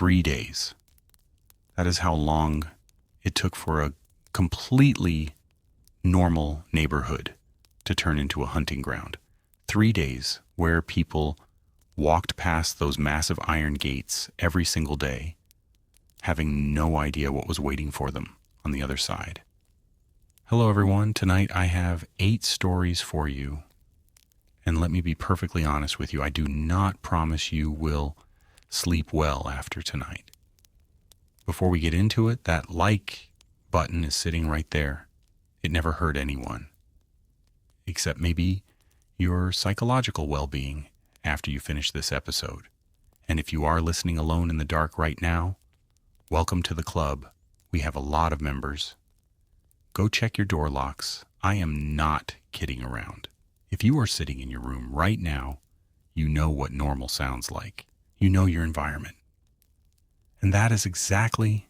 3 days. That is how long it took for a completely normal neighborhood to turn into a hunting ground. 3 days where people walked past those massive iron gates every single day, having no idea what was waiting for them on the other side. Hello everyone, tonight I have 8 stories for you. And let me be perfectly honest with you, I do not promise you will sleep well after tonight. Before we get into it, that like button is sitting right there. It never hurt anyone, except maybe your psychological well-being after you finish this episode. And if you are listening alone in the dark right now, welcome to the club. We have a lot of members. Go check your door locks. I am not kidding around. If you are sitting in your room right now, you know what normal sounds like. You know your environment. And that is exactly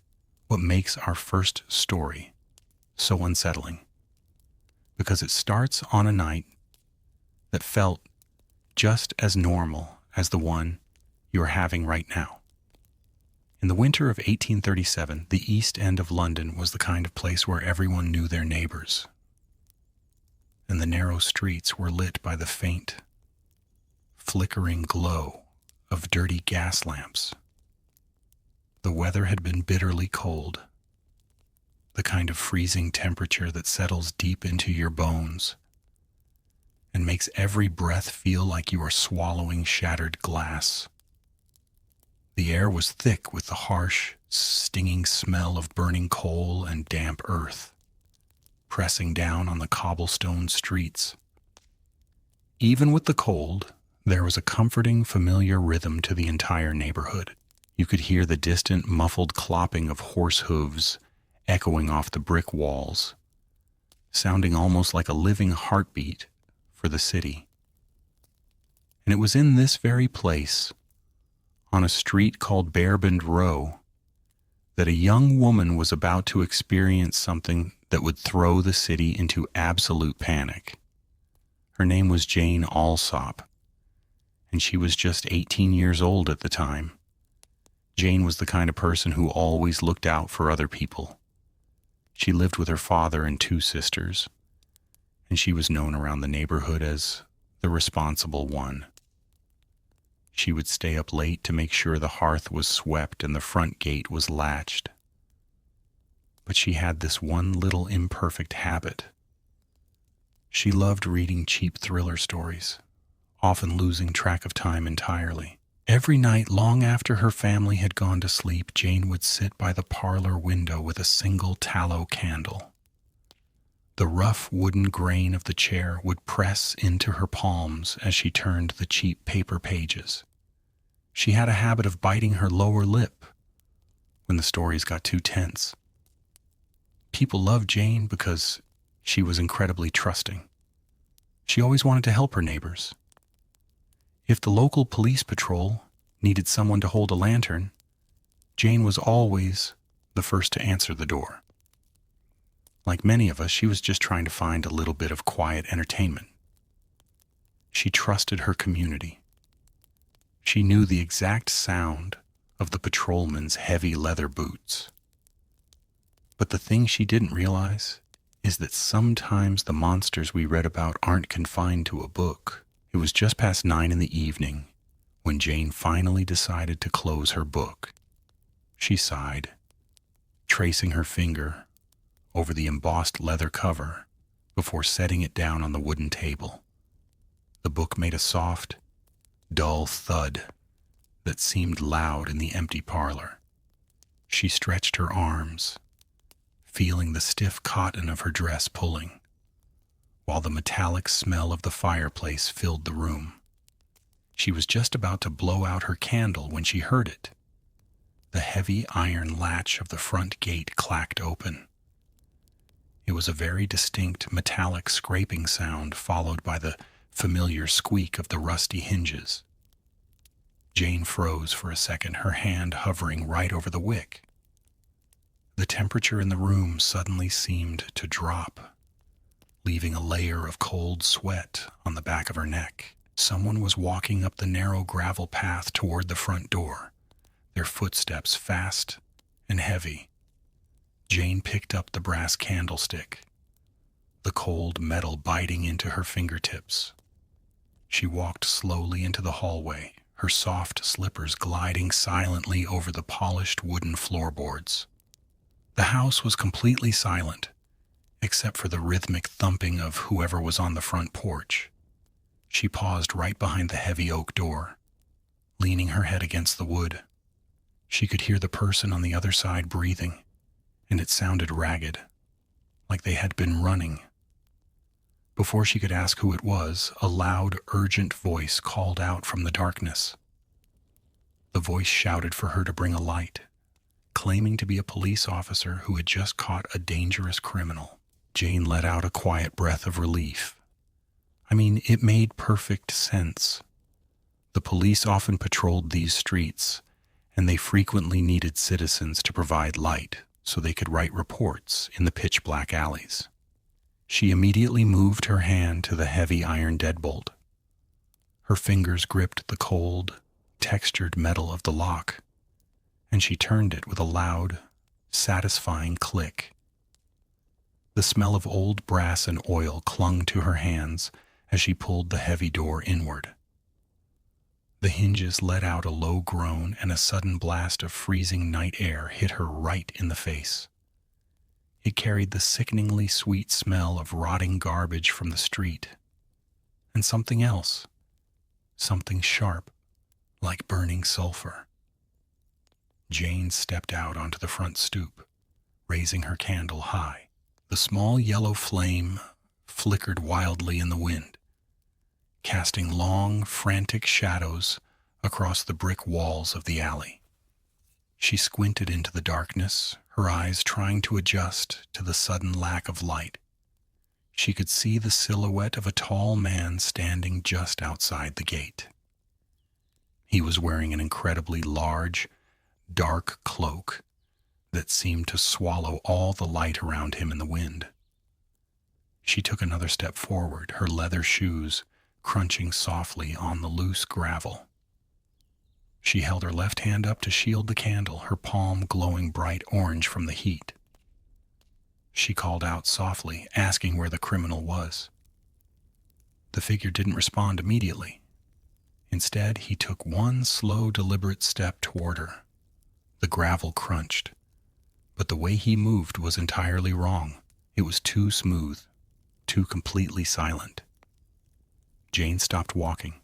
what makes our first story so unsettling. Because it starts on a night that felt just as normal as the one you are having right now. In the winter of 1837, the East End of London was the kind of place where everyone knew their neighbors, and the narrow streets were lit by the faint, flickering glow of dirty gas lamps. The weather had been bitterly cold, the kind of freezing temperature that settles deep into your bones and makes every breath feel like you are swallowing shattered glass. The air was thick with the harsh, stinging smell of burning coal and damp earth, pressing down on the cobblestone streets. Even with the cold, there was a comforting, familiar rhythm to the entire neighborhood. You could hear the distant, muffled clopping of horse hooves echoing off the brick walls, sounding almost like a living heartbeat for the city. And it was in this very place, on a street called Bearbend Row, that a young woman was about to experience something that would throw the city into absolute panic. Her name was Jane Alsop, and she was just 18 years old at the time. Jane was the kind of person who always looked out for other people. She lived with her father and 2 sisters, and she was known around the neighborhood as the responsible one. She would stay up late to make sure the hearth was swept and the front gate was latched. But she had this one little imperfect habit. She loved reading cheap thriller stories, often losing track of time entirely. Every night, long after her family had gone to sleep, Jane would sit by the parlor window with a single tallow candle. The rough wooden grain of the chair would press into her palms as she turned the cheap paper pages. She had a habit of biting her lower lip when the stories got too tense. People loved Jane because she was incredibly trusting. She always wanted to help her neighbors. If the local police patrol needed someone to hold a lantern, Jane was always the first to answer the door. Like many of us, she was just trying to find a little bit of quiet entertainment. She trusted her community. She knew the exact sound of the patrolman's heavy leather boots. But the thing she didn't realize is that sometimes the monsters we read about aren't confined to a book. It was just past 9 in the evening when Jane finally decided to close her book. She sighed, tracing her finger over the embossed leather cover before setting it down on the wooden table. The book made a soft, dull thud that seemed loud in the empty parlor. She stretched her arms, feeling the stiff cotton of her dress pulling, while the metallic smell of the fireplace filled the room. She was just about to blow out her candle when she heard it. The heavy iron latch of the front gate clacked open. It was a very distinct metallic scraping sound, followed by the familiar squeak of the rusty hinges. Jane froze for a second, her hand hovering right over the wick. The temperature in the room suddenly seemed to drop, leaving a layer of cold sweat on the back of her neck. Someone was walking up the narrow gravel path toward the front door. their footsteps fast and heavy. Jane picked up the brass candlestick, the cold metal biting into her fingertips. She walked slowly into the hallway, her soft slippers gliding silently over the polished wooden floorboards. The house was completely silent, except for the rhythmic thumping of whoever was on the front porch. She paused right behind the heavy oak door, leaning her head against the wood. She could hear the person on the other side breathing, and it sounded ragged, like they had been running. Before she could ask who it was, a loud, urgent voice called out from the darkness. The voice shouted for her to bring a light, claiming to be a police officer who had just caught a dangerous criminal. Jane let out a quiet breath of relief. I mean, it made perfect sense. The police often patrolled these streets, and they frequently needed citizens to provide light so they could write reports in the pitch-black alleys. She immediately moved her hand to the heavy iron deadbolt. Her fingers gripped the cold, textured metal of the lock, and she turned it with a loud, satisfying click. The smell of old brass and oil clung to her hands as she pulled the heavy door inward. The hinges let out a low groan, and a sudden blast of freezing night air hit her right in the face. It carried the sickeningly sweet smell of rotting garbage from the street, and something else, something sharp, like burning sulfur. Jane stepped out onto the front stoop, raising her candle high. The small yellow flame flickered wildly in the wind, casting long, frantic shadows across the brick walls of the alley. She squinted into the darkness, her eyes trying to adjust to the sudden lack of light. She could see the silhouette of a tall man standing just outside the gate. He was wearing an incredibly large, dark cloak that seemed to swallow all the light around him in the wind. She took another step forward, her leather shoes crunching softly on the loose gravel. She held her left hand up to shield the candle, her palm glowing bright orange from the heat. She called out softly, asking where the criminal was. The figure didn't respond immediately. Instead, he took one slow, deliberate step toward her. The gravel crunched, but the way he moved was entirely wrong. It was too smooth, too completely silent. Jane stopped walking.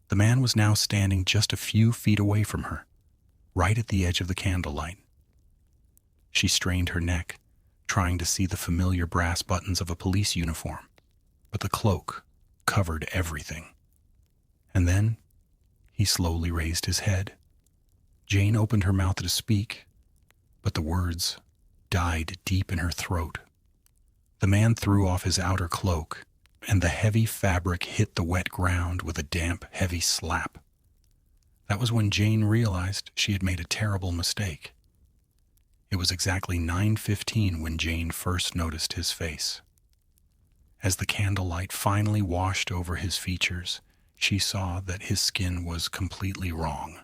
The man was now standing just a few feet away from her, right at the edge of the candlelight. She strained her neck, trying to see the familiar brass buttons of a police uniform, but the cloak covered everything. And then he slowly raised his head. Jane opened her mouth to speak, but the words died deep in her throat. The man threw off his outer cloak, and the heavy fabric hit the wet ground with a damp, heavy slap. That was when Jane realized she had made a terrible mistake. It was exactly 9:15 when Jane first noticed his face. As the candlelight finally washed over his features, she saw that his skin was completely wrong.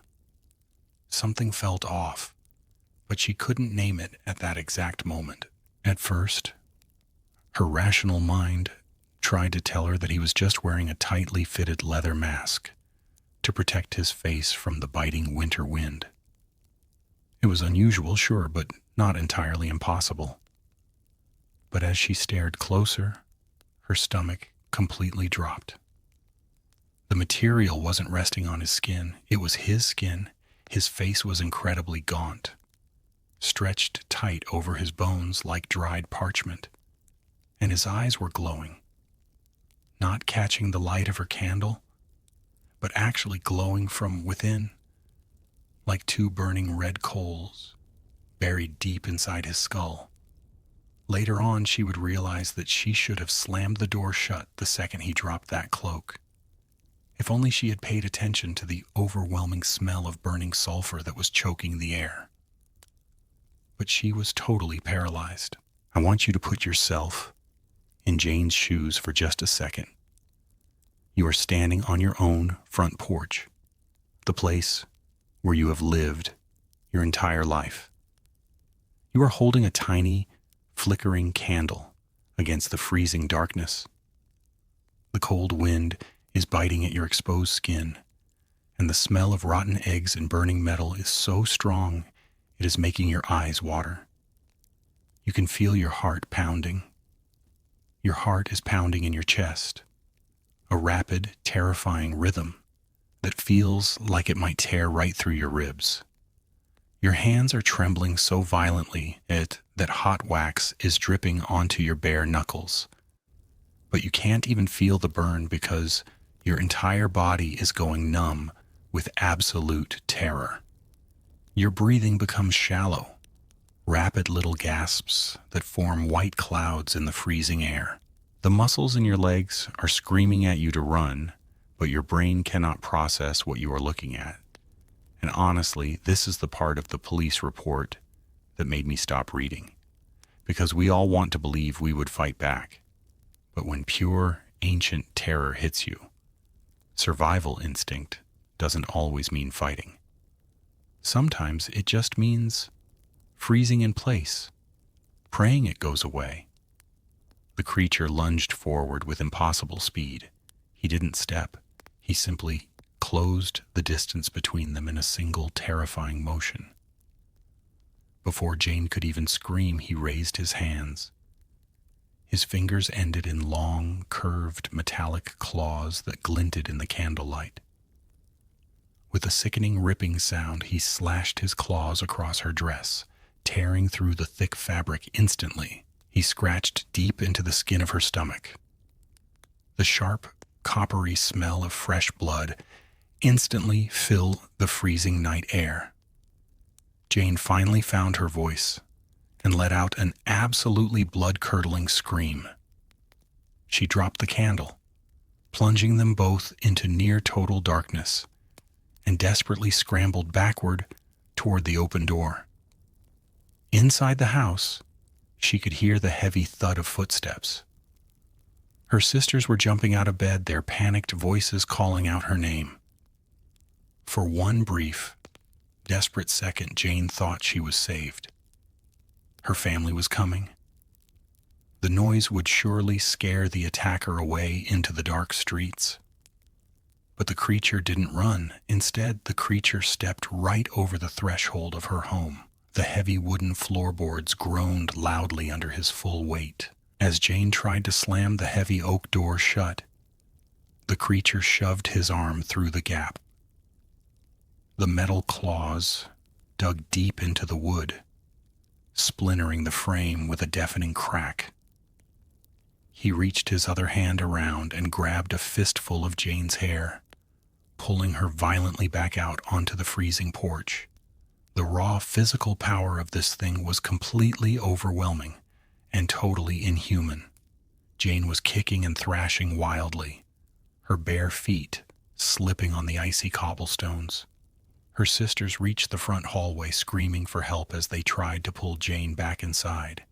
Something felt off, but she couldn't name it at that exact moment. At first, her rational mind tried to tell her that he was just wearing a tightly fitted leather mask to protect his face from the biting winter wind. It was unusual, sure, but not entirely impossible. But as she stared closer, her stomach completely dropped. The material wasn't resting on his skin. It was his skin. His face was incredibly gaunt, stretched tight over his bones like dried parchment, and his eyes were glowing, not catching the light of her candle, but actually glowing from within, like two burning red coals buried deep inside his skull. Later on, she would realize that she should have slammed the door shut the second he dropped that cloak. If only she had paid attention to the overwhelming smell of burning sulfur that was choking the air. But she was totally paralyzed. I want you to put yourself in Jane's shoes for just a second. You are standing on your own front porch, the place where you have lived your entire life. You are holding a tiny, flickering candle against the freezing darkness. The cold wind is biting at your exposed skin, and the smell of rotten eggs and burning metal is so strong it is making your eyes water. You can feel your heart pounding. Your heart is pounding in your chest, a rapid, terrifying rhythm that feels like it might tear right through your ribs. Your hands are trembling so violently that hot wax is dripping onto your bare knuckles. But you can't even feel the burn because your entire body is going numb with absolute terror. Your breathing becomes shallow, rapid little gasps that form white clouds in the freezing air. The muscles in your legs are screaming at you to run, but your brain cannot process what you are looking at. And honestly, this is the part of the police report that made me stop reading. Because we all want to believe we would fight back. But when pure, ancient terror hits you, survival instinct doesn't always mean fighting. Sometimes it just means freezing in place, praying it goes away. The creature lunged forward with impossible speed. He didn't step. He simply closed the distance between them in a single terrifying motion. Before Jane could even scream, he raised his hands. His fingers ended in long, curved, metallic claws that glinted in the candlelight. With a sickening ripping sound, he slashed his claws across her dress, tearing through the thick fabric instantly. He scratched deep into the skin of her stomach. The sharp, coppery smell of fresh blood instantly filled the freezing night air. Jane finally found her voice and let out an absolutely blood-curdling scream. She dropped the candle, plunging them both into near-total darkness, and desperately scrambled backward toward the open door. Inside the house, she could hear the heavy thud of footsteps. Her sisters were jumping out of bed, their panicked voices calling out her name. For one brief, desperate second, Jane thought she was saved. Her family was coming. The noise would surely scare the attacker away into the dark streets. But the creature didn't run. Instead, the creature stepped right over the threshold of her home. The heavy wooden floorboards groaned loudly under his full weight. As Jane tried to slam the heavy oak door shut, the creature shoved his arm through the gap. The metal claws dug deep into the wood, splintering the frame with a deafening crack. He reached his other hand around and grabbed a fistful of Jane's hair, pulling her violently back out onto the freezing porch. The raw physical power of this thing was completely overwhelming and totally inhuman. Jane was kicking and thrashing wildly, her bare feet slipping on the icy cobblestones. Her sisters reached the front hallway screaming for help as they tried to pull Jane back inside.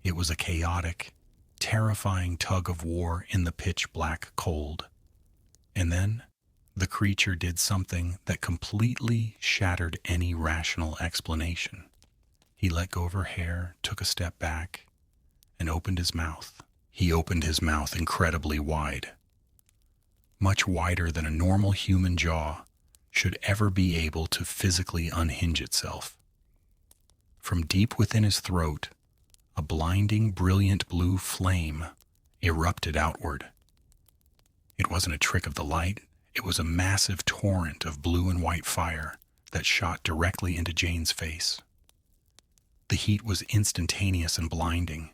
It was a chaotic, terrifying tug of war in the pitch-black cold. And then, the creature did something that completely shattered any rational explanation. He let go of her hair, took a step back, and opened his mouth. He opened his mouth incredibly wide, much wider than a normal human jaw should ever be able to physically unhinge itself. From deep within his throat, a blinding, brilliant blue flame erupted outward. It wasn't a trick of the light. It was a massive torrent of blue and white fire that shot directly into Jane's face. The heat was instantaneous and blinding,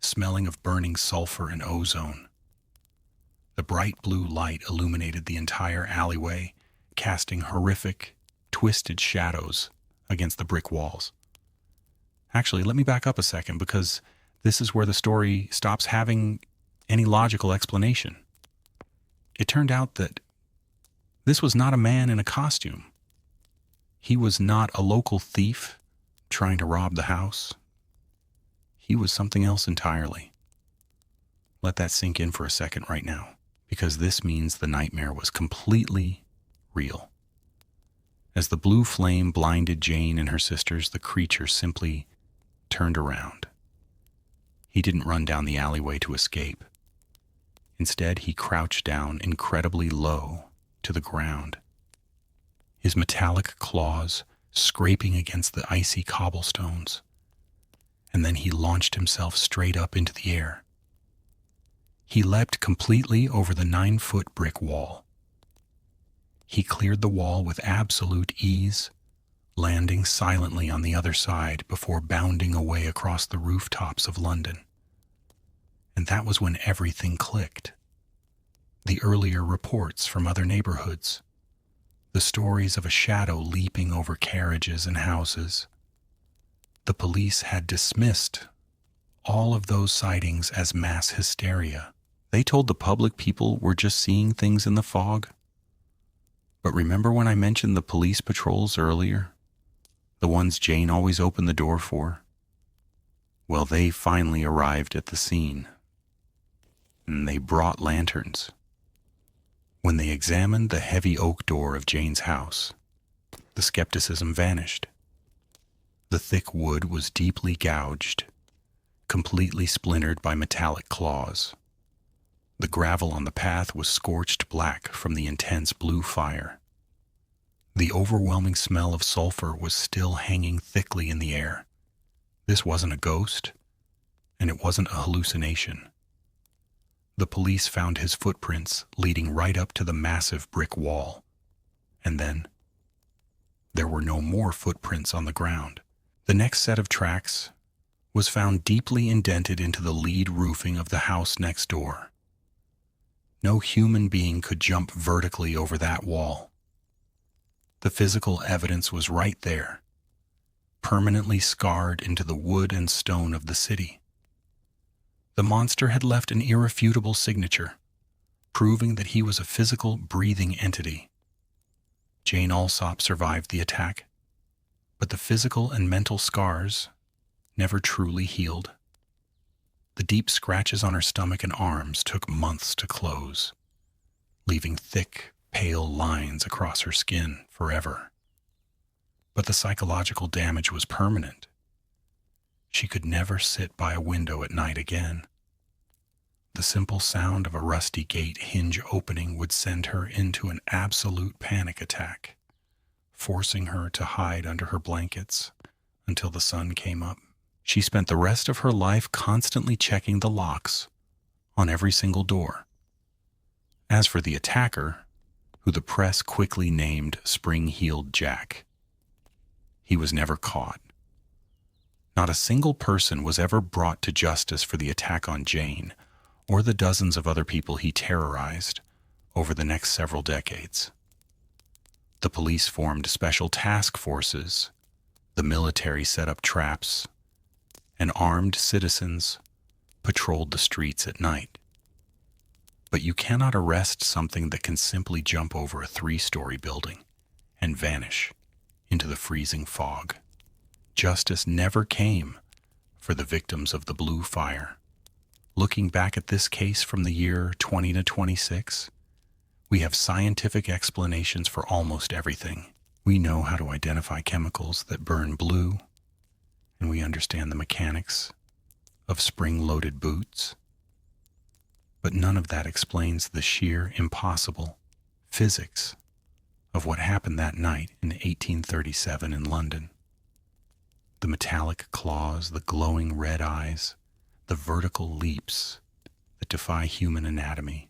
smelling of burning sulfur and ozone. The bright blue light illuminated the entire alleyway, casting horrific, twisted shadows against the brick walls. Actually, let me back up a second, because this is where the story stops having any logical explanation. It turned out that this was not a man in a costume. He was not a local thief trying to rob the house. He was something else entirely. Let that sink in for a second right now, because this means the nightmare was completely real. As the blue flame blinded Jane and her sisters, the creature simply turned around. He didn't run down the alleyway to escape. Instead, he crouched down incredibly low to the ground, his metallic claws scraping against the icy cobblestones, and then he launched himself straight up into the air. He leapt completely over the 9-foot brick wall. He cleared the wall with absolute ease, landing silently on the other side before bounding away across the rooftops of London. And that was when everything clicked. The earlier reports from other neighborhoods, the stories of a shadow leaping over carriages and houses. The police had dismissed all of those sightings as mass hysteria. They told the public people were just seeing things in the fog. But remember when I mentioned the police patrols earlier? The ones Jane always opened the door for? Well, they finally arrived at the scene. And they brought lanterns. When they examined the heavy oak door of Jane's house, the skepticism vanished. The thick wood was deeply gouged, completely splintered by metallic claws. The gravel on the path was scorched black from the intense blue fire. The overwhelming smell of sulfur was still hanging thickly in the air. This wasn't a ghost, and it wasn't a hallucination. The police found his footprints leading right up to the massive brick wall. And then, there were no more footprints on the ground. The next set of tracks was found deeply indented into the lead roofing of the house next door. No human being could jump vertically over that wall. The physical evidence was right there, permanently scarred into the wood and stone of the city. The monster had left an irrefutable signature, proving that he was a physical, breathing entity. Jane Alsop survived the attack, but the physical and mental scars never truly healed. The deep scratches on her stomach and arms took months to close, leaving thick, pale lines across her skin forever. But the psychological damage was permanent. She could never sit by a window at night again. The simple sound of a rusty gate hinge opening would send her into an absolute panic attack, forcing her to hide under her blankets until the sun came up. She spent the rest of her life constantly checking the locks on every single door. As for the attacker, who the press quickly named Spring-Heeled Jack, he was never caught. Not a single person was ever brought to justice for the attack on Jane or the dozens of other people he terrorized over the next several decades. The police formed special task forces, the military set up traps, and armed citizens patrolled the streets at night. But you cannot arrest something that can simply jump over a 3-story building and vanish into the freezing fog. Justice never came for the victims of the blue fire. Looking back at this case from the year 2026, we have scientific explanations for almost everything. We know how to identify chemicals that burn blue, and we understand the mechanics of spring-loaded boots. But none of that explains the sheer impossible physics of what happened that night in 1837 in London. The metallic claws, the glowing red eyes, the vertical leaps that defy human anatomy.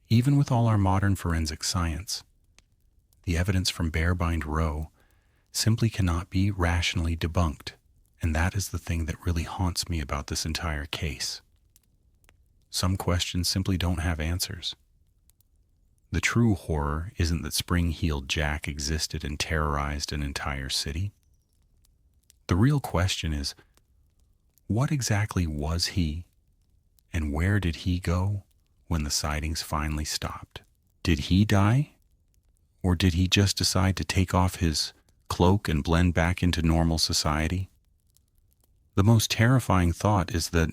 Even with all our modern forensic science, the evidence from Bearbind Row simply cannot be rationally debunked, and that is the thing that really haunts me about this entire case. Some questions simply don't have answers. The true horror isn't that Spring-Heeled Jack existed and terrorized an entire city. The real question is, what exactly was he, and where did he go when the sightings finally stopped? Did he die? Or did he just decide to take off his cloak and blend back into normal society? The most terrifying thought is that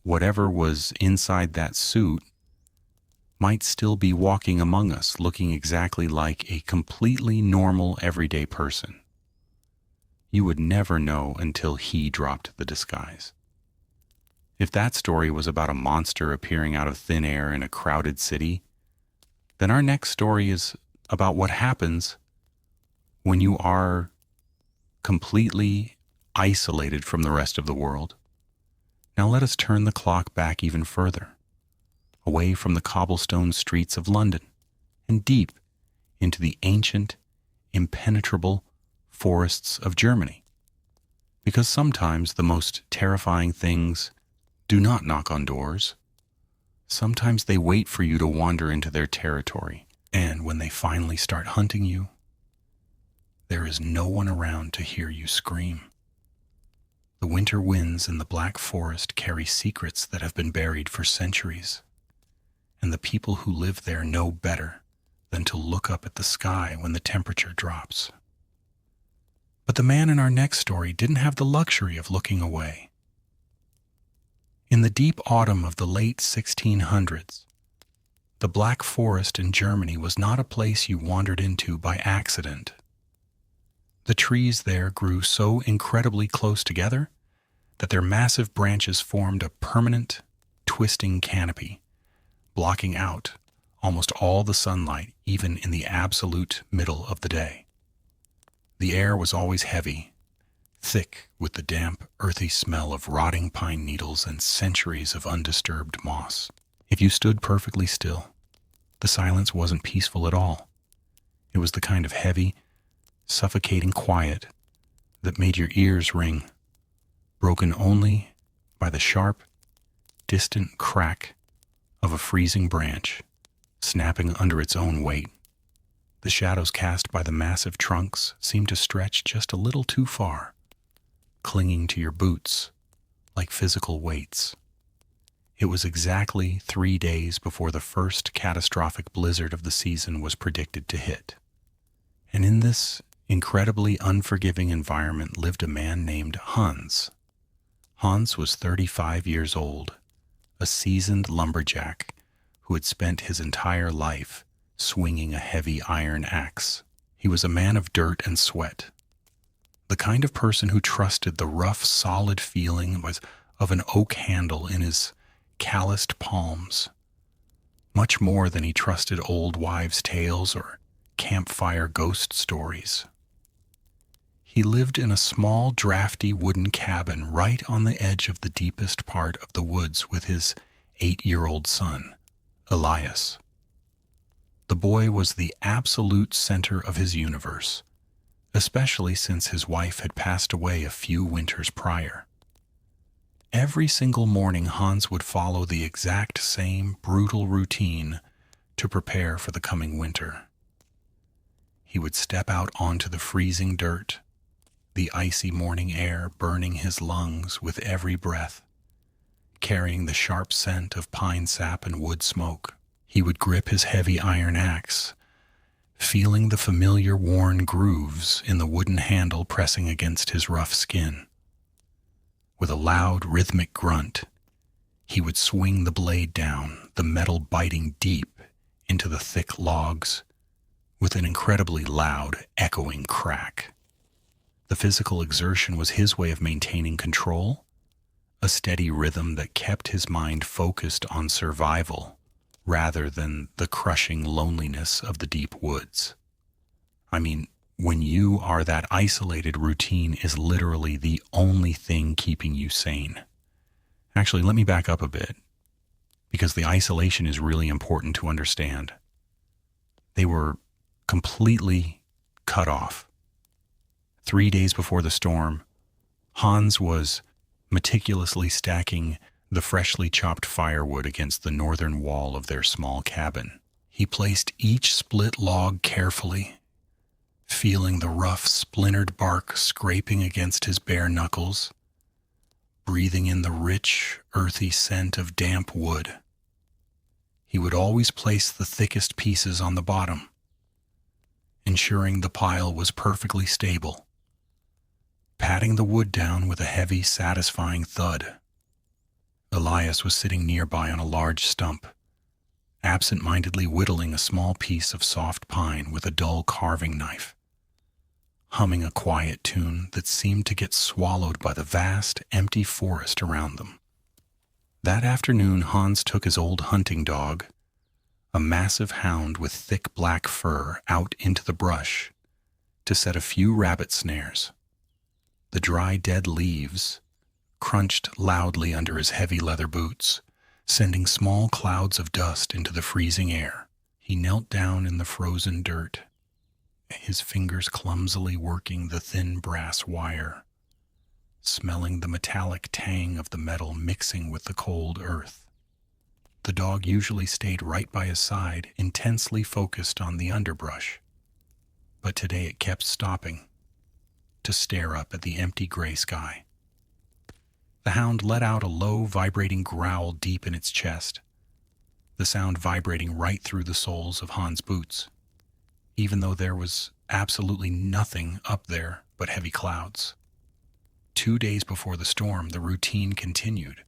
whatever was inside that suit might still be walking among us looking exactly like a completely normal everyday person. You would never know until he dropped the disguise. If that story was about a monster appearing out of thin air in a crowded city, then our next story is about what happens when you are completely isolated from the rest of the world. Now let us turn the clock back even further, away from the cobblestone streets of London and deep into the ancient, impenetrable forests of Germany. Because sometimes the most terrifying things do not knock on doors. Sometimes they wait for you to wander into their territory, and when they finally start hunting you, there is no one around to hear you scream. The winter winds in the Black Forest carry secrets that have been buried for centuries, and the people who live there know better than to look up at the sky when the temperature drops. But the man in our next story didn't have the luxury of looking away. In the deep autumn of the late 1600s, the Black Forest in Germany was not a place you wandered into by accident. The trees there grew so incredibly close together that their massive branches formed a permanent, twisting canopy, blocking out almost all the sunlight even in the absolute middle of the day. The air was always heavy, thick with the damp, earthy smell of rotting pine needles and centuries of undisturbed moss. If you stood perfectly still, the silence wasn't peaceful at all. It was the kind of heavy, suffocating quiet that made your ears ring, broken only by the sharp, distant crack of a freezing branch snapping under its own weight. The shadows cast by the massive trunks seemed to stretch just a little too far, clinging to your boots like physical weights. It was exactly 3 days before the first catastrophic blizzard of the season was predicted to hit. And in this incredibly unforgiving environment lived a man named Hans. Hans was 35 years old, a seasoned lumberjack who had spent his entire life swinging a heavy iron axe. He was a man of dirt and sweat, the kind of person who trusted the rough, solid feeling of an oak handle in his calloused palms, much more than he trusted old wives' tales or campfire ghost stories. He lived in a small, drafty wooden cabin right on the edge of the deepest part of the woods with his 8-year-old son, Elias. The boy was the absolute center of his universe, especially since his wife had passed away a few winters prior. Every single morning, Hans would follow the exact same brutal routine to prepare for the coming winter. He would step out onto the freezing dirt, the icy morning air burning his lungs with every breath, carrying the sharp scent of pine sap and wood smoke. He would grip his heavy iron axe, feeling the familiar worn grooves in the wooden handle pressing against his rough skin. With a loud, rhythmic grunt, he would swing the blade down, the metal biting deep into the thick logs with an incredibly loud, echoing crack. The physical exertion was his way of maintaining control, a steady rhythm that kept his mind focused on survival rather than the crushing loneliness of the deep woods. I mean, when you are that isolated, routine is literally the only thing keeping you sane. Actually, let me back up a bit, because the isolation is really important to understand. They were completely cut off. 3 days before the storm, Hans was meticulously stacking the freshly chopped firewood against the northern wall of their small cabin. He placed each split log carefully, feeling the rough, splintered bark scraping against his bare knuckles, breathing in the rich, earthy scent of damp wood. He would always place the thickest pieces on the bottom, ensuring the pile was perfectly stable, patting the wood down with a heavy, satisfying thud. Elias was sitting nearby on a large stump, absent-mindedly whittling a small piece of soft pine with a dull carving knife, humming a quiet tune that seemed to get swallowed by the vast, empty forest around them. That afternoon, Hans took his old hunting dog, a massive hound with thick black fur, out into the brush to set a few rabbit snares. The dry, dead leaves crunched loudly under his heavy leather boots, sending small clouds of dust into the freezing air. He knelt down in the frozen dirt, his fingers clumsily working the thin brass wire, smelling the metallic tang of the metal mixing with the cold earth. The dog usually stayed right by his side, intensely focused on the underbrush. But today it kept stopping to stare up at the empty gray sky. The hound let out a low, vibrating growl deep in its chest, the sound vibrating right through the soles of Hans' boots, even though there was absolutely nothing up there but heavy clouds. 2 days before the storm, the routine continued,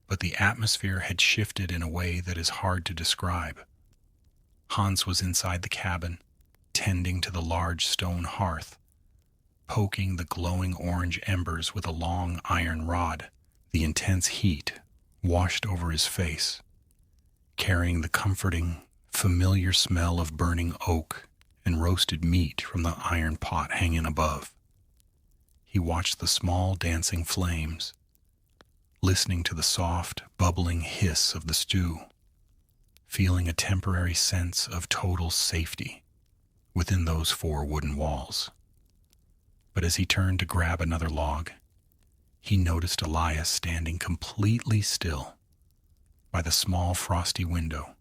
but the atmosphere had shifted in a way that is hard to describe. Hans was inside the cabin, tending to the large stone hearth, poking the glowing orange embers with a long iron rod. The intense heat washed over his face, carrying the comforting, familiar smell of burning oak and roasted meat from the iron pot hanging above. He watched the small dancing flames, listening to the soft, bubbling hiss of the stew, feeling a temporary sense of total safety within those 4 wooden walls. But as he turned to grab another log, he noticed Elias standing completely still by the small frosty window,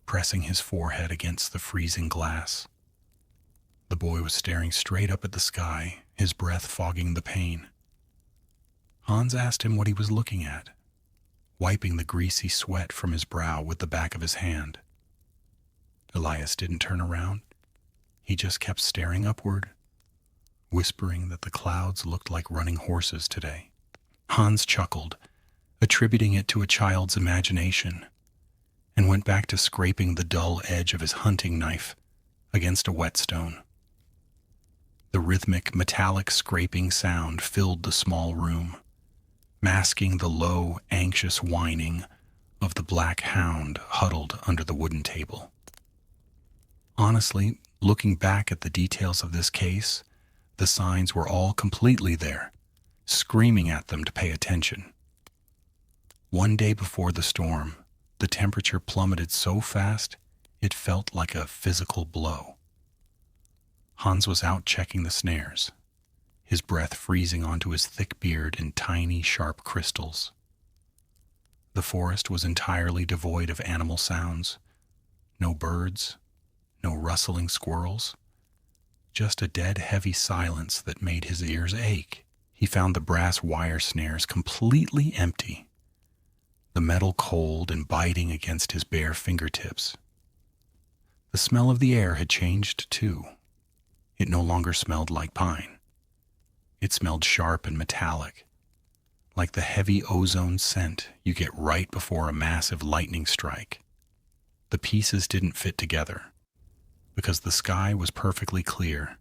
pressing his forehead against the freezing glass. The boy was staring straight up at the sky, his breath fogging the pain. Hans asked him what he was looking at, wiping the greasy sweat from his brow with the back of his hand. Elias didn't turn around. He just kept staring upward, whispering that the clouds looked like running horses today. Hans chuckled, attributing it to a child's imagination, and went back to scraping the dull edge of his hunting knife against a whetstone. The rhythmic, metallic scraping sound filled the small room, masking the low, anxious whining of the black hound huddled under the wooden table. Honestly, looking back at the details of this case, the signs were all completely there, screaming at them to pay attention. 1 day before the storm, the temperature plummeted so fast it felt like a physical blow. Hans was out checking the snares, his breath freezing onto his thick beard in tiny, sharp crystals. The forest was entirely devoid of animal sounds. No birds, no rustling squirrels, just a dead, heavy silence that made his ears ache. He found the brass wire snares completely empty, the metal cold and biting against his bare fingertips. The smell of the air had changed too. It no longer smelled like pine. It smelled sharp and metallic, like the heavy ozone scent you get right before a massive lightning strike. The pieces didn't fit together, because the sky was perfectly clear,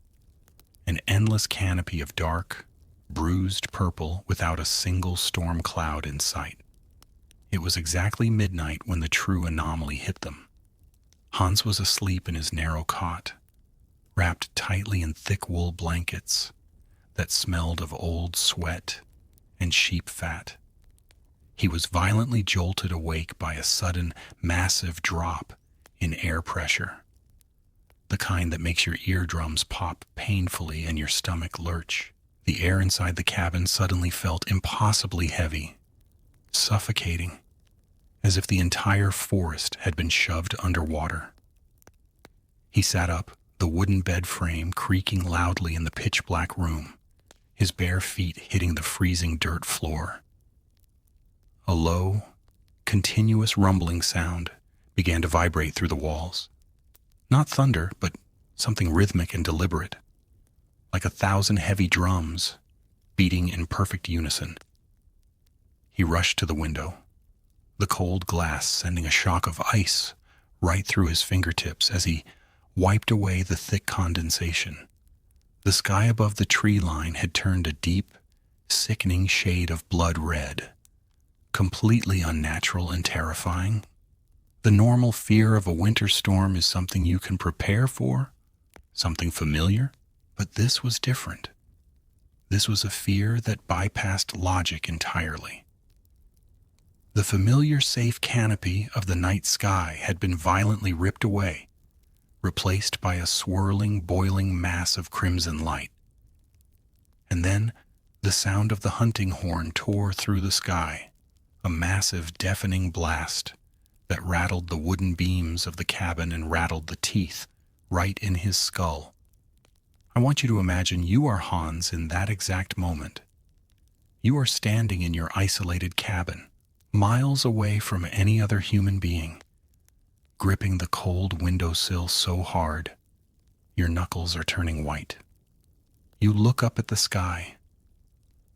an endless canopy of dark, bruised purple without a single storm cloud in sight. It was exactly midnight when the true anomaly hit them. Hans was asleep in his narrow cot, wrapped tightly in thick wool blankets that smelled of old sweat and sheep fat. He was violently jolted awake by a sudden, massive drop in air pressure, the kind that makes your eardrums pop painfully and your stomach lurch. The air inside the cabin suddenly felt impossibly heavy, suffocating, as if the entire forest had been shoved underwater. He sat up, the wooden bed frame creaking loudly in the pitch-black room, his bare feet hitting the freezing dirt floor. A low, continuous rumbling sound began to vibrate through the walls. Not thunder, but something rhythmic and deliberate, like 1,000 heavy drums beating in perfect unison. He rushed to the window, the cold glass sending a shock of ice right through his fingertips as he wiped away the thick condensation. The sky above the tree line had turned a deep, sickening shade of blood red, completely unnatural and terrifying. The normal fear of a winter storm is something you can prepare for, something familiar, but this was different. This was a fear that bypassed logic entirely. The familiar safe canopy of the night sky had been violently ripped away, replaced by a swirling, boiling mass of crimson light. And then the sound of the hunting horn tore through the sky, a massive, deafening blast that rattled the wooden beams of the cabin and rattled the teeth right in his skull. I want you to imagine you are Hans in that exact moment. You are standing in your isolated cabin, miles away from any other human being, gripping the cold windowsill so hard, your knuckles are turning white. You look up at the sky,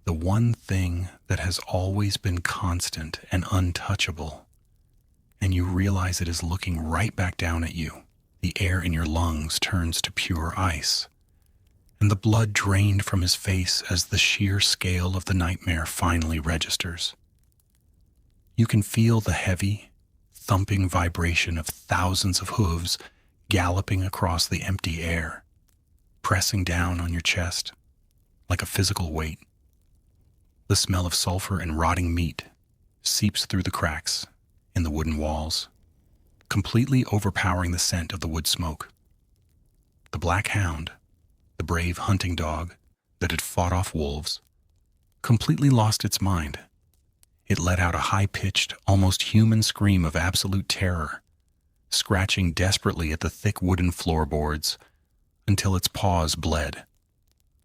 the one thing that has always been constant and untouchable, and you realize it is looking right back down at you. The air in your lungs turns to pure ice, and the blood drained from his face as the sheer scale of the nightmare finally registers. You can feel the heavy, thumping vibration of thousands of hooves galloping across the empty air, pressing down on your chest like a physical weight. The smell of sulfur and rotting meat seeps through the cracks in the wooden walls, completely overpowering the scent of the wood smoke. The black hound, the brave hunting dog that had fought off wolves, completely lost its mind. It let out a high-pitched, almost human scream of absolute terror, scratching desperately at the thick wooden floorboards until its paws bled.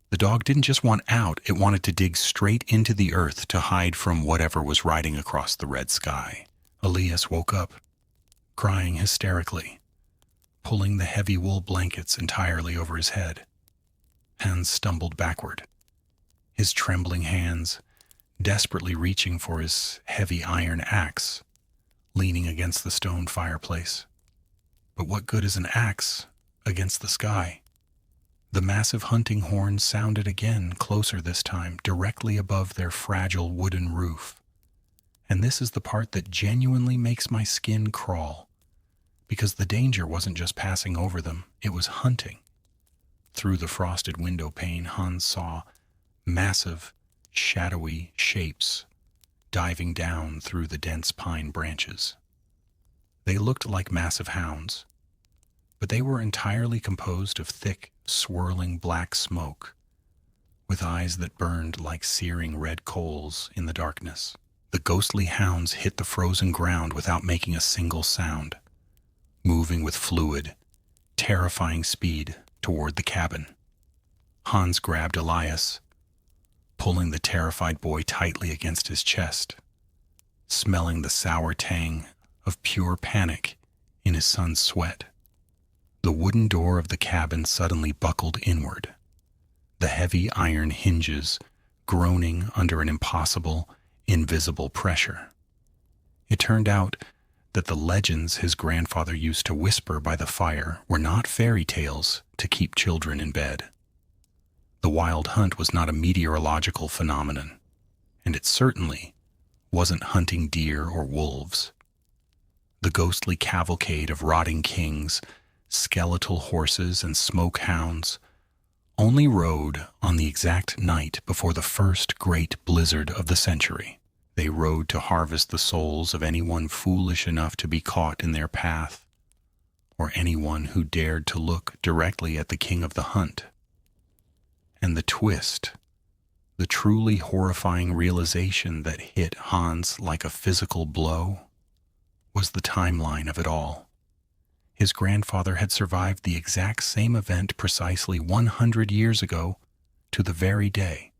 The dog didn't just want out, it wanted to dig straight into the earth to hide from whatever was riding across the red sky. Elias woke up, crying hysterically, pulling the heavy wool blankets entirely over his head. Hans stumbled backward, his trembling hands desperately reaching for his heavy iron axe, leaning against the stone fireplace. But what good is an axe against the sky? The massive hunting horn sounded again, closer this time, directly above their fragile wooden roof. And this is the part that genuinely makes my skin crawl, because the danger wasn't just passing over them, it was hunting. Through the frosted window pane, Hans saw massive, shadowy shapes diving down through the dense pine branches. They looked like massive hounds, but they were entirely composed of thick, swirling black smoke, with eyes that burned like searing red coals in the darkness. The ghostly hounds hit the frozen ground without making a single sound, moving with fluid, terrifying speed toward the cabin. Hans grabbed Elias, pulling the terrified boy tightly against his chest, smelling the sour tang of pure panic in his son's sweat. The wooden door of the cabin suddenly buckled inward, the heavy iron hinges groaning under an impossible, invisible pressure. It turned out that the legends his grandfather used to whisper by the fire were not fairy tales to keep children in bed. The wild hunt was not a meteorological phenomenon, and it certainly wasn't hunting deer or wolves. The ghostly cavalcade of rotting kings, skeletal horses, and smoke hounds only rode on the exact night before the first great blizzard of the century. They rode to harvest the souls of anyone foolish enough to be caught in their path, or anyone who dared to look directly at the king of the hunt. And the twist, the truly horrifying realization that hit Hans like a physical blow, was the timeline of it all. His grandfather had survived the exact same event precisely 100 years ago to the very day.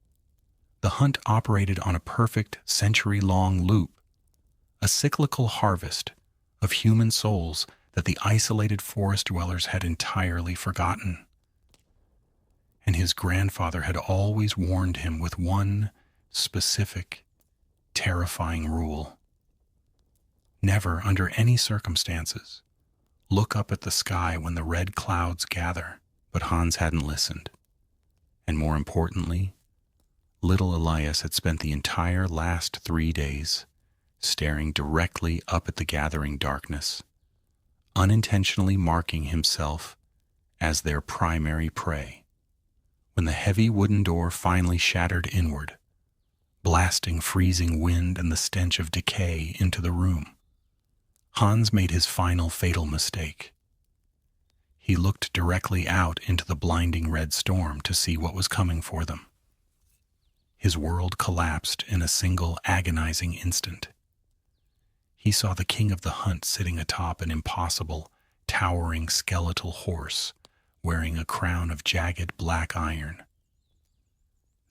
The hunt operated on a perfect century-long loop, a cyclical harvest of human souls that the isolated forest dwellers had entirely forgotten. And his grandfather had always warned him with one specific, terrifying rule. Never, under any circumstances, look up at the sky when the red clouds gather. But Hans hadn't listened. And more importantly, little Elias had spent the entire last 3 days staring directly up at the gathering darkness, unintentionally marking himself as their primary prey. When the heavy wooden door finally shattered inward, blasting freezing wind and the stench of decay into the room, Hans made his final fatal mistake. He looked directly out into the blinding red storm to see what was coming for them. His world collapsed in a single agonizing instant. He saw the king of the hunt sitting atop an impossible, towering skeletal horse, wearing a crown of jagged black iron.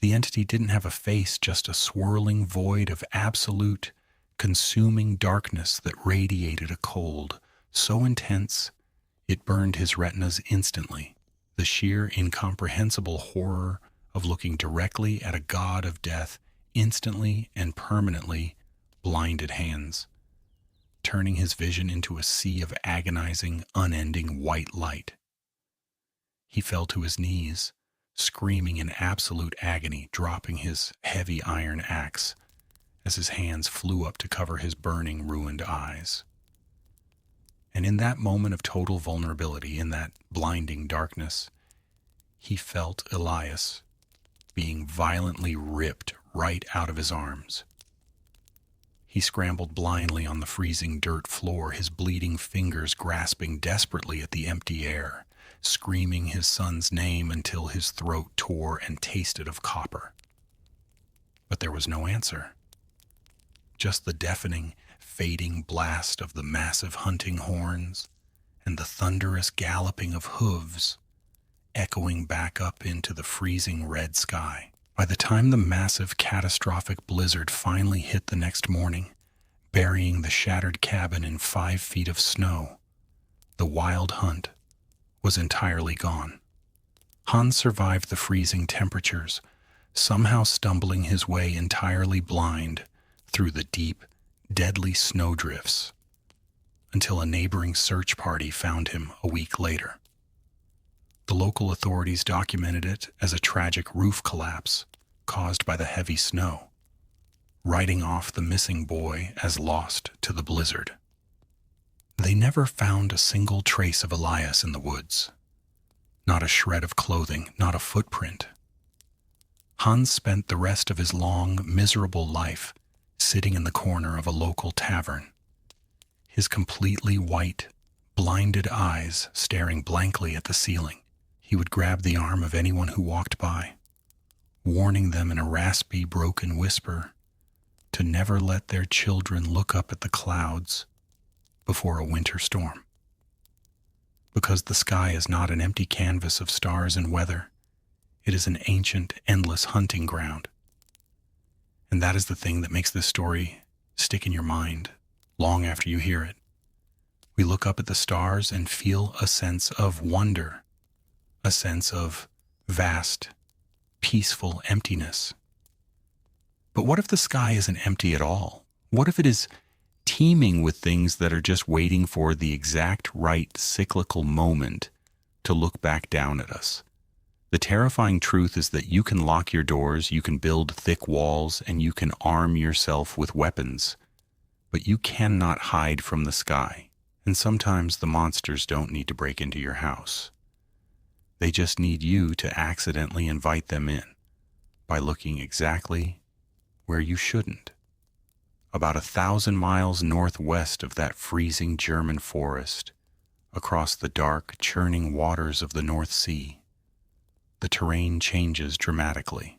The entity didn't have a face, just a swirling void of absolute, consuming darkness that radiated a cold so intense it burned his retinas instantly. The sheer, incomprehensible horror of looking directly at a god of death instantly and permanently blinded Hans, turning his vision into a sea of agonizing, unending white light. He fell to his knees, screaming in absolute agony, dropping his heavy iron axe as his hands flew up to cover his burning, ruined eyes. And in that moment of total vulnerability, in that blinding darkness, he felt Elias being violently ripped right out of his arms. He scrambled blindly on the freezing dirt floor, his bleeding fingers grasping desperately at the empty air, screaming his son's name until his throat tore and tasted of copper. But there was no answer. Just the deafening, fading blast of the massive hunting horns and the thunderous galloping of hooves echoing back up into the freezing red sky. By the time the massive, catastrophic blizzard finally hit the next morning, burying the shattered cabin in 5 feet of snow, the wild hunt was entirely gone. Hans survived the freezing temperatures, somehow stumbling his way entirely blind through the deep, deadly snowdrifts, until a neighboring search party found him a week later. The local authorities documented it as a tragic roof collapse caused by the heavy snow, writing off the missing boy as lost to the blizzard. They never found a single trace of Elias in the woods. Not a shred of clothing, not a footprint. Hans spent the rest of his long, miserable life sitting in the corner of a local tavern, his completely white, blinded eyes staring blankly at the ceiling. He would grab the arm of anyone who walked by, warning them in a raspy, broken whisper to never let their children look up at the clouds before a winter storm. Because the sky is not an empty canvas of stars and weather, it is an ancient, endless hunting ground. And that is the thing that makes this story stick in your mind long after you hear it. We look up at the stars and feel a sense of wonder, a sense of vast, peaceful emptiness. But what if the sky isn't empty at all? What if it is teeming with things that are just waiting for the exact right cyclical moment to look back down at us? The terrifying truth is that you can lock your doors, you can build thick walls, and you can arm yourself with weapons, but you cannot hide from the sky. And sometimes the monsters don't need to break into your house. They just need you to accidentally invite them in by looking exactly where you shouldn't. About 1,000 miles northwest of that freezing German forest, across the dark, churning waters of the North Sea, the terrain changes dramatically.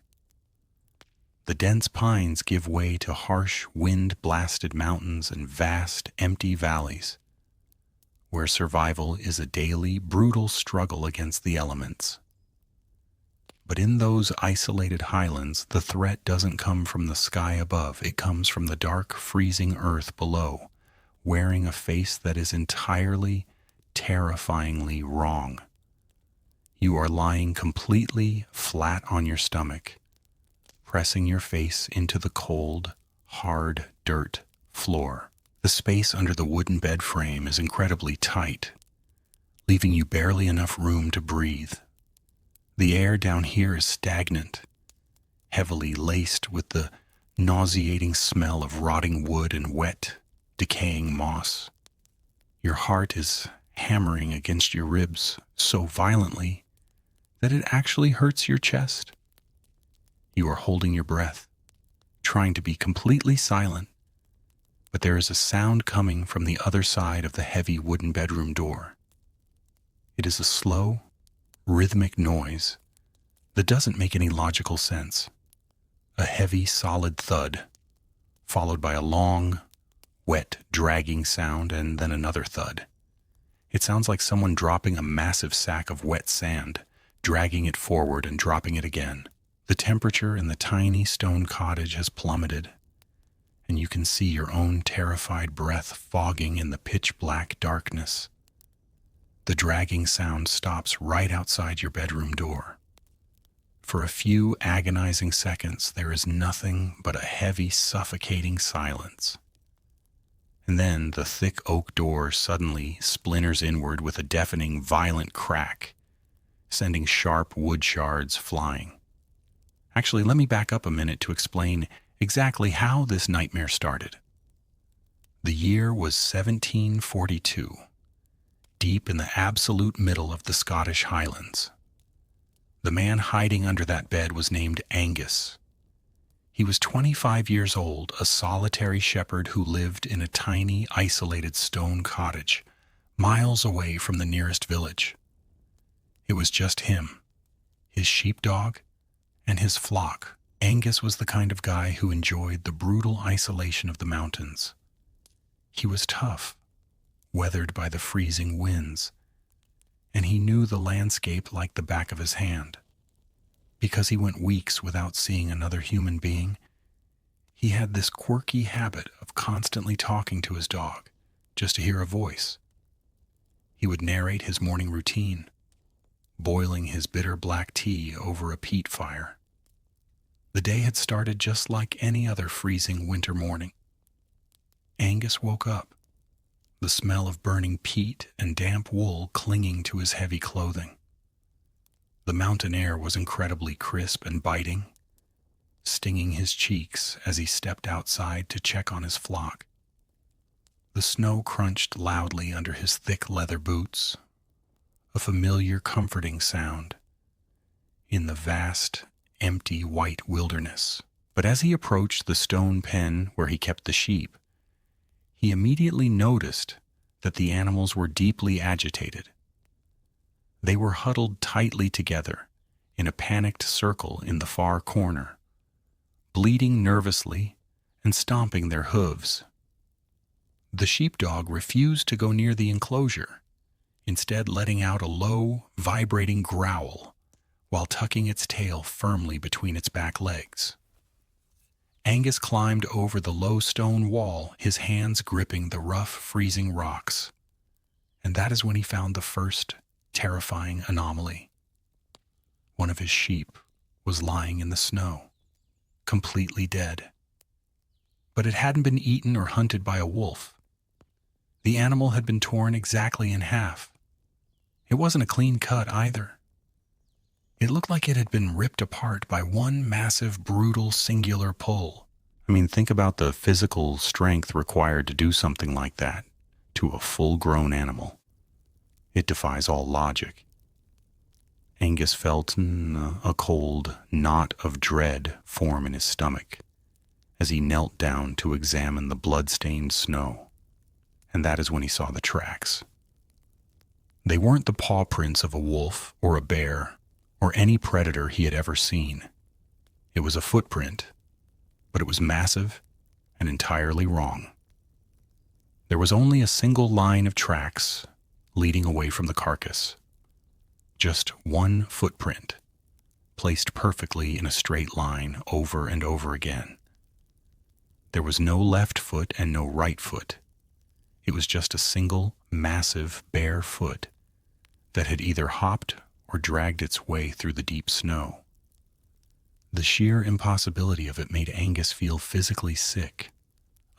The dense pines give way to harsh, wind-blasted mountains and vast, empty valleys, where survival is a daily, brutal struggle against the elements. But in those isolated highlands, the threat doesn't come from the sky above. It comes from the dark, freezing earth below, wearing a face that is entirely, terrifyingly wrong. You are lying completely flat on your stomach, pressing your face into the cold, hard dirt floor. The space under the wooden bed frame is incredibly tight, leaving you barely enough room to breathe. The air down here is stagnant, heavily laced with the nauseating smell of rotting wood and wet, decaying moss. Your heart is hammering against your ribs so violently that it actually hurts your chest. You are holding your breath, trying to be completely silent, but there is a sound coming from the other side of the heavy wooden bedroom door. It is a slow, rhythmic noise that doesn't make any logical sense. A heavy, solid thud, followed by a long, wet, dragging sound, and then another thud. It sounds like someone dropping a massive sack of wet sand, dragging it forward and dropping it again. The temperature in the tiny stone cottage has plummeted, and you can see your own terrified breath fogging in the pitch-black darkness. The dragging sound stops right outside your bedroom door. For a few agonizing seconds, there is nothing but a heavy, suffocating silence. And then the thick oak door suddenly splinters inward with a deafening, violent crack, sending sharp wood shards flying. Actually, let me back up a minute to explain exactly how this nightmare started. The year was 1742, deep in the absolute middle of the Scottish Highlands. The man hiding under that bed was named Angus. He was 25 years old, a solitary shepherd who lived in a tiny, isolated stone cottage, miles away from the nearest village. It was just him, his sheepdog, and his flock. Angus was the kind of guy who enjoyed the brutal isolation of the mountains. He was tough, weathered by the freezing winds, and he knew the landscape like the back of his hand. Because he went weeks without seeing another human being, he had this quirky habit of constantly talking to his dog, just to hear a voice. He would narrate his morning routine, boiling his bitter black tea over a peat fire. The day had started just like any other freezing winter morning. Angus woke up, the smell of burning peat and damp wool clinging to his heavy clothing. The mountain air was incredibly crisp and biting, stinging his cheeks as he stepped outside to check on his flock. The snow crunched loudly under his thick leather boots, a familiar comforting sound in the vast, empty white wilderness. But as he approached the stone pen where he kept the sheep, he immediately noticed that the animals were deeply agitated. They were huddled tightly together in a panicked circle in the far corner, bleating nervously and stomping their hooves. The sheepdog refused to go near the enclosure, instead letting out a low, vibrating growl while tucking its tail firmly between its back legs. Angus climbed over the low stone wall, his hands gripping the rough, freezing rocks. And that is when he found the first terrifying anomaly. One of his sheep was lying in the snow, completely dead. But it hadn't been eaten or hunted by a wolf. The animal had been torn exactly in half. It wasn't a clean cut either. It looked like it had been ripped apart by one massive, brutal, singular pull. I mean, think about the physical strength required to do something like that to a full-grown animal. It defies all logic. Angus felt a cold knot of dread form in his stomach as he knelt down to examine the blood-stained snow. And that is when he saw the tracks. They weren't the paw prints of a wolf or a bear or any predator he had ever seen. It was a footprint, but it was massive and entirely wrong. There was only a single line of tracks leading away from the carcass. Just one footprint, placed perfectly in a straight line over and over again. There was no left foot and no right foot. It was just a single, massive, bare foot that had either hopped or dragged its way through the deep snow. The sheer impossibility of it made Angus feel physically sick,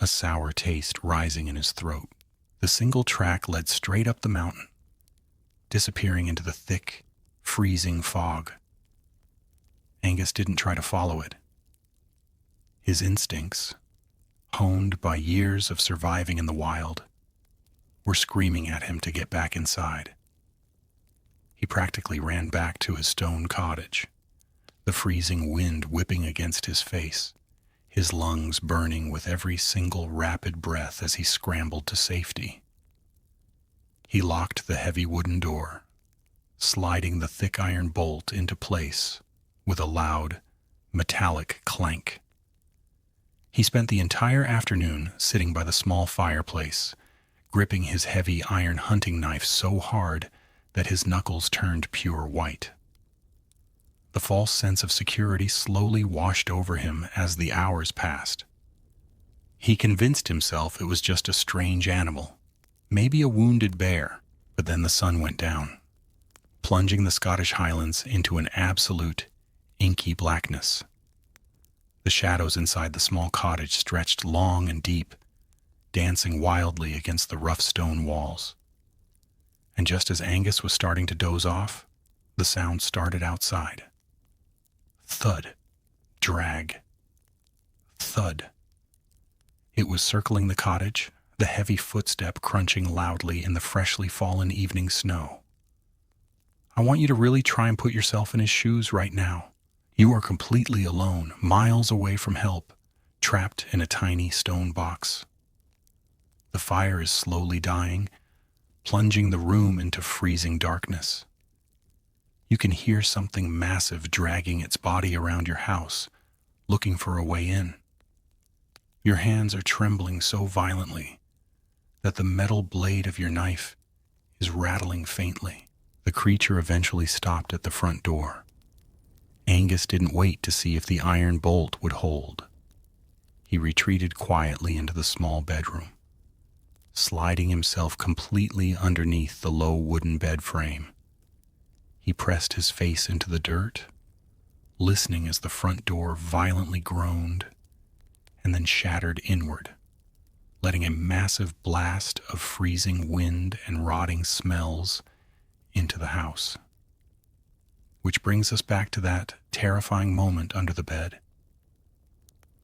a sour taste rising in his throat. The single track led straight up the mountain, disappearing into the thick, freezing fog. Angus didn't try to follow it. His instincts, honed by years of surviving in the wild, were screaming at him to get back inside. He practically ran back to his stone cottage, the freezing wind whipping against his face, his lungs burning with every single rapid breath as he scrambled to safety. He locked the heavy wooden door, sliding the thick iron bolt into place with a loud, metallic clank. He spent the entire afternoon sitting by the small fireplace, gripping his heavy iron hunting knife so hard that his knuckles turned pure white. The false sense of security slowly washed over him as the hours passed. He convinced himself it was just a strange animal, maybe a wounded bear, but then the sun went down, plunging the Scottish Highlands into an absolute, inky blackness. The shadows inside the small cottage stretched long and deep, dancing wildly against the rough stone walls. And just as Angus was starting to doze off, the sound started outside. Thud, drag, thud. It was circling the cottage, the heavy footstep crunching loudly in the freshly fallen evening snow. I want you to really try and put yourself in his shoes right now. You are completely alone, miles away from help, trapped in a tiny stone box. The fire is slowly dying, plunging the room into freezing darkness. You can hear something massive dragging its body around your house, looking for a way in. Your hands are trembling so violently that the metal blade of your knife is rattling faintly. The creature eventually stopped at the front door. Angus didn't wait to see if the iron bolt would hold. He retreated quietly into the small bedroom, sliding himself completely underneath the low wooden bed frame. He pressed his face into the dirt, listening as the front door violently groaned and then shattered inward, letting a massive blast of freezing wind and rotting smells into the house. Which brings us back to that terrifying moment under the bed.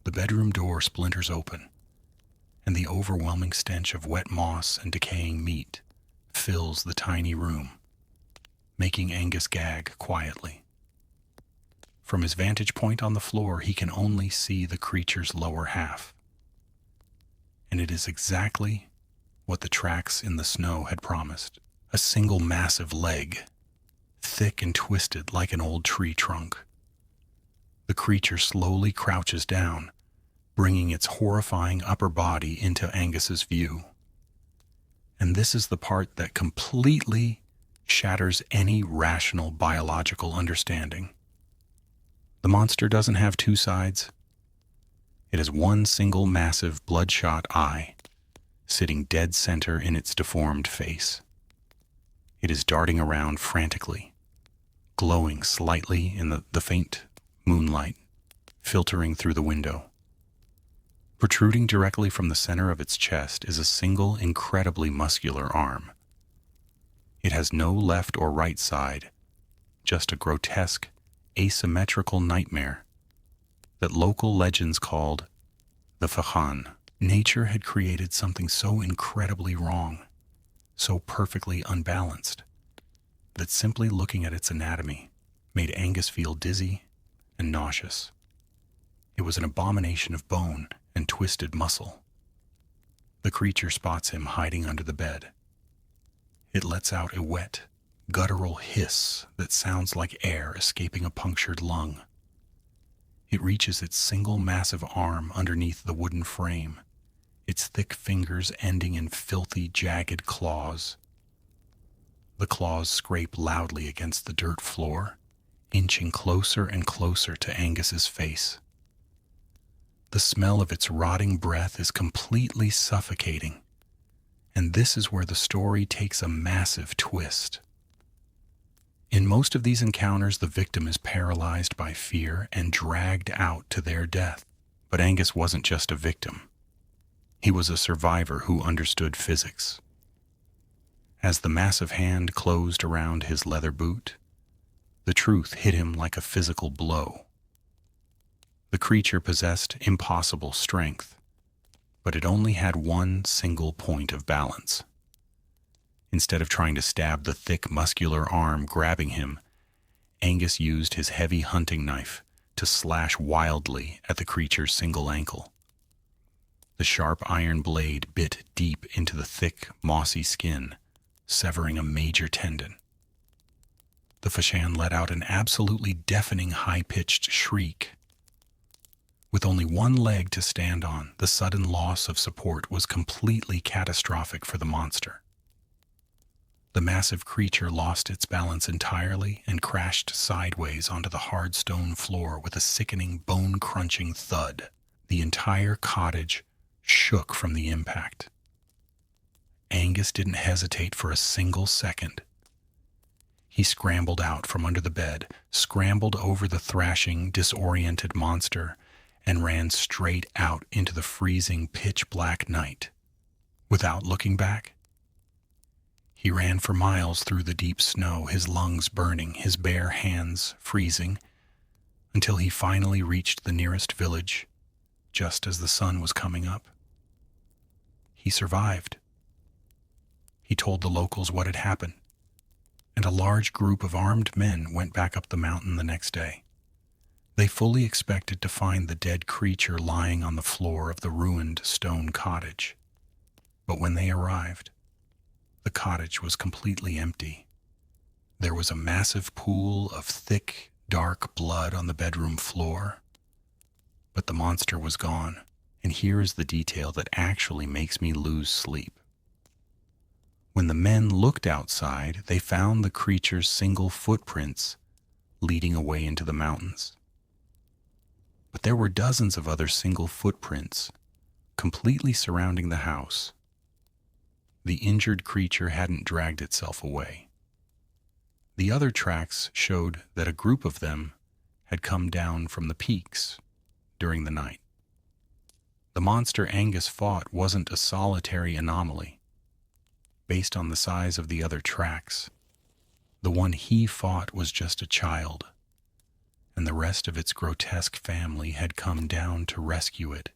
The bedroom door splinters open, and the overwhelming stench of wet moss and decaying meat fills the tiny room, making Angus gag quietly. From his vantage point on the floor, he can only see the creature's lower half. And it is exactly what the tracks in the snow had promised. A single massive leg, thick and twisted like an old tree trunk. The creature slowly crouches down, bringing its horrifying upper body into Angus's view. And this is the part that completely shatters any rational biological understanding. The monster doesn't have two sides. It has one single massive bloodshot eye, sitting dead center in its deformed face. It is darting around frantically, glowing slightly in the faint moonlight filtering through the window. Protruding directly from the center of its chest is a single incredibly muscular arm. It has no left or right side, just a grotesque, asymmetrical nightmare that local legends called the Fachan. Nature had created something so incredibly wrong, so perfectly unbalanced, that simply looking at its anatomy made Angus feel dizzy and nauseous. It was an abomination of bone and twisted muscle. The creature spots him hiding under the bed. It lets out a wet, guttural hiss that sounds like air escaping a punctured lung. It reaches its single massive arm underneath the wooden frame, its thick fingers ending in filthy, jagged claws. The claws scrape loudly against the dirt floor, inching closer and closer to Angus's face. The smell of its rotting breath is completely suffocating, and this is where the story takes a massive twist. In most of these encounters, the victim is paralyzed by fear and dragged out to their death. But Angus wasn't just a victim. He was a survivor who understood physics. As the massive hand closed around his leather boot, the truth hit him like a physical blow. The creature possessed impossible strength, but it only had one single point of balance. Instead of trying to stab the thick, muscular arm grabbing him, Angus used his heavy hunting knife to slash wildly at the creature's single ankle. The sharp iron blade bit deep into the thick, mossy skin, severing a major tendon. The Fashan let out an absolutely deafening high-pitched shriek. With only one leg to stand on, the sudden loss of support was completely catastrophic for the monster. The massive creature lost its balance entirely and crashed sideways onto the hard stone floor with a sickening, bone-crunching thud. The entire cottage shook from the impact. Angus didn't hesitate for a single second. He scrambled out from under the bed, scrambled over the thrashing, disoriented monster, and ran straight out into the freezing, pitch-black night. Without looking back, he ran for miles through the deep snow, his lungs burning, his bare hands freezing, until he finally reached the nearest village, just as the sun was coming up. He survived. He told the locals what had happened, and a large group of armed men went back up the mountain the next day. They fully expected to find the dead creature lying on the floor of the ruined stone cottage. But when they arrived, the cottage was completely empty. There was a massive pool of thick, dark blood on the bedroom floor, but the monster was gone. And here is the detail that actually makes me lose sleep. When the men looked outside, they found the creature's single footprints leading away into the mountains. But there were dozens of other single footprints completely surrounding the house. The injured creature hadn't dragged itself away. The other tracks showed that a group of them had come down from the peaks during the night. The monster Angus fought wasn't a solitary anomaly. Based on the size of the other tracks, the one he fought was just a child, and the rest of its grotesque family had come down to rescue it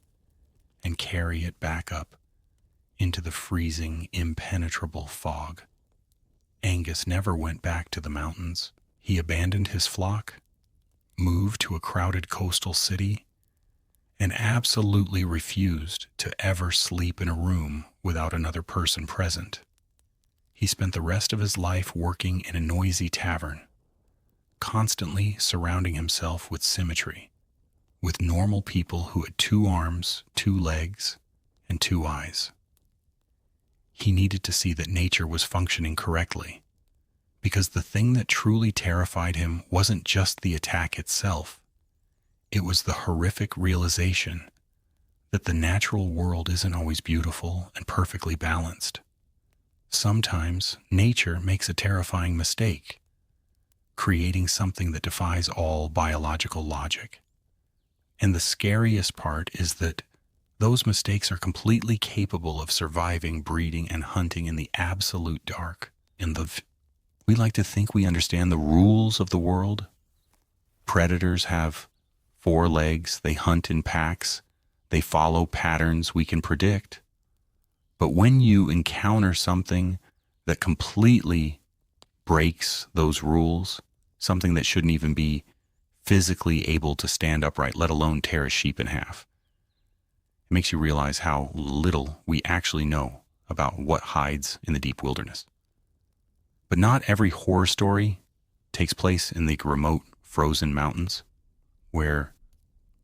and carry it back up into the freezing, impenetrable fog. Angus never went back to the mountains. He abandoned his flock, moved to a crowded coastal city, and absolutely refused to ever sleep in a room without another person present. He spent the rest of his life working in a noisy tavern, constantly surrounding himself with symmetry, with normal people who had 2 arms, 2 legs, and 2 eyes. He needed to see that nature was functioning correctly, because the thing that truly terrified him wasn't just the attack itself. It was the horrific realization that the natural world isn't always beautiful and perfectly balanced. Sometimes nature makes a terrifying mistake, creating something that defies all biological logic. And the scariest part is that those mistakes are completely capable of surviving, breeding, and hunting in the absolute dark. We like to think we understand the rules of the world. Predators have 4 legs, they hunt in packs, they follow patterns we can predict. But when you encounter something that completely breaks those rules, something that shouldn't even be physically able to stand upright, let alone tear a sheep in half, it makes you realize how little we actually know about what hides in the deep wilderness. But not every horror story takes place in the remote, frozen mountains, where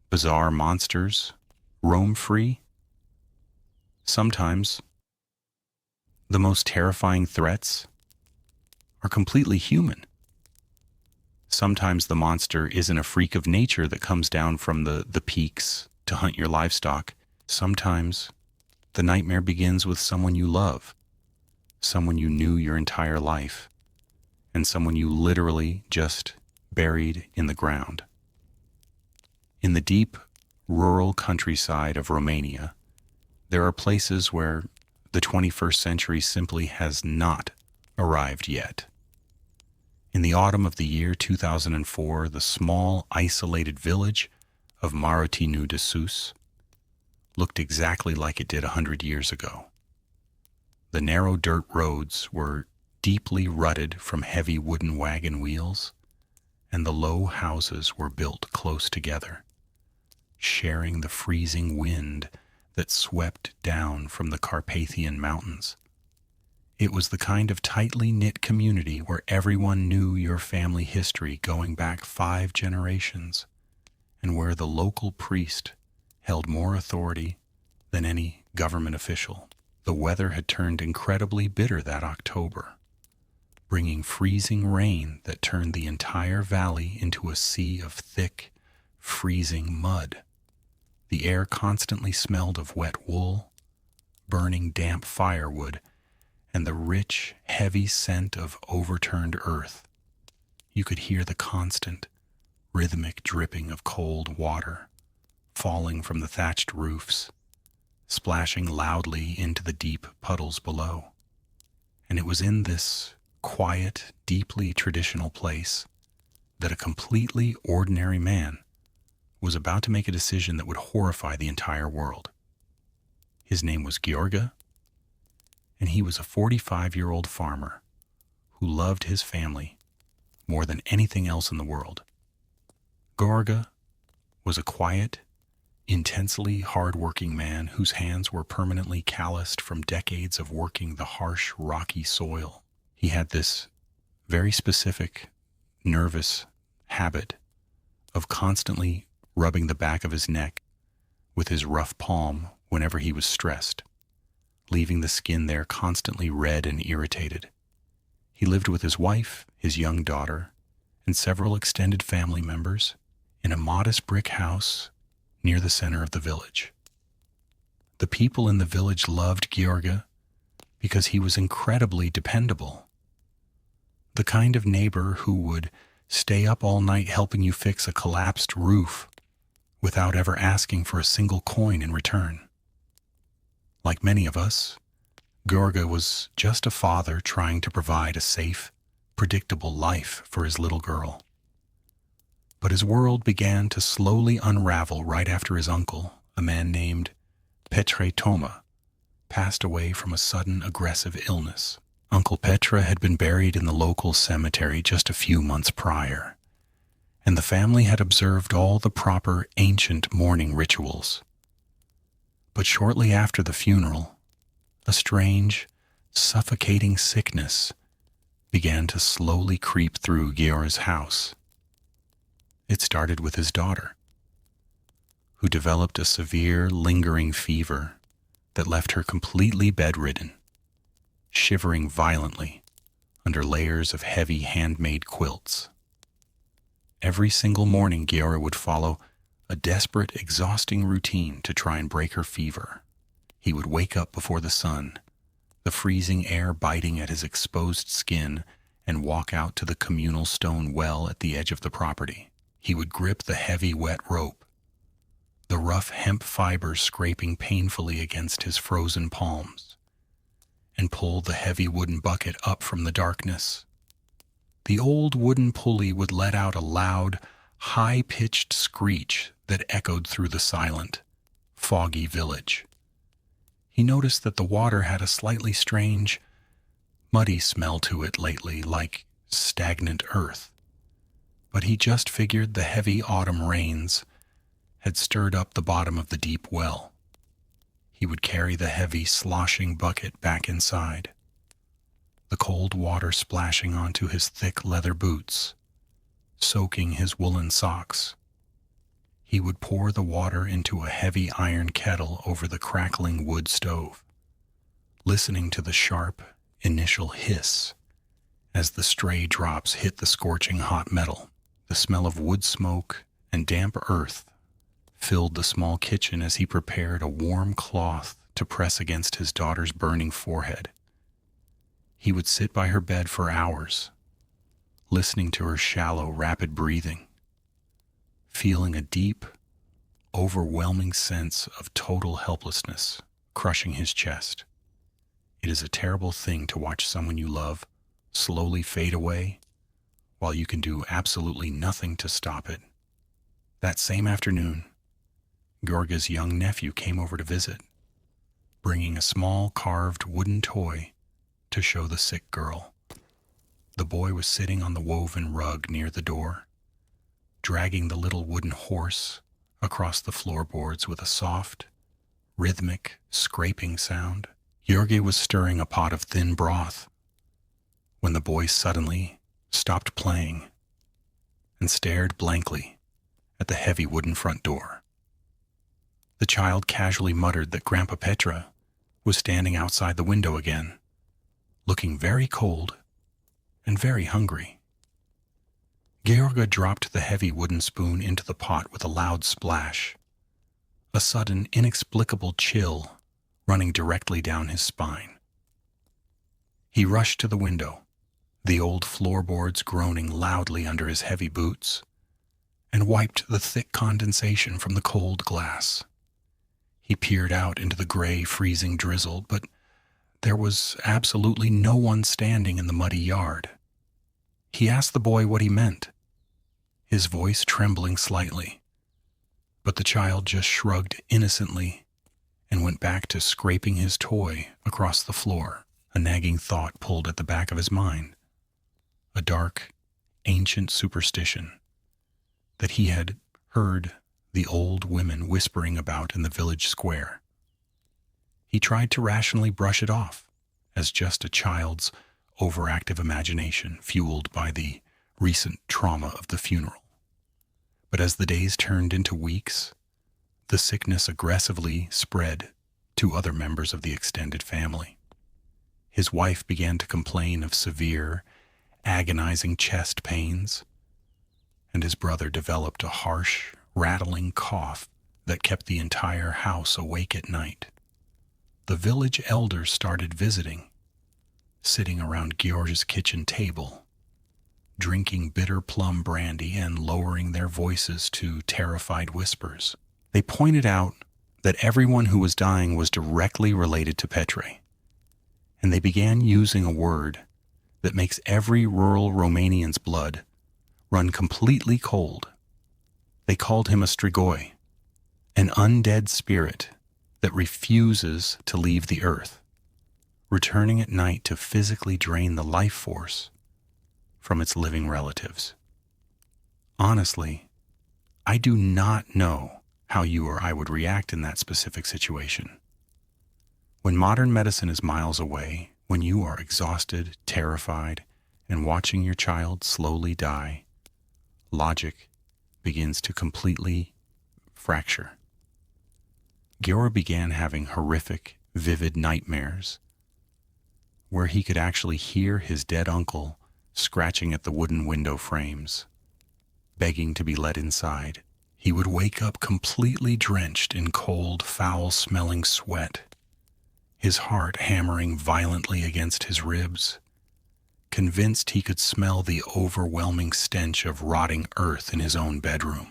bizarre monsters roam free. Sometimes the most terrifying threats are completely human. Sometimes the monster isn't a freak of nature that comes down from the peaks to hunt your livestock. Sometimes the nightmare begins with someone you love, someone you knew your entire life, and someone you literally just buried in the ground. In the deep, rural countryside of Romania, There are places where the 21st century simply has not arrived yet. In the autumn of the year 2004, the small, isolated village of Marotinu de Sus looked exactly like it did 100 years ago. The narrow dirt roads were deeply rutted from heavy wooden wagon wheels, and the low houses were built close together, sharing the freezing wind that swept down from the Carpathian Mountains. It was the kind of tightly knit community where everyone knew your family history going back 5 generations, and where the local priest held more authority than any government official. The weather had turned incredibly bitter that October, bringing freezing rain that turned the entire valley into a sea of thick, freezing mud. The air constantly smelled of wet wool, burning damp firewood, and the rich, heavy scent of overturned earth. You could hear the constant, rhythmic dripping of cold water falling from the thatched roofs, splashing loudly into the deep puddles below. And it was in this quiet, deeply traditional place that a completely ordinary man was about to make a decision that would horrify the entire world. His name was Gheorghe, and he was a 45-year-old farmer who loved his family more than anything else in the world. Gheorghe was a quiet, intensely hard-working man whose hands were permanently calloused from decades of working the harsh, rocky soil. He had this very specific, nervous habit of constantly rubbing the back of his neck with his rough palm whenever he was stressed, leaving the skin there constantly red and irritated. He lived with his wife, his young daughter, and several extended family members in a modest brick house near the center of the village. The people in the village loved Gheorghe because he was incredibly dependable. The kind of neighbor who would stay up all night helping you fix a collapsed roof without ever asking for a single coin in return. Like many of us, Gheorghe was just a father trying to provide a safe, predictable life for his little girl. But his world began to slowly unravel right after his uncle, a man named Petre Toma, passed away from a sudden aggressive illness. Uncle Petre had been buried in the local cemetery just a few months prior, and the family had observed all the proper ancient mourning rituals. But shortly after the funeral, a strange, suffocating sickness began to slowly creep through Gheorghe's house. It started with his daughter, who developed a severe, lingering fever that left her completely bedridden, shivering violently under layers of heavy handmade quilts. Every single morning, Gheorghe would follow a desperate, exhausting routine to try and break her fever. He would wake up before the sun, the freezing air biting at his exposed skin, and walk out to the communal stone well at the edge of the property. He would grip the heavy, wet rope, the rough hemp fibers scraping painfully against his frozen palms, and pull the heavy wooden bucket up from the darkness. The old wooden pulley would let out a loud, high-pitched screech that echoed through the silent, foggy village. He noticed that the water had a slightly strange, muddy smell to it lately, like stagnant earth. But he just figured the heavy autumn rains had stirred up the bottom of the deep well. He would carry the heavy, sloshing bucket back inside, the cold water splashing onto his thick leather boots, soaking his woolen socks. He would pour the water into a heavy iron kettle over the crackling wood stove, listening to the sharp, initial hiss as the stray drops hit the scorching hot metal. The smell of wood smoke and damp earth filled the small kitchen as he prepared a warm cloth to press against his daughter's burning forehead. He would sit by her bed for hours, listening to her shallow, rapid breathing, feeling a deep, overwhelming sense of total helplessness crushing his chest. It is a terrible thing to watch someone you love slowly fade away while you can do absolutely nothing to stop it. That same afternoon, Georga's young nephew came over to visit, bringing a small carved wooden toy to show the sick girl. The boy was sitting on the woven rug near the door, dragging the little wooden horse across the floorboards with a soft, rhythmic, scraping sound. Georga was stirring a pot of thin broth when the boy suddenly stopped playing and stared blankly at the heavy wooden front door. The child casually muttered that Grandpa Petra was standing outside the window again, looking very cold and very hungry. Georga dropped the heavy wooden spoon into the pot with a loud splash, a sudden, inexplicable chill running directly down his spine. He rushed to the window, the old floorboards groaning loudly under his heavy boots, and wiped the thick condensation from the cold glass. He peered out into the gray, freezing drizzle, but there was absolutely no one standing in the muddy yard. He asked the boy what he meant, his voice trembling slightly, but the child just shrugged innocently and went back to scraping his toy across the floor. A nagging thought pulled at the back of his mind, a dark, ancient superstition that he had heard the old women whispering about in the village square. He tried to rationally brush it off as just a child's overactive imagination fueled by the recent trauma of the funeral. But as the days turned into weeks, the sickness aggressively spread to other members of the extended family. His wife began to complain of severe, agonizing chest pains, and his brother developed a harsh, rattling cough that kept the entire house awake at night. The village elders started visiting, sitting around George's kitchen table, drinking bitter plum brandy and lowering their voices to terrified whispers. They pointed out that everyone who was dying was directly related to Petre, and they began using a word that makes every rural Romanian's blood run completely cold. They called him a strigoi, an undead spirit that refuses to leave the earth, returning at night to physically drain the life force from its living relatives. Honestly, I do not know how you or I would react in that specific situation. When modern medicine is miles away, when you are exhausted, terrified, and watching your child slowly die, logic begins to completely fracture. Georg began having horrific, vivid nightmares where he could actually hear his dead uncle scratching at the wooden window frames, begging to be let inside. He would wake up completely drenched in cold, foul-smelling sweat, his heart hammering violently against his ribs, convinced he could smell the overwhelming stench of rotting earth in his own bedroom.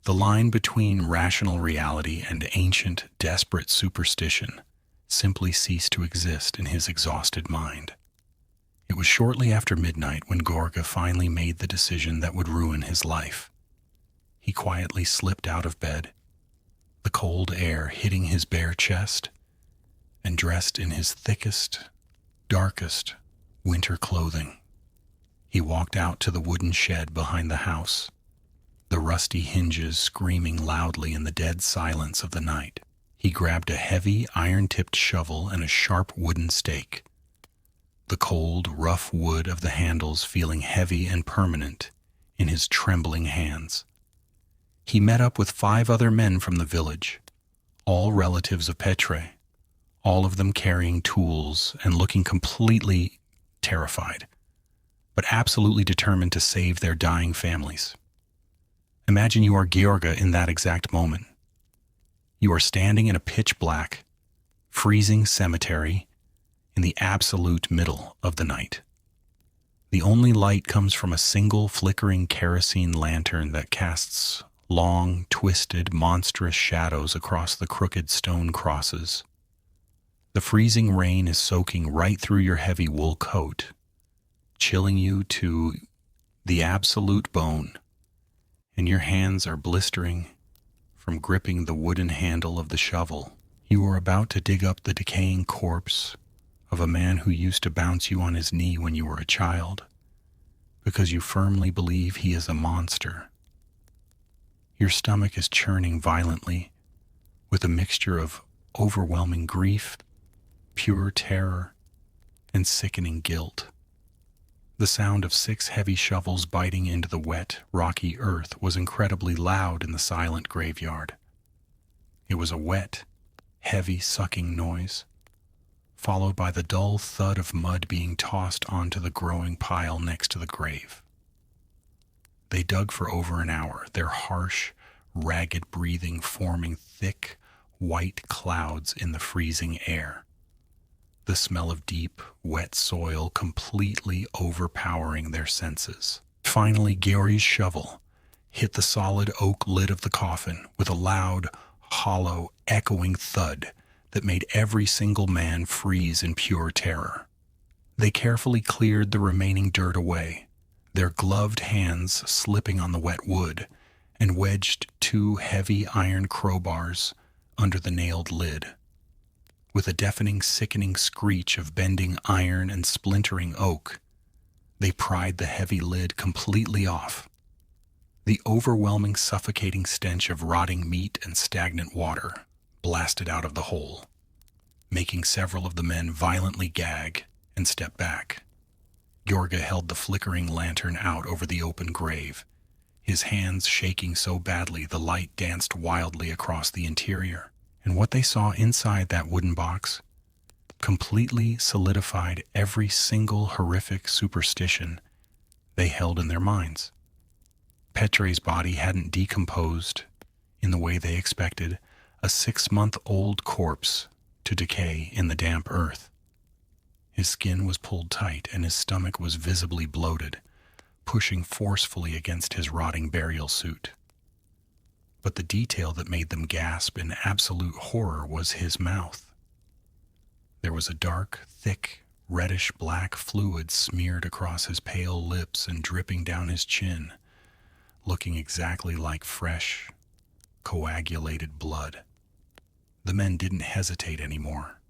The line between rational reality and ancient, desperate superstition simply ceased to exist in his exhausted mind. It was shortly after midnight when Georga finally made the decision that would ruin his life. He quietly slipped out of bed, the cold air hitting his bare chest, and dressed in his thickest, darkest winter clothing. He walked out to the wooden shed behind the house, the rusty hinges screaming loudly in the dead silence of the night. He grabbed a heavy, iron-tipped shovel and a sharp wooden stake, the cold, rough wood of the handles feeling heavy and permanent in his trembling hands. He met up with 5 other men from the village, all relatives of Petre, all of them carrying tools and looking completely terrified, but absolutely determined to save their dying families. Imagine you are Georga in that exact moment. You are standing in a pitch-black, freezing cemetery in the absolute middle of the night. The only light comes from a single flickering kerosene lantern that casts long, twisted, monstrous shadows across the crooked stone crosses The freezing rain is soaking right through your heavy wool coat, chilling you to the absolute bone, and your hands are blistering from gripping the wooden handle of the shovel. You are about to dig up the decaying corpse of a man who used to bounce you on his knee when you were a child, because you firmly believe he is a monster. Your stomach is churning violently with a mixture of overwhelming grief, pure terror, and sickening guilt. The sound of 6 heavy shovels biting into the wet, rocky earth was incredibly loud in the silent graveyard. It was a wet, heavy sucking noise, followed by the dull thud of mud being tossed onto the growing pile next to the grave. They dug for over an hour, their harsh, ragged breathing forming thick, white clouds in the freezing air. The smell of deep, wet soil completely overpowering their senses. Finally, Gary's shovel hit the solid oak lid of the coffin with a loud, hollow, echoing thud that made every single man freeze in pure terror. They carefully cleared the remaining dirt away, their gloved hands slipping on the wet wood, and wedged 2 heavy iron crowbars under the nailed lid. With a deafening, sickening screech of bending iron and splintering oak, they pried the heavy lid completely off. The overwhelming, suffocating stench of rotting meat and stagnant water blasted out of the hole, making several of the men violently gag and step back. Yorga held the flickering lantern out over the open grave, his hands shaking so badly the light danced wildly across the interior. And what they saw inside that wooden box completely solidified every single horrific superstition they held in their minds. Petre's body hadn't decomposed in the way they expected a 6-month-old corpse to decay in the damp earth. His skin was pulled tight and his stomach was visibly bloated, pushing forcefully against his rotting burial suit. But the detail that made them gasp in absolute horror was his mouth. There was a dark, thick, reddish-black fluid smeared across his pale lips and dripping down his chin, looking exactly like fresh, coagulated blood. The men didn't hesitate anymore,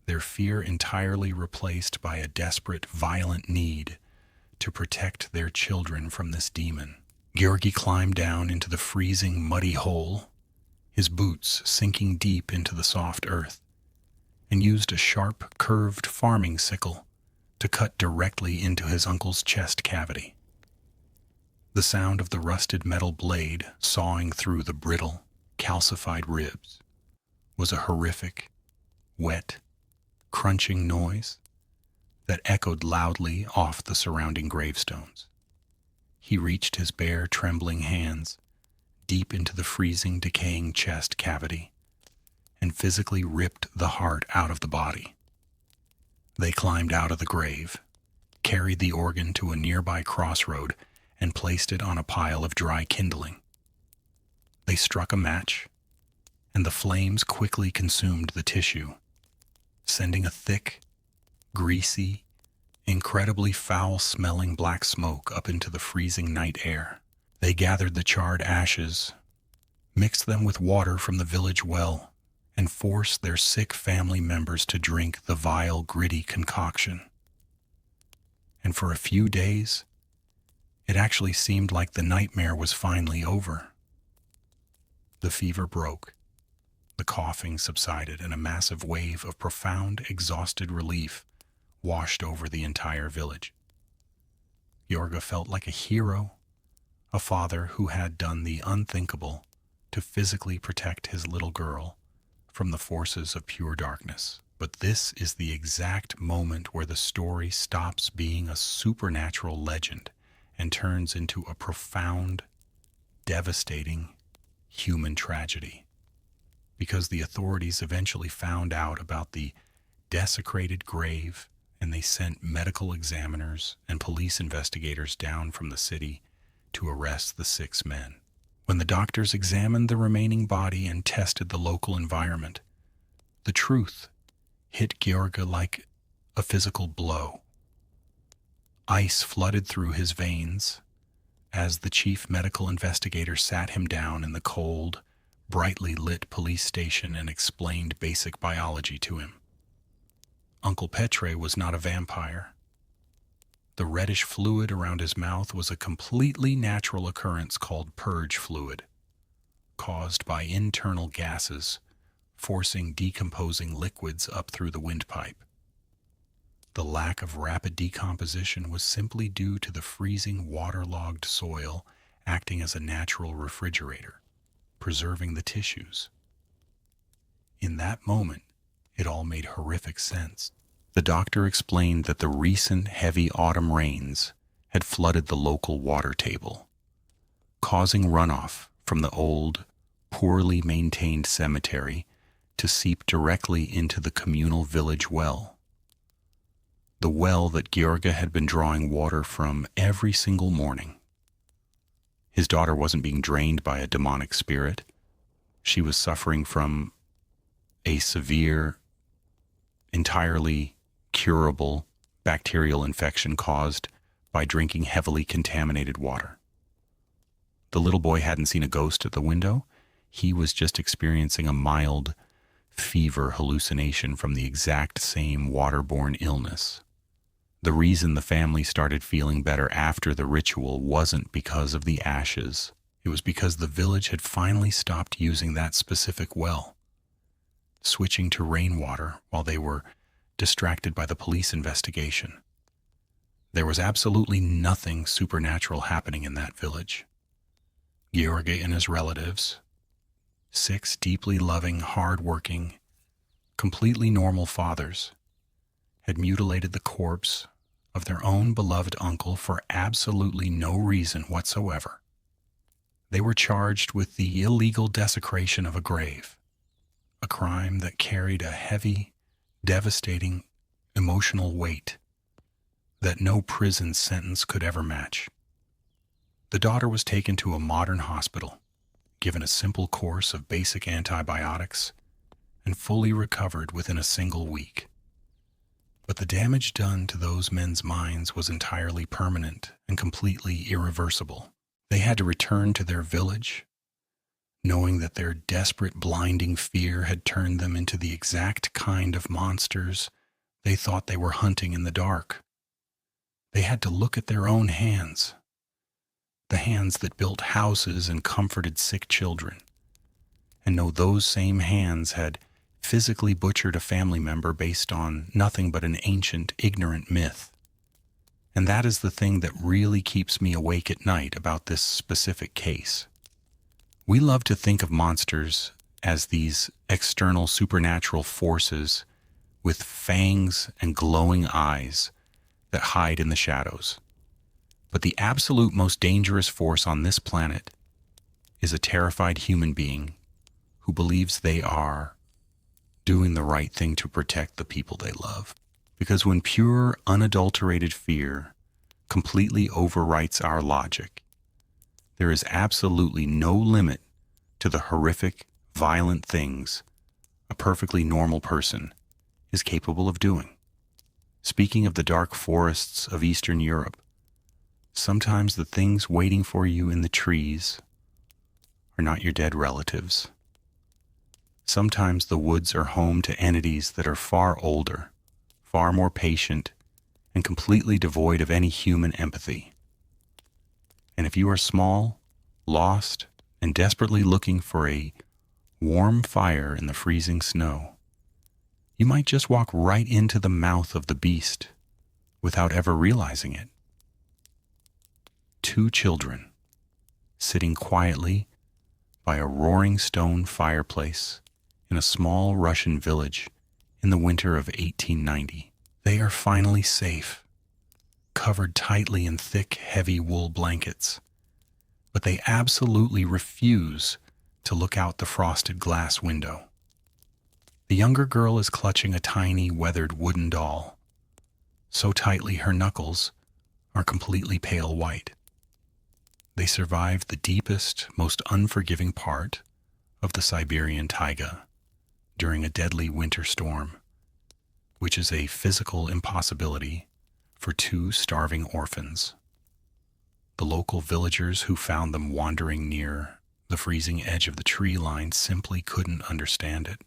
their fear entirely replaced by a desperate, violent need to protect their children from this demon. Georgi climbed down into the freezing, muddy hole, his boots sinking deep into the soft earth, and used a sharp, curved farming sickle to cut directly into his uncle's chest cavity. The sound of the rusted metal blade sawing through the brittle, calcified ribs was a horrific, wet, crunching noise that echoed loudly off the surrounding gravestones. He reached his bare, trembling hands deep into the freezing, decaying chest cavity and physically ripped the heart out of the body. They climbed out of the grave, carried the organ to a nearby crossroad, and placed it on a pile of dry kindling. They struck a match, and the flames quickly consumed the tissue, sending a thick, greasy, incredibly foul-smelling black smoke up into the freezing night air. They gathered the charred ashes, mixed them with water from the village well, and forced their sick family members to drink the vile, gritty concoction. And for a few days, it actually seemed like the nightmare was finally over. The fever broke, the coughing subsided, and a massive wave of profound, exhausted relief washed over the entire village. Yorga felt like a hero, a father who had done the unthinkable to physically protect his little girl from the forces of pure darkness. But this is the exact moment where the story stops being a supernatural legend and turns into a profound, devastating human tragedy. Because the authorities eventually found out about the desecrated grave, and they sent medical examiners and police investigators down from the city to arrest the 6 men. When the doctors examined the remaining body and tested the local environment, the truth hit Georga like a physical blow. Ice flooded through his veins as the chief medical investigator sat him down in the cold, brightly lit police station and explained basic biology to him. Uncle Petre was not a vampire. The reddish fluid around his mouth was a completely natural occurrence called purge fluid, caused by internal gases forcing decomposing liquids up through the windpipe. The lack of rapid decomposition was simply due to the freezing waterlogged soil acting as a natural refrigerator, preserving the tissues. In that moment, it all made horrific sense. The doctor explained that the recent heavy autumn rains had flooded the local water table, causing runoff from the old, poorly maintained cemetery to seep directly into the communal village well. The well that Georga had been drawing water from every single morning. His daughter wasn't being drained by a demonic spirit. She was suffering from a severe, entirely curable bacterial infection caused by drinking heavily contaminated water. The little boy hadn't seen a ghost at the window. He was just experiencing a mild fever hallucination from the exact same waterborne illness. The reason the family started feeling better after the ritual wasn't because of the ashes. It was because the village had finally stopped using that specific well, switching to rainwater while they were distracted by the police investigation. There was absolutely nothing supernatural happening in that village. Georga and his relatives, 6 deeply loving, hard-working, completely normal fathers, had mutilated the corpse of their own beloved uncle for absolutely no reason whatsoever. They were charged with the illegal desecration of a grave, a crime that carried a heavy, devastating, emotional weight that no prison sentence could ever match. The daughter was taken to a modern hospital, given a simple course of basic antibiotics, and fully recovered within a single week. But the damage done to those men's minds was entirely permanent and completely irreversible. They had to return to their village, knowing that their desperate, blinding fear had turned them into the exact kind of monsters they thought they were hunting in the dark. They had to look at their own hands, the hands that built houses and comforted sick children, and know those same hands had physically butchered a family member based on nothing but an ancient, ignorant myth. And that is the thing that really keeps me awake at night about this specific case. We love to think of monsters as these external supernatural forces with fangs and glowing eyes that hide in the shadows. But the absolute most dangerous force on this planet is a terrified human being who believes they are doing the right thing to protect the people they love. Because when pure, unadulterated fear completely overwrites our logic, there is absolutely no limit to the horrific, violent things a perfectly normal person is capable of doing. Speaking of the dark forests of Eastern Europe, sometimes the things waiting for you in the trees are not your dead relatives. Sometimes the woods are home to entities that are far older, far more patient, and completely devoid of any human empathy. And if you are small, lost, and desperately looking for a warm fire in the freezing snow, you might just walk right into the mouth of the beast without ever realizing it. 2 children sitting quietly by a roaring stone fireplace in a small Russian village in the winter of 1890. They are finally safe, covered tightly in thick, heavy wool blankets, but they absolutely refuse to look out the frosted glass window. The younger girl is clutching a tiny, weathered wooden doll, so tightly her knuckles are completely pale white. They survived the deepest, most unforgiving part of the Siberian taiga during a deadly winter storm, which is a physical impossibility for two starving orphans. The local villagers who found them wandering near the freezing edge of the tree line simply couldn't understand it.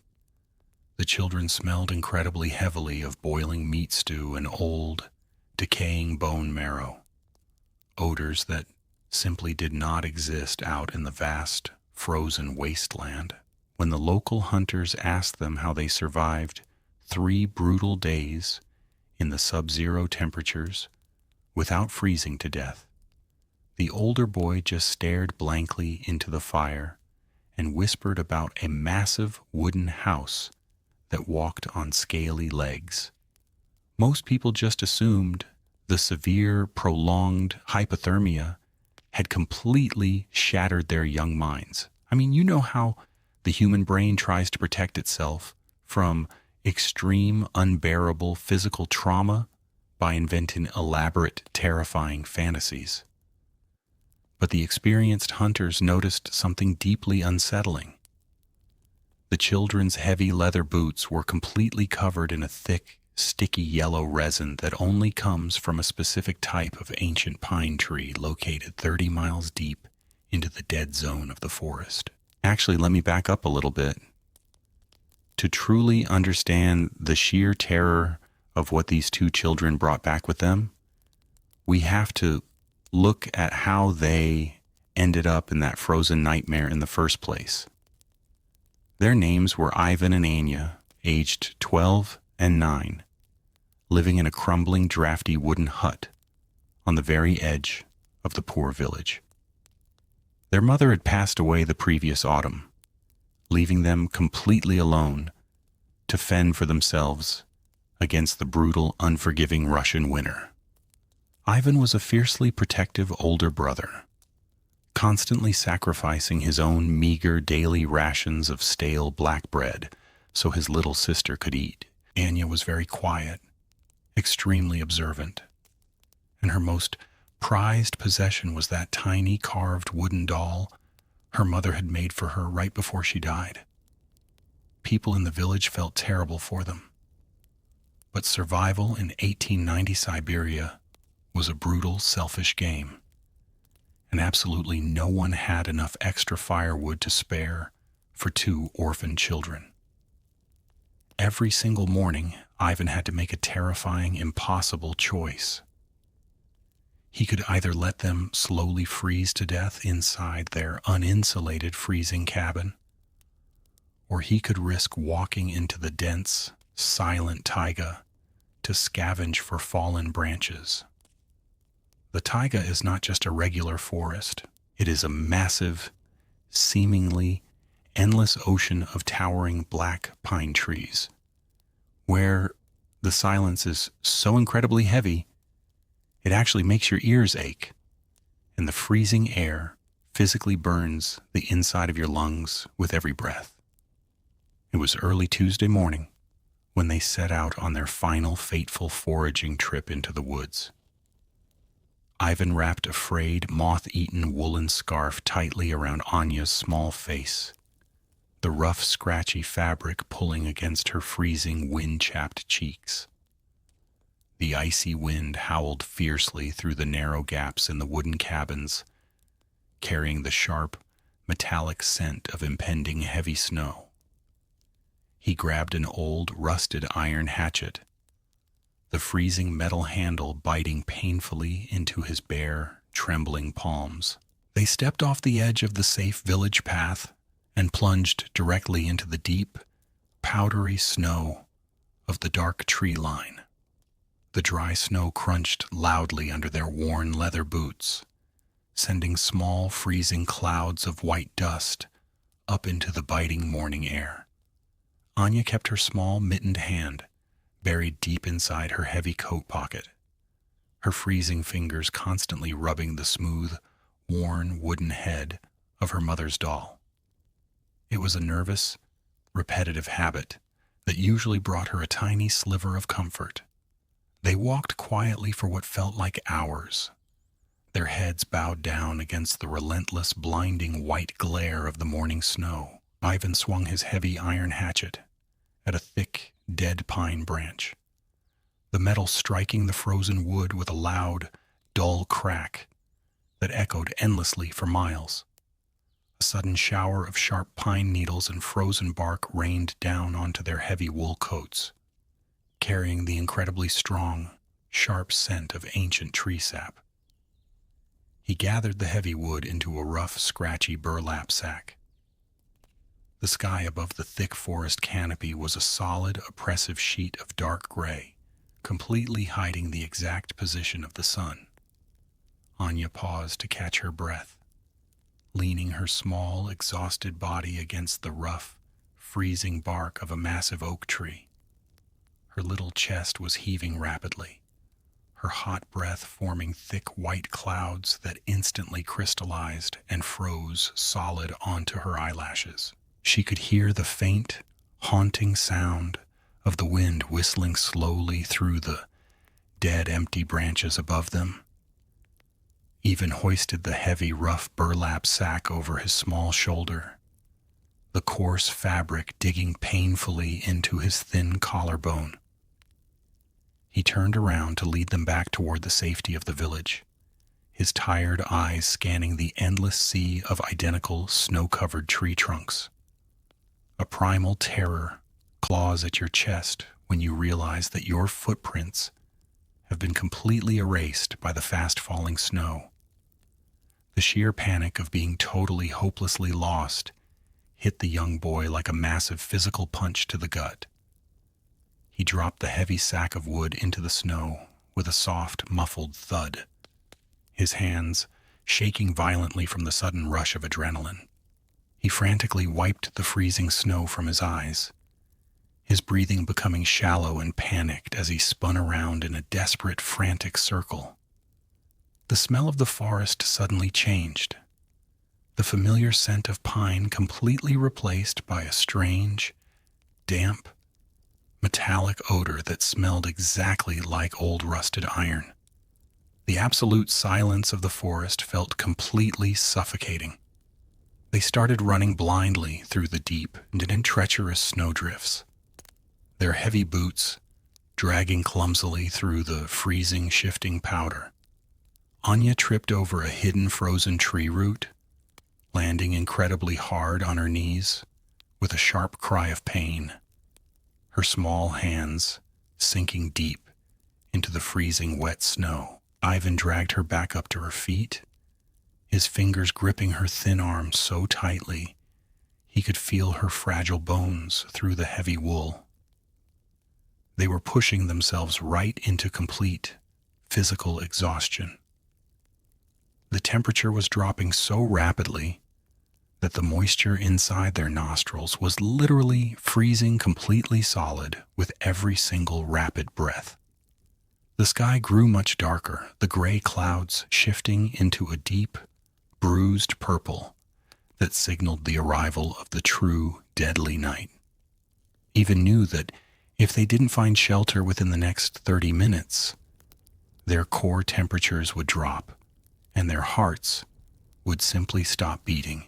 The children smelled incredibly heavily of boiling meat stew and old, decaying bone marrow, odors that simply did not exist out in the vast, frozen wasteland. When the local hunters asked them how they survived 3 brutal days in the sub-zero temperatures without freezing to death, the older boy just stared blankly into the fire and whispered about a massive wooden house that walked on scaly legs. Most people just assumed the severe, prolonged hypothermia had completely shattered their young minds. I mean, you know how the human brain tries to protect itself from extreme, unbearable physical trauma by inventing elaborate, terrifying fantasies. But the experienced hunters noticed something deeply unsettling. The children's heavy leather boots were completely covered in a thick, sticky yellow resin that only comes from a specific type of ancient pine tree located 30 miles deep into the dead zone of the forest. Actually, let me back up a little bit. To truly understand the sheer terror of what these two children brought back with them, we have to look at how they ended up in that frozen nightmare in the first place. Their names were Ivan and Anya, aged 12 and 9, living in a crumbling, drafty wooden hut on the very edge of the poor village. Their mother had passed away the previous autumn, leaving them completely alone to fend for themselves against the brutal, unforgiving Russian winter. Ivan was a fiercely protective older brother, constantly sacrificing his own meager daily rations of stale black bread so his little sister could eat. Anya was very quiet, extremely observant, and her most prized possession was that tiny carved wooden doll her mother had made for her right before she died. People in the village felt terrible for them, but survival in 1890 Siberia was a brutal, selfish game, and absolutely no one had enough extra firewood to spare for 2 orphan children. Every single morning, Ivan had to make a terrifying, impossible choice. He could either let them slowly freeze to death inside their uninsulated freezing cabin, or he could risk walking into the dense, silent taiga to scavenge for fallen branches. The taiga is not just a regular forest. It is a massive, seemingly endless ocean of towering black pine trees, where the silence is so incredibly heavy, it actually makes your ears ache, and the freezing air physically burns the inside of your lungs with every breath. It was early Tuesday morning when they set out on their final fateful foraging trip into the woods. Ivan wrapped a frayed, moth-eaten woolen scarf tightly around Anya's small face, the rough, scratchy fabric pulling against her freezing, wind-chapped cheeks. The icy wind howled fiercely through the narrow gaps in the wooden cabins, carrying the sharp, metallic scent of impending heavy snow. He grabbed an old, rusted iron hatchet, the freezing metal handle biting painfully into his bare, trembling palms. They stepped off the edge of the safe village path and plunged directly into the deep, powdery snow of the dark tree line. The dry snow crunched loudly under their worn leather boots, sending small, freezing clouds of white dust up into the biting morning air. Anya kept her small, mittened hand buried deep inside her heavy coat pocket, her freezing fingers constantly rubbing the smooth, worn wooden head of her mother's doll. It was a nervous, repetitive habit that usually brought her a tiny sliver of comfort. They walked quietly for what felt like hours, their heads bowed down against the relentless, blinding white glare of the morning snow. Ivan swung his heavy iron hatchet at a thick, dead pine branch, the metal striking the frozen wood with a loud, dull crack that echoed endlessly for miles. A sudden shower of sharp pine needles and frozen bark rained down onto their heavy wool coats, carrying the incredibly strong, sharp scent of ancient tree sap. He gathered the heavy wood into a rough, scratchy burlap sack. The sky above the thick forest canopy was a solid, oppressive sheet of dark gray, completely hiding the exact position of the sun. Anya paused to catch her breath, leaning her small, exhausted body against the rough, freezing bark of a massive oak tree. Her little chest was heaving rapidly, her hot breath forming thick white clouds that instantly crystallized and froze solid onto her eyelashes. She could hear the faint, haunting sound of the wind whistling slowly through the dead, empty branches above them. Even hoisted the heavy, rough burlap sack over his small shoulder, the coarse fabric digging painfully into his thin collarbone. He turned around to lead them back toward the safety of the village, his tired eyes scanning the endless sea of identical snow-covered tree trunks. A primal terror claws at your chest when you realize that your footprints have been completely erased by the fast-falling snow. The sheer panic of being totally, hopelessly lost hit the young boy like a massive physical punch to the gut. He dropped the heavy sack of wood into the snow with a soft, muffled thud, his hands shaking violently from the sudden rush of adrenaline. He frantically wiped the freezing snow from his eyes, his breathing becoming shallow and panicked as he spun around in a desperate, frantic circle. The smell of the forest suddenly changed, the familiar scent of pine completely replaced by a strange, damp, metallic odor that smelled exactly like old rusted iron. The absolute silence of the forest felt completely suffocating. They started running blindly through the deep and treacherous snowdrifts, their heavy boots dragging clumsily through the freezing, shifting powder. Anya tripped over a hidden frozen tree root, landing incredibly hard on her knees with a sharp cry of pain, her small hands sinking deep into the freezing wet snow. Ivan dragged her back up to her feet, his fingers gripping her thin arms so tightly he could feel her fragile bones through the heavy wool. They were pushing themselves right into complete physical exhaustion. The temperature was dropping so rapidly that the moisture inside their nostrils was literally freezing completely solid with every single rapid breath. The sky grew much darker, the gray clouds shifting into a deep, bruised purple that signaled the arrival of the true, deadly night. Even knew that if they didn't find shelter within the next 30 minutes, their core temperatures would drop and their hearts would simply stop beating.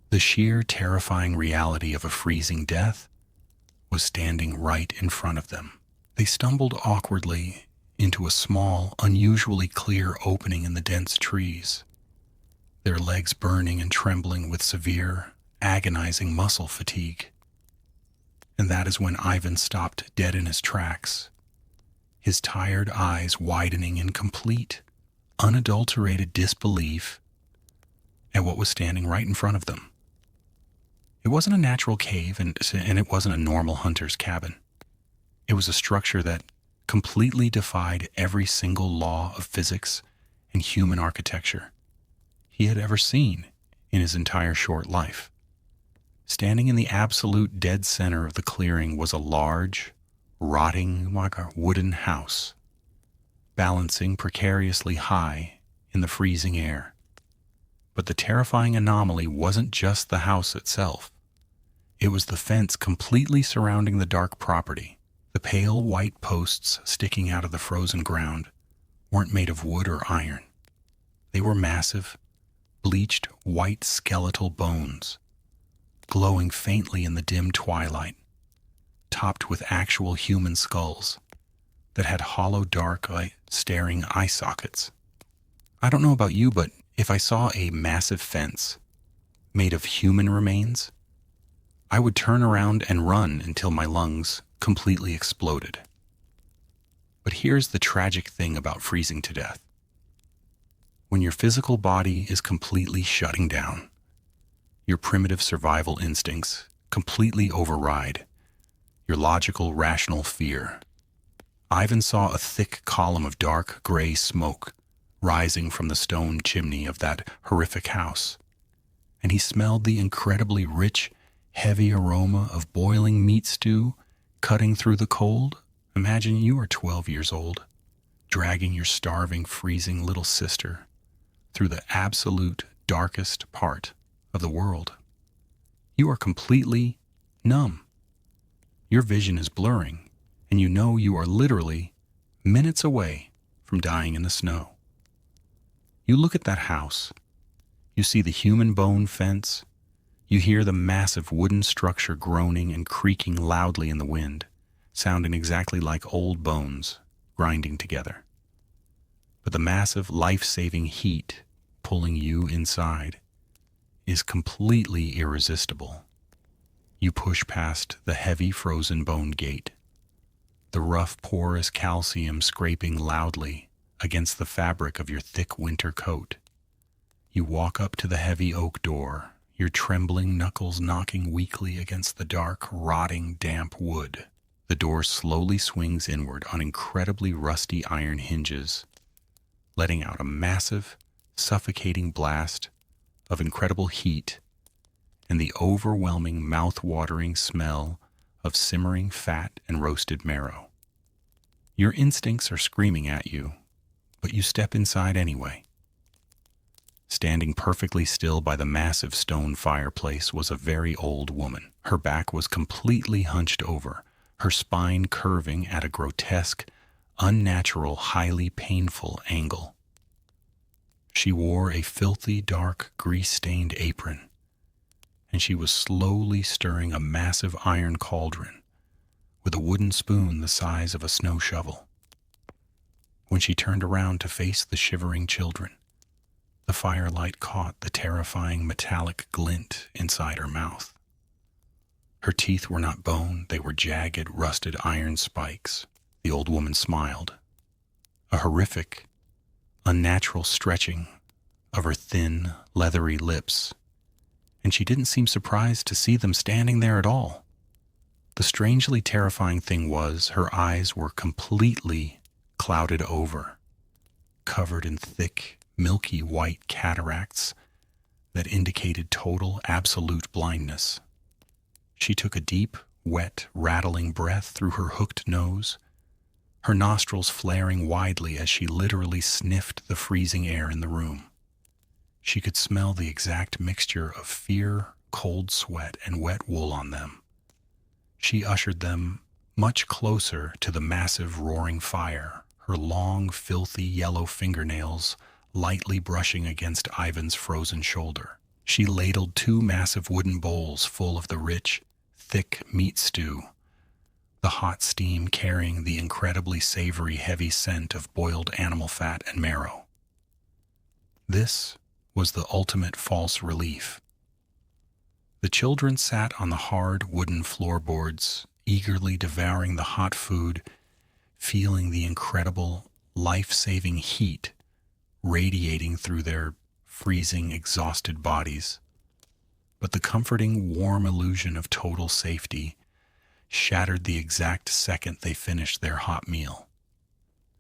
The sheer, terrifying reality of a freezing death was standing right in front of them. They stumbled awkwardly into a small, unusually clear opening in the dense trees, their legs burning and trembling with severe, agonizing muscle fatigue. And that is when Ivan stopped dead in his tracks, his tired eyes widening in complete, unadulterated disbelief at what was standing right in front of them. It wasn't a natural cave, and it wasn't a normal hunter's cabin. It was a structure that completely defied every single law of physics and human architecture he had ever seen in his entire short life. Standing in the absolute dead center of the clearing was a large, rotting wooden house, balancing precariously high in the freezing air. But the terrifying anomaly wasn't just the house itself. It was the fence completely surrounding the dark property. The pale white posts sticking out of the frozen ground weren't made of wood or iron. They were massive, bleached white skeletal bones, glowing faintly in the dim twilight, topped with actual human skulls. that had hollow, dark, staring eye sockets. I don't know about you, but if I saw a massive fence made of human remains, I would turn around and run until my lungs completely exploded. But here's the tragic thing about freezing to death. When your physical body is completely shutting down, your primitive survival instincts completely override your logical, rational fear. Ivan saw a thick column of dark gray smoke rising from the stone chimney of that horrific house, and he smelled the incredibly rich, heavy aroma of boiling meat stew cutting through the cold. Imagine you are 12 years old, dragging your starving, freezing little sister through the absolute darkest part of the world. You are completely numb. Your vision is blurring, and you know you are literally minutes away from dying in the snow. You look at that house. You see the human bone fence. You hear the massive wooden structure groaning and creaking loudly in the wind, sounding exactly like old bones grinding together. But the massive, life-saving heat pulling you inside is completely irresistible. You push past the heavy frozen bone gate, the rough porous calcium scraping loudly against the fabric of your thick winter coat. You walk up to the heavy oak door, your trembling knuckles knocking weakly against the dark, rotting, damp wood. The door slowly swings inward on incredibly rusty iron hinges, letting out a massive, suffocating blast of incredible heat and the overwhelming, mouth-watering smell of simmering fat and roasted marrow. Your instincts are screaming at you, but you step inside anyway. Standing perfectly still by the massive stone fireplace was a very old woman. Her back was completely hunched over, her spine curving at a grotesque, unnatural, highly painful angle. She wore a filthy, dark, grease-stained apron, and she was slowly stirring a massive iron cauldron with a wooden spoon the size of a snow shovel. When she turned around to face the shivering children, the firelight caught the terrifying metallic glint inside her mouth. Her teeth were not bone, they were jagged, rusted iron spikes. The old woman smiled. A horrific, unnatural stretching of her thin, leathery lips, and she didn't seem surprised to see them standing there at all. The strangely terrifying thing was her eyes were completely clouded over, covered in thick, milky white cataracts that indicated total, absolute blindness. She took a deep, wet, rattling breath through her hooked nose, her nostrils flaring widely as she literally sniffed the freezing air in the room. She could smell the exact mixture of fear, cold sweat, and wet wool on them. She ushered them much closer to the massive roaring fire, her long, filthy yellow fingernails lightly brushing against Ivan's frozen shoulder. She ladled 2 massive wooden bowls full of the rich, thick meat stew, the hot steam carrying the incredibly savory, heavy scent of boiled animal fat and marrow. This was the ultimate false relief. The children sat on the hard wooden floorboards, eagerly devouring the hot food, feeling the incredible, life-saving heat radiating through their freezing, exhausted bodies. But the comforting, warm illusion of total safety shattered the exact second they finished their hot meal.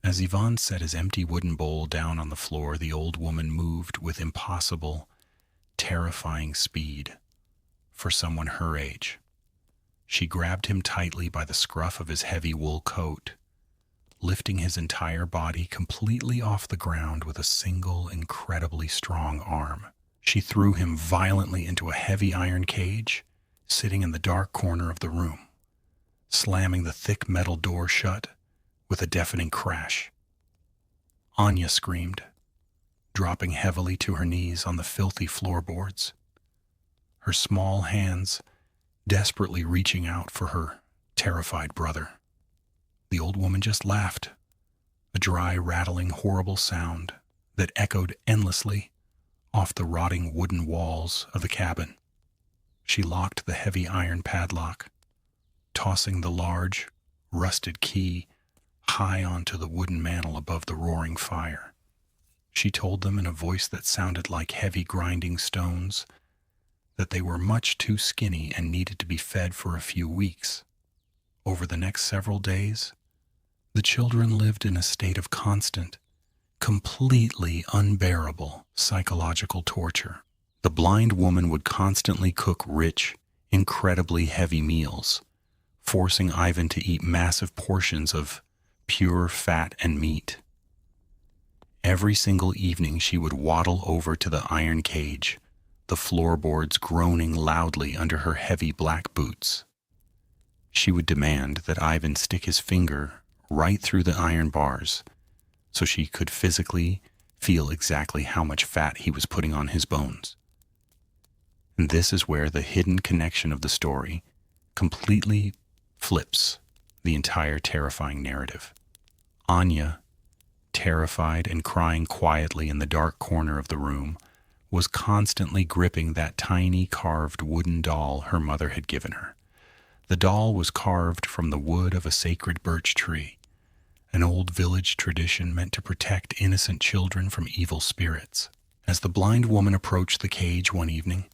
As Ivan set his empty wooden bowl down on the floor, the old woman moved with impossible, terrifying speed for someone her age. She grabbed him tightly by the scruff of his heavy wool coat, lifting his entire body completely off the ground with a single, incredibly strong arm. She threw him violently into a heavy iron cage sitting in the dark corner of the room, slamming the thick metal door shut with a deafening crash. Anya screamed, dropping heavily to her knees on the filthy floorboards, her small hands desperately reaching out for her terrified brother. The old woman just laughed, a dry, rattling, horrible sound that echoed endlessly off the rotting wooden walls of the cabin. She locked the heavy iron padlock, tossing the large, rusted key high onto the wooden mantel above the roaring fire. She told them in a voice that sounded like heavy grinding stones that they were much too skinny and needed to be fed for a few weeks. Over the next several days, the children lived in a state of constant, completely unbearable psychological torture. The blind woman would constantly cook rich, incredibly heavy meals, forcing Ivan to eat massive portions of pure fat and meat. Every single evening she would waddle over to the iron cage, the floorboards groaning loudly under her heavy black boots. She would demand that Ivan stick his finger right through the iron bars so she could physically feel exactly how much fat he was putting on his bones. And this is where the hidden connection of the story completely flips the entire terrifying narrative. Anya, terrified and crying quietly in the dark corner of the room, was constantly gripping that tiny carved wooden doll her mother had given her. The doll was carved from the wood of a sacred birch tree, an old village tradition meant to protect innocent children from evil spirits. As the blind woman approached the cage one evening,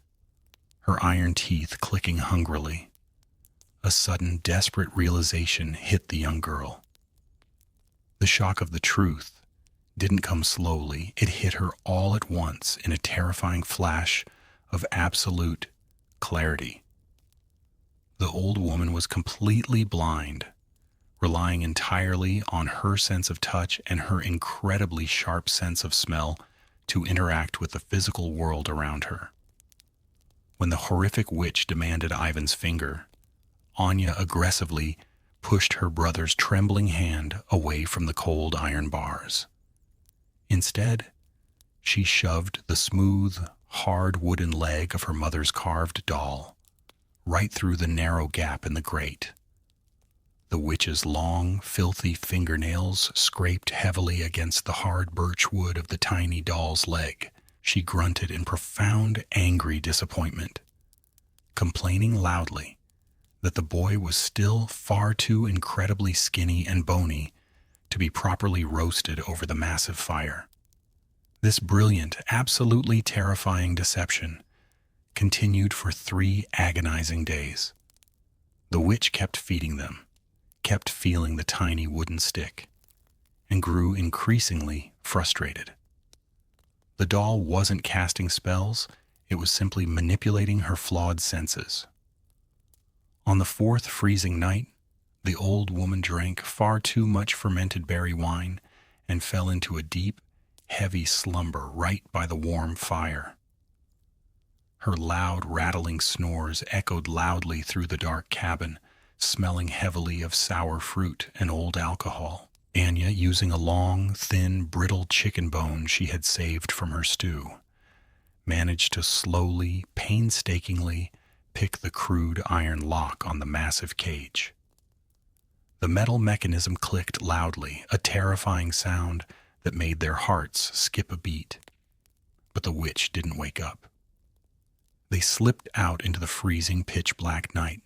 her iron teeth clicking hungrily, a sudden, desperate realization hit the young girl. The shock of the truth didn't come slowly. It hit her all at once in a terrifying flash of absolute clarity. The old woman was completely blind, relying entirely on her sense of touch and her incredibly sharp sense of smell to interact with the physical world around her. When the horrific witch demanded Ivan's finger, Anya aggressively pushed her brother's trembling hand away from the cold iron bars. Instead, she shoved the smooth, hard wooden leg of her mother's carved doll right through the narrow gap in the grate. The witch's long, filthy fingernails scraped heavily against the hard birch wood of the tiny doll's leg. She grunted in profound, angry disappointment, complaining loudly that the boy was still far too incredibly skinny and bony to be properly roasted over the massive fire. This brilliant, absolutely terrifying deception continued for 3 agonizing days. The witch kept feeding them, kept feeling the tiny wooden stick, and grew increasingly frustrated. The doll wasn't casting spells, it was simply manipulating her flawed senses. On the 4th freezing night, the old woman drank far too much fermented berry wine and fell into a deep, heavy slumber right by the warm fire. Her loud, rattling snores echoed loudly through the dark cabin, smelling heavily of sour fruit and old alcohol. Anya, using a long, thin, brittle chicken bone she had saved from her stew, managed to slowly, painstakingly pick the crude iron lock on the massive cage. The metal mechanism clicked loudly, a terrifying sound that made their hearts skip a beat. But the witch didn't wake up. They slipped out into the freezing pitch-black night,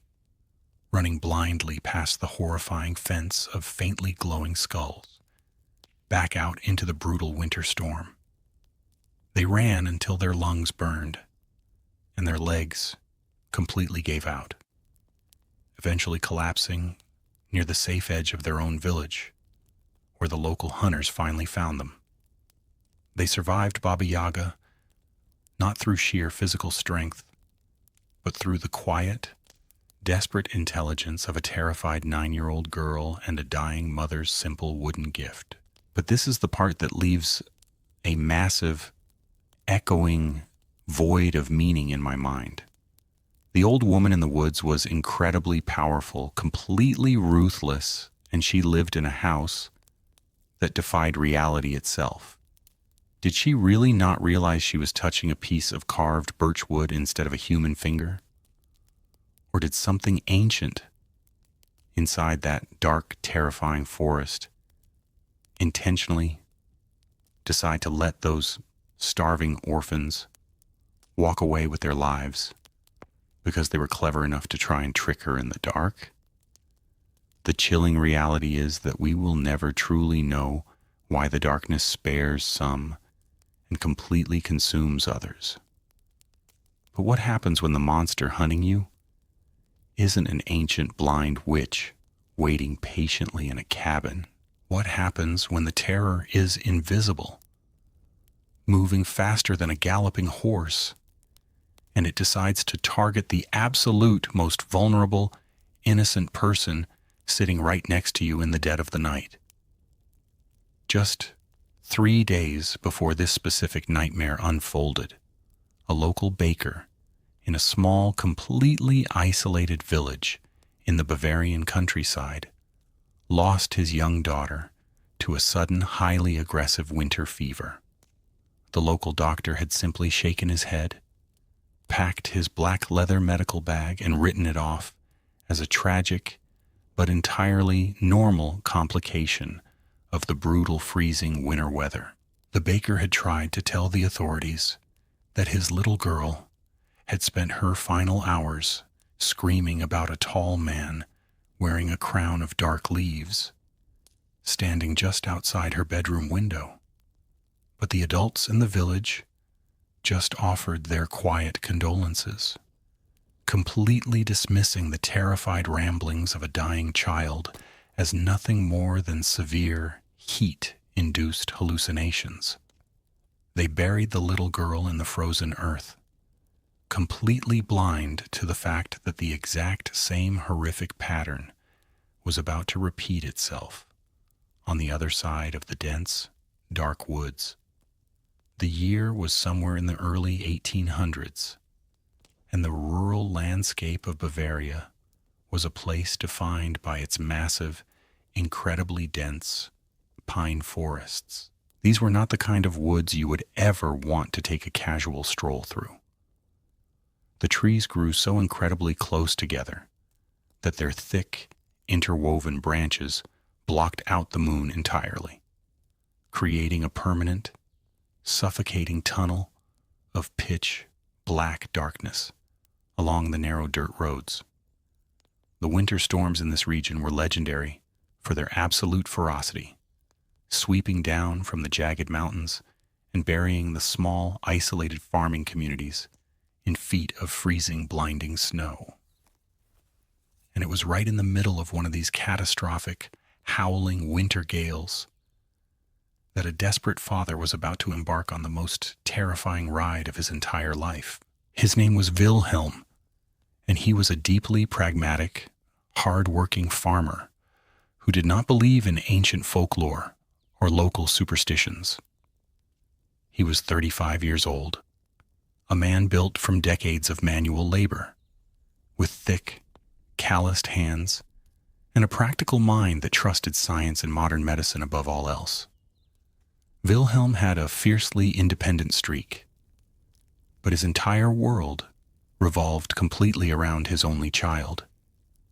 running blindly past the horrifying fence of faintly glowing skulls, back out into the brutal winter storm. They ran until their lungs burned, and their legs completely gave out, eventually collapsing near the safe edge of their own village, where the local hunters finally found them. They survived Baba Yaga, not through sheer physical strength, but through the quiet, desperate intelligence of a terrified 9-year-old girl and a dying mother's simple wooden gift. But this is the part that leaves a massive, echoing void of meaning in my mind. The old woman in the woods was incredibly powerful, completely ruthless, and she lived in a house that defied reality itself. Did she really not realize she was touching a piece of carved birch wood instead of a human finger? Or did something ancient inside that dark, terrifying forest, intentionally decide to let those starving orphans walk away with their lives because they were clever enough to try and trick her in the dark? The chilling reality is that we will never truly know why the darkness spares some and completely consumes others. But what happens when the monster hunting you isn't an ancient blind witch waiting patiently in a cabin? What happens when the terror is invisible, moving faster than a galloping horse, and it decides to target the absolute most vulnerable, innocent person sitting right next to you in the dead of the night? Just 3 days before this specific nightmare unfolded, a local baker in a small, completely isolated village in the Bavarian countryside lost his young daughter to a sudden, highly aggressive winter fever. The local doctor had simply shaken his head, packed his black leather medical bag, and written it off as a tragic but entirely normal complication of the brutal, freezing winter weather. The baker had tried to tell the authorities that his little girl had spent her final hours screaming about a tall man wearing a crown of dark leaves, standing just outside her bedroom window. But the adults in the village just offered their quiet condolences, completely dismissing the terrified ramblings of a dying child as nothing more than severe heat-induced hallucinations. They buried the little girl in the frozen earth, completely blind to the fact that the exact same horrific pattern was about to repeat itself on the other side of the dense, dark woods. The year was somewhere in the early 1800s, and the rural landscape of Bavaria was a place defined by its massive, incredibly dense pine forests. These were not the kind of woods you would ever want to take a casual stroll through. The trees grew so incredibly close together that their thick, interwoven branches blocked out the moon entirely, creating a permanent, suffocating tunnel of pitch black darkness along the narrow dirt roads. The winter storms in this region were legendary for their absolute ferocity, sweeping down from the jagged mountains and burying the small, isolated farming communities in feet of freezing, blinding snow. And it was right in the middle of one of these catastrophic, howling winter gales that a desperate father was about to embark on the most terrifying ride of his entire life. His name was Wilhelm, and he was a deeply pragmatic, hard-working farmer who did not believe in ancient folklore or local superstitions. He was 35 years old, a man built from decades of manual labor, with thick, calloused hands and a practical mind that trusted science and modern medicine above all else. Wilhelm had a fiercely independent streak, but his entire world revolved completely around his only child,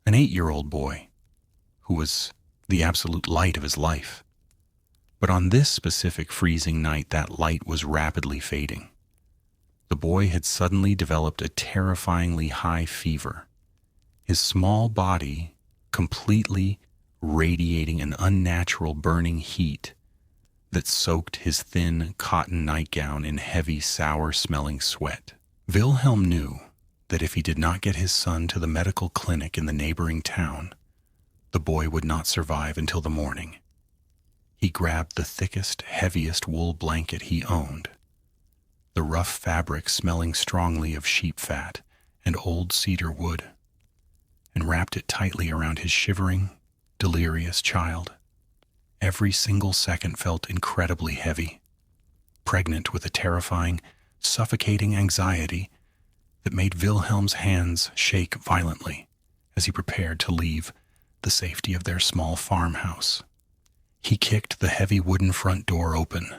an 8-year-old boy who was the absolute light of his life. But on this specific freezing night, that light was rapidly fading. The boy had suddenly developed a terrifyingly high fever, his small body completely radiating an unnatural burning heat that soaked his thin cotton nightgown in heavy, sour-smelling sweat. Wilhelm knew that if he did not get his son to the medical clinic in the neighboring town, the boy would not survive until the morning. He grabbed the thickest, heaviest wool blanket he owned, the rough fabric smelling strongly of sheep fat and old cedar wood, and wrapped it tightly around his shivering, delirious child. Every single second felt incredibly heavy, pregnant with a terrifying, suffocating anxiety that made Wilhelm's hands shake violently as he prepared to leave the safety of their small farmhouse. He kicked the heavy wooden front door open,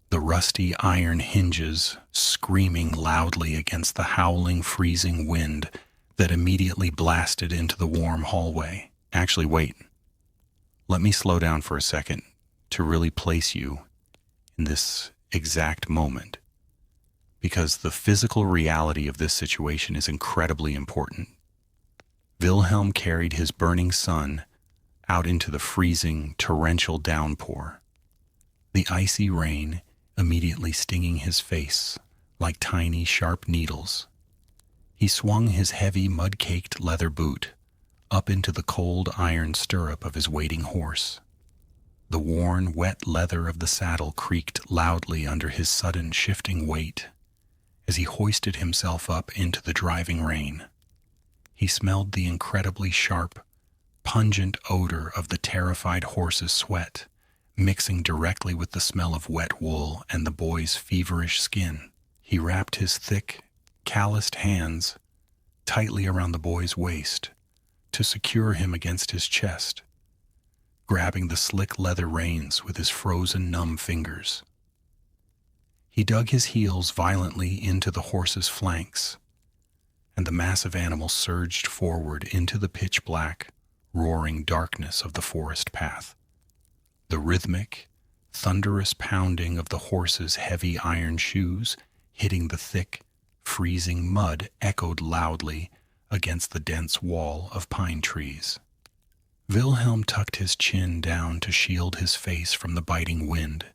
the rusty iron hinges screaming loudly against the howling, freezing wind that immediately blasted into the warm hallway. Actually, wait. Let me slow down for a second to really place you in this exact moment, because the physical reality of this situation is incredibly important. Wilhelm carried his burning son out into the freezing, torrential downpour, the icy rain immediately stinging his face like tiny, sharp needles. He swung his heavy, mud-caked leather boot up into the cold iron stirrup of his waiting horse. The worn, wet leather of the saddle creaked loudly under his sudden shifting weight as he hoisted himself up into the driving rain. He smelled the incredibly sharp, pungent odor of the terrified horse's sweat, mixing directly with the smell of wet wool and the boy's feverish skin. He wrapped his thick, calloused hands tightly around the boy's waist to secure him against his chest, grabbing the slick leather reins with his frozen, numb fingers. He dug his heels violently into the horse's flanks, and the massive animal surged forward into the pitch-black, roaring darkness of the forest path. The rhythmic, thunderous pounding of the horse's heavy iron shoes hitting the thick, freezing mud echoed loudly against the dense wall of pine trees. Wilhelm tucked his chin down to shield his face from the biting wind.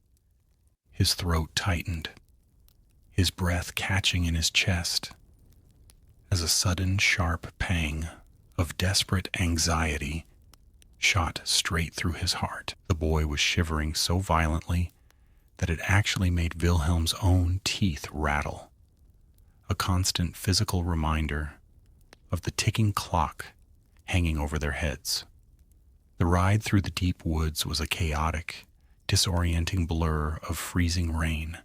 His throat tightened, his breath catching in his chest as a sudden, sharp pang of desperate anxiety shot straight through his heart. The boy was shivering so violently that it actually made Wilhelm's own teeth rattle, a constant physical reminder of the ticking clock hanging over their heads. The ride through the deep woods was a chaotic, disorienting blur of freezing rain,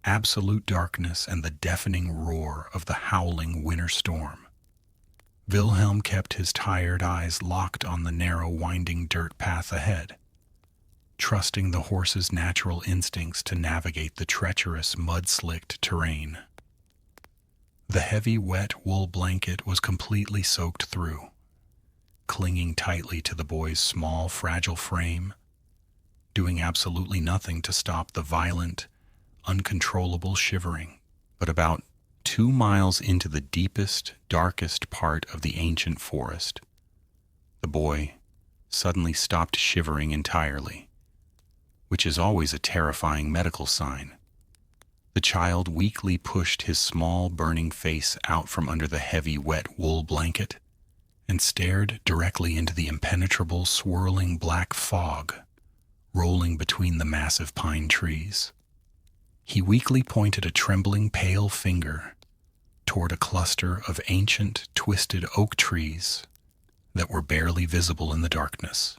absolute darkness, and the deafening roar of the howling winter storm. Wilhelm kept his tired eyes locked on the narrow, winding dirt path ahead, trusting the horse's natural instincts to navigate the treacherous, mud-slicked terrain. The heavy, wet wool blanket was completely soaked through, clinging tightly to the boy's small, fragile frame, doing absolutely nothing to stop the violent, uncontrollable shivering. But about 2 miles into the deepest, darkest part of the ancient forest, the boy suddenly stopped shivering entirely, which is always a terrifying medical sign. The child weakly pushed his small, burning face out from under the heavy, wet wool blanket and stared directly into the impenetrable, swirling black fog rolling between the massive pine trees. He weakly pointed a trembling, pale finger toward a cluster of ancient, twisted oak trees that were barely visible in the darkness.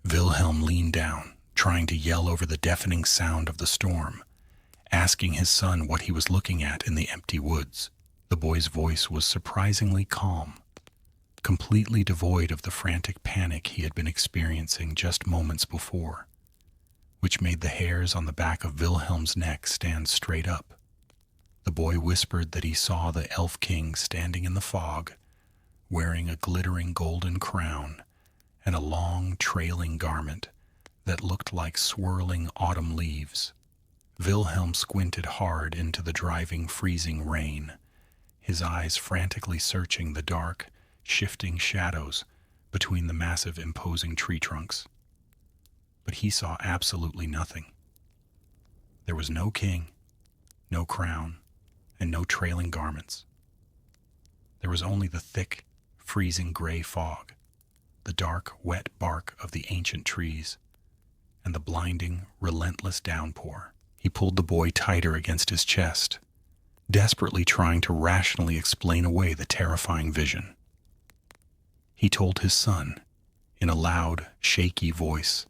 Wilhelm leaned down, trying to yell over the deafening sound of the storm, asking his son what he was looking at in the empty woods. The boy's voice was surprisingly calm, completely devoid of the frantic panic he had been experiencing just moments before, which made the hairs on the back of Wilhelm's neck stand straight up. The boy whispered that he saw the Elf King standing in the fog, wearing a glittering golden crown and a long, trailing garment that looked like swirling autumn leaves. Wilhelm squinted hard into the driving, freezing rain, his eyes frantically searching the dark, shifting shadows between the massive, imposing tree trunks. But he saw absolutely nothing. There was no king, no crown, and no trailing garments. There was only the thick, freezing gray fog, the dark, wet bark of the ancient trees, and the blinding, relentless downpour. He pulled the boy tighter against his chest, desperately trying to rationally explain away the terrifying vision. He told his son, in a loud, shaky voice,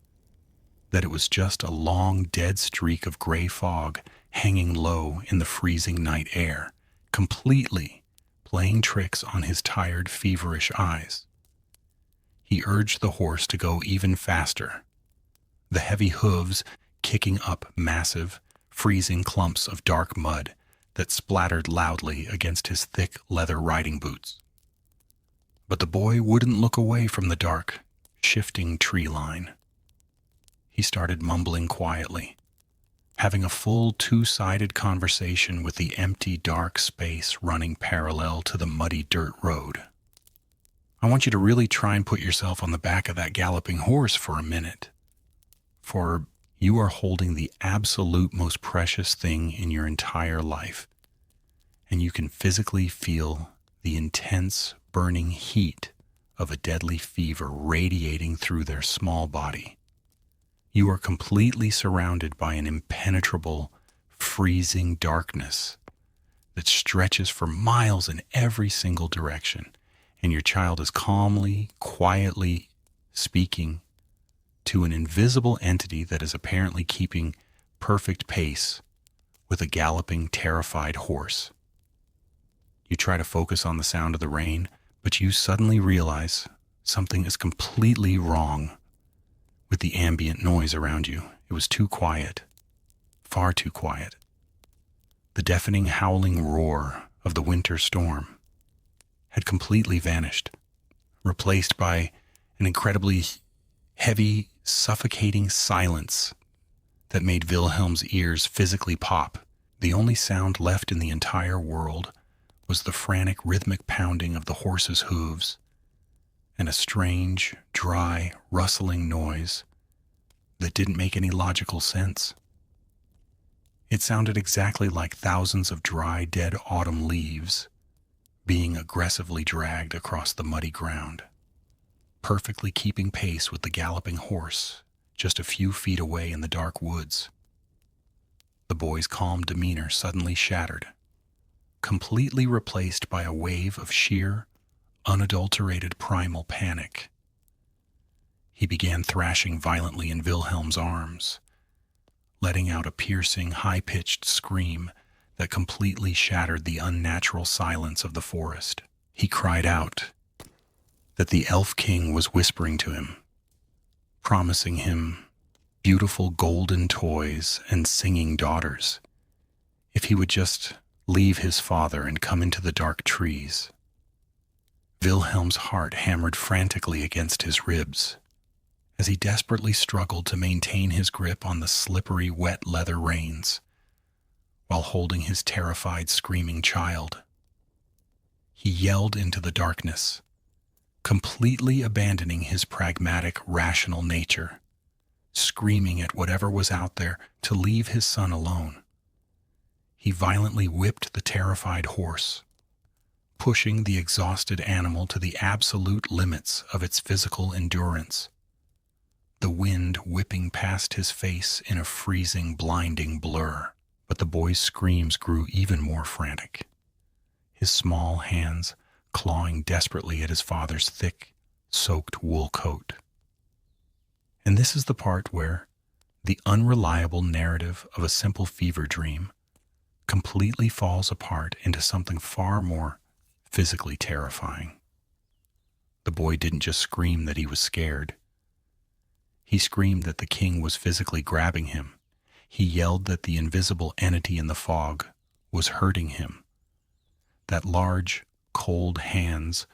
that it was just a long, dead streak of gray fog hanging low in the freezing night air, completely playing tricks on his tired, feverish eyes. He urged the horse to go even faster, the heavy hooves kicking up massive, freezing clumps of dark mud that splattered loudly against his thick leather riding boots. But But the boy wouldn't look away from the dark, shifting tree line. He started mumbling quietly, having a full two-sided conversation with the empty, dark space running parallel to the muddy dirt road. I want you to really try and put yourself on the back of that galloping horse for a minute, for you are holding the absolute most precious thing in your entire life, and you can physically feel the intense, burning heat of a deadly fever radiating through their small body. You are completely surrounded by an impenetrable, freezing darkness that stretches for miles in every single direction, and your child is calmly, quietly speaking to an invisible entity that is apparently keeping perfect pace with a galloping, terrified horse. You try to focus on the sound of the rain, but you suddenly realize something is completely wrong with the ambient noise around you. It was too quiet, far too quiet. The deafening howling roar of the winter storm had completely vanished, replaced by an incredibly heavy, suffocating silence that made Wilhelm's ears physically pop. The only sound left in the entire world was the frantic, rhythmic pounding of the horse's hooves and a strange, dry, rustling noise that didn't make any logical sense. It sounded exactly like thousands of dry, dead autumn leaves being aggressively dragged across the muddy ground, perfectly keeping pace with the galloping horse just a few feet away in the dark woods. The boy's calm demeanor suddenly shattered, completely replaced by a wave of sheer, unadulterated primal panic. He began thrashing violently in Wilhelm's arms, letting out a piercing, high-pitched scream that completely shattered the unnatural silence of the forest. He cried out that the Elf King was whispering to him, promising him beautiful golden toys and singing daughters if he would just leave his father and come into the dark trees. Wilhelm's heart hammered frantically against his ribs as he desperately struggled to maintain his grip on the slippery, wet leather reins while holding his terrified, screaming child. He yelled into the darkness, completely abandoning his pragmatic, rational nature, screaming at whatever was out there to leave his son alone. He violently whipped the terrified horse, pushing the exhausted animal to the absolute limits of its physical endurance, the wind whipping past his face in a freezing, blinding blur. But the boy's screams grew even more frantic, his small hands clawing desperately at his father's thick, soaked wool coat. And this is the part where the unreliable narrative of a simple fever dream completely falls apart into something far more physically terrifying. The boy didn't just scream that he was scared. He screamed that the king was physically grabbing him. He yelled that the invisible entity in the fog was hurting him, that large, cold hands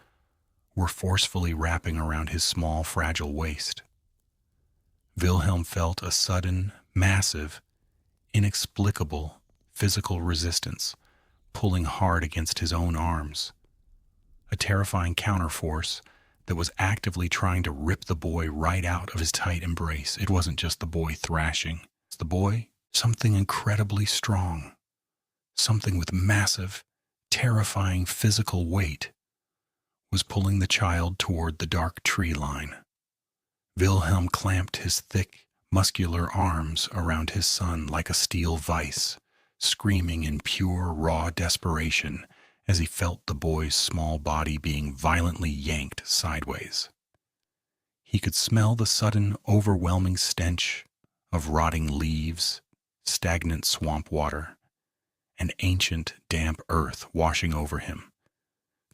were forcefully wrapping around his small, fragile waist. Wilhelm felt a sudden, massive, inexplicable physical resistance pulling hard against his own arms, a terrifying counterforce that was actively trying to rip the boy right out of his tight embrace. It wasn't just the boy thrashing. The boy, something incredibly strong, something with massive, terrifying physical weight, was pulling the child toward the dark tree line. Wilhelm clamped his thick, muscular arms around his son like a steel vice, screaming in pure, raw desperation as he felt the boy's small body being violently yanked sideways. He could smell the sudden, overwhelming stench of rotting leaves, stagnant swamp water, and ancient, damp earth washing over him,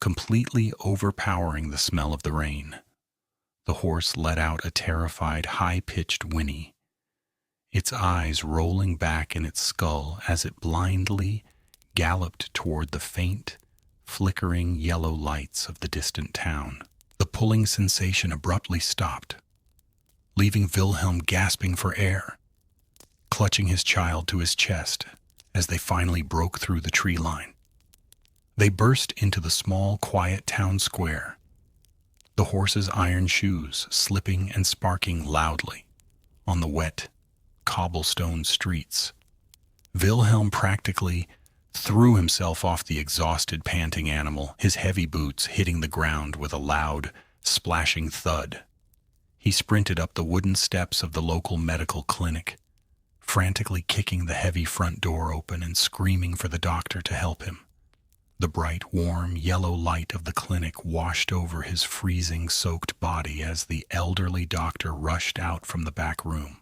completely overpowering the smell of the rain. The horse let out a terrified, high-pitched whinny, its eyes rolling back in its skull as it blindly galloped toward the faint, flickering yellow lights of the distant town. pulling sensation abruptly stopped, leaving Wilhelm gasping for air, clutching his child to his chest as they finally broke through the tree line. They burst into the small, quiet town square, the horses' iron shoes slipping and sparking loudly on the wet, cobblestone streets. Wilhelm practically threw himself off the exhausted, panting animal, his heavy boots hitting the ground with a loud, splashing thud. He sprinted up the wooden steps of the local medical clinic, frantically kicking the heavy front door open and screaming for the doctor to help him. The bright, warm, yellow light of the clinic washed over his freezing, soaked body as the elderly doctor rushed out from the back room,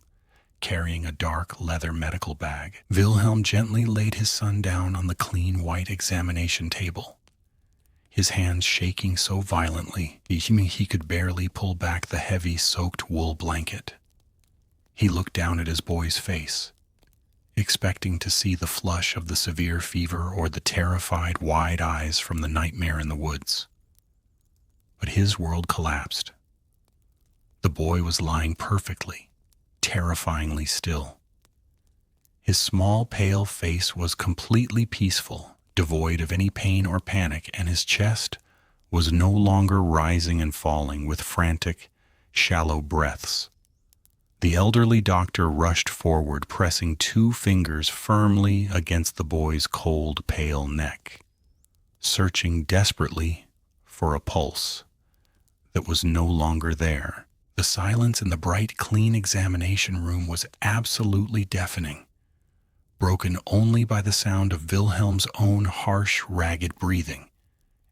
carrying a dark leather medical bag. Wilhelm gently laid his son down on the clean white examination table, his hands shaking so violently he could barely pull back the heavy, soaked wool blanket. He looked down at his boy's face, expecting to see the flush of the severe fever or the terrified, wide eyes from the nightmare in the woods. But his world collapsed. The boy was lying perfectly, terrifyingly still. His small, pale face was completely peaceful, devoid of any pain or panic, and his chest was no longer rising and falling with frantic, shallow breaths. The elderly doctor rushed forward, pressing 2 fingers firmly against the boy's cold, pale neck, searching desperately for a pulse that was no longer there. The silence in the bright, clean examination room was absolutely deafening, broken only by the sound of Wilhelm's own harsh, ragged breathing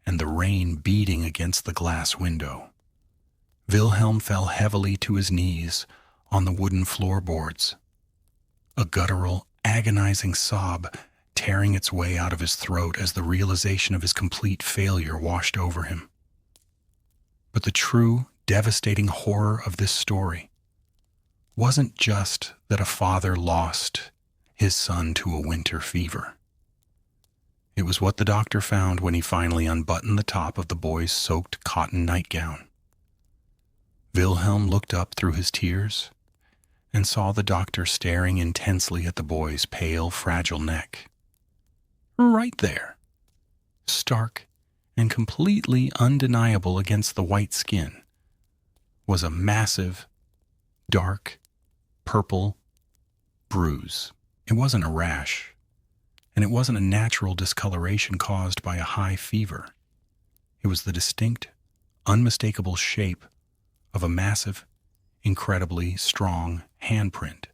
and the rain beating against the glass window. Wilhelm fell heavily to his knees on the wooden floorboards, a guttural, agonizing sob tearing its way out of his throat as the realization of his complete failure washed over him. But the true, devastating horror of this story wasn't just that a father lost his son to a winter fever. It was what the doctor found when he finally unbuttoned the top of the boy's soaked cotton nightgown. Wilhelm looked up through his tears and saw the doctor staring intensely at the boy's pale, fragile neck. Right there, stark and completely undeniable against the white skin, was a massive, dark, purple bruise. It wasn't a rash, and it wasn't a natural discoloration caused by a high fever. It was the distinct, unmistakable shape of a massive, incredibly strong handprint,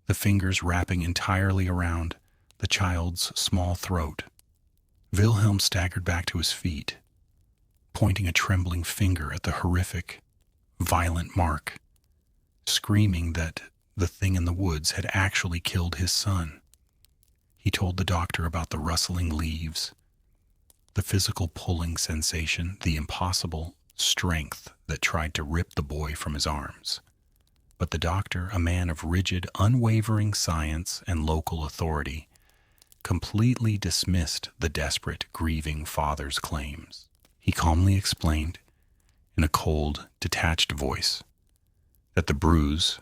the fingers wrapping entirely around the child's small throat. Wilhelm staggered back to his feet, pointing a trembling finger at the horrific, violent mark, screaming that the thing in the woods had actually killed his son. He told the doctor about the rustling leaves, the physical pulling sensation, the impossible strength that tried to rip the boy from his arms. But the doctor, a man of rigid, unwavering science and local authority, completely dismissed the desperate, grieving father's claims. He calmly explained, in a cold, detached voice, that the bruise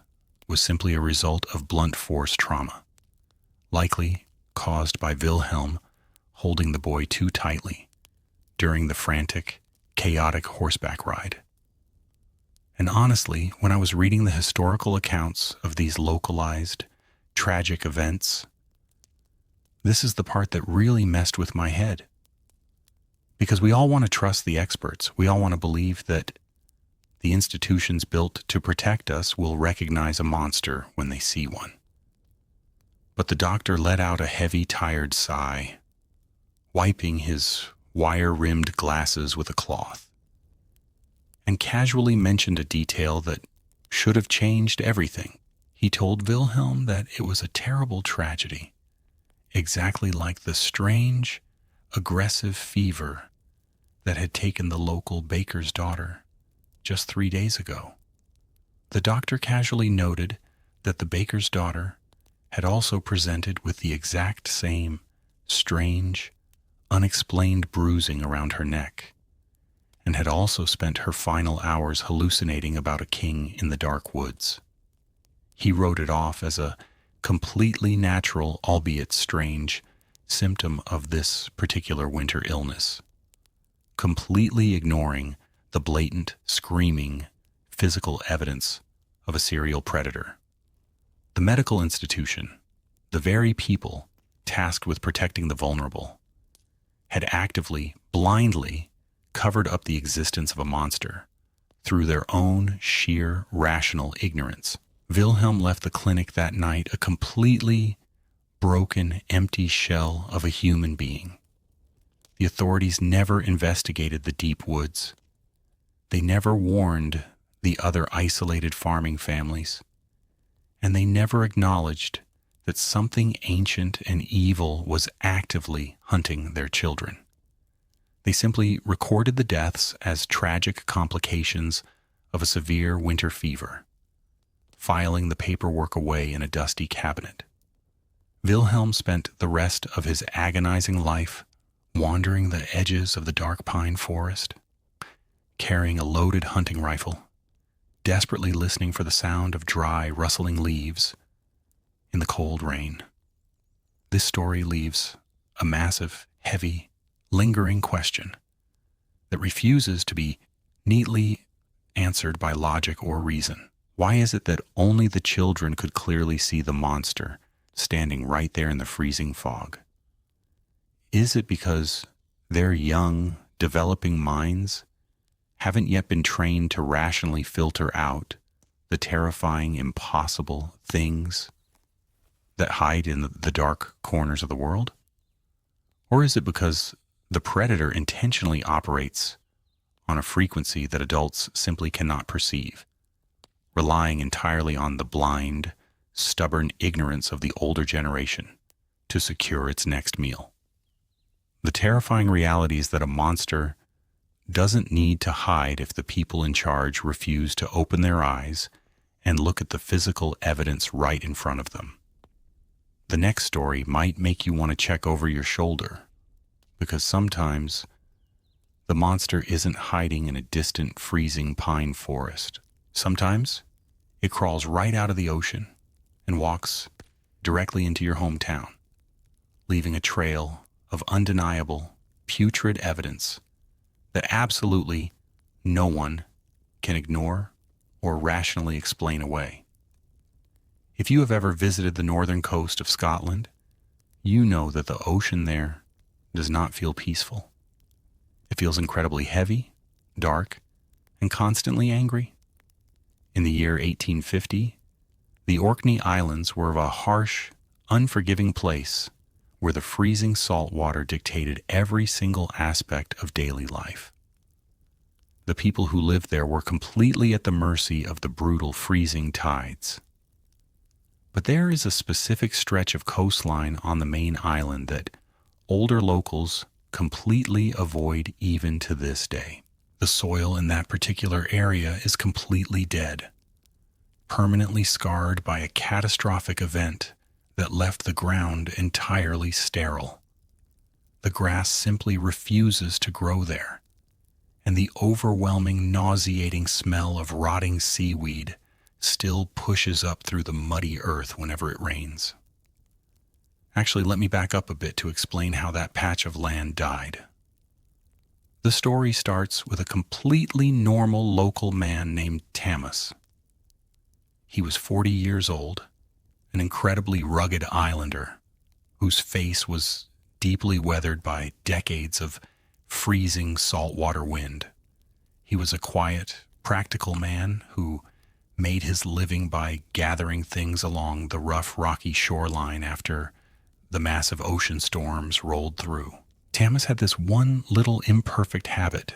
was simply a result of blunt force trauma, likely caused by Wilhelm holding the boy too tightly during the frantic, chaotic horseback ride. And honestly, when I was reading the historical accounts of these localized, tragic events, this is the part that really messed with my head. Because we all want to trust the experts. We all want to believe that the institutions built to protect us will recognize a monster when they see one. But the doctor let out a heavy, tired sigh, wiping his wire-rimmed glasses with a cloth, and casually mentioned a detail that should have changed everything. He told Wilhelm that it was a terrible tragedy, exactly like the strange, aggressive fever that had taken the local baker's daughter just 3 days ago. The doctor casually noted that the baker's daughter had also presented with the exact same strange, unexplained bruising around her neck, and had also spent her final hours hallucinating about a king in the dark woods. He wrote it off as a completely natural, albeit strange, symptom of this particular winter illness, completely ignoring the blatant, screaming, physical evidence of a serial predator. The medical institution, the very people tasked with protecting the vulnerable, had actively, blindly covered up the existence of a monster through their own sheer rational ignorance. Wilhelm left the clinic that night a completely broken, empty shell of a human being. The authorities never investigated the deep woods. They never warned the other isolated farming families. And they never acknowledged that something ancient and evil was actively hunting their children. They simply recorded the deaths as tragic complications of a severe winter fever, filing the paperwork away in a dusty cabinet. Wilhelm spent the rest of his agonizing life wandering the edges of the dark pine forest, carrying a loaded hunting rifle, desperately listening for the sound of dry, rustling leaves in the cold rain. This story leaves a massive, heavy, lingering question that refuses to be neatly answered by logic or reason. Why is it that only the children could clearly see the monster standing right there in the freezing fog? Is it because their young, developing minds haven't yet been trained to rationally filter out the terrifying, impossible things that hide in the dark corners of the world? Or is it because the predator intentionally operates on a frequency that adults simply cannot perceive, relying entirely on the blind, stubborn ignorance of the older generation to secure its next meal? The terrifying reality is that a monster doesn't need to hide if the people in charge refuse to open their eyes and look at the physical evidence right in front of them. The next story might make you want to check over your shoulder, because sometimes the monster isn't hiding in a distant, freezing pine forest. Sometimes it crawls right out of the ocean and walks directly into your hometown, leaving a trail of undeniable, putrid evidence that absolutely no one can ignore or rationally explain away. If you have ever visited the northern coast of Scotland, you know that the ocean there does not feel peaceful. It feels incredibly heavy, dark, and constantly angry. In the year 1850, the Orkney Islands were of a harsh, unforgiving place where the freezing salt water dictated every single aspect of daily life. The people who lived there were completely at the mercy of the brutal freezing tides. But there is a specific stretch of coastline on the main island that older locals completely avoid even to this day. The soil in that particular area is completely dead, permanently scarred by a catastrophic event that left the ground entirely sterile. The grass simply refuses to grow there, and the overwhelming, nauseating smell of rotting seaweed still pushes up through the muddy earth whenever it rains. Actually, let me back up a bit to explain how that patch of land died. The story starts with a completely normal local man named Thomas. He was 40 years old, an incredibly rugged islander whose face was deeply weathered by decades of freezing saltwater wind. He was a quiet, practical man who made his living by gathering things along the rough, rocky shoreline after the massive ocean storms rolled through. Thomas had this one little imperfect habit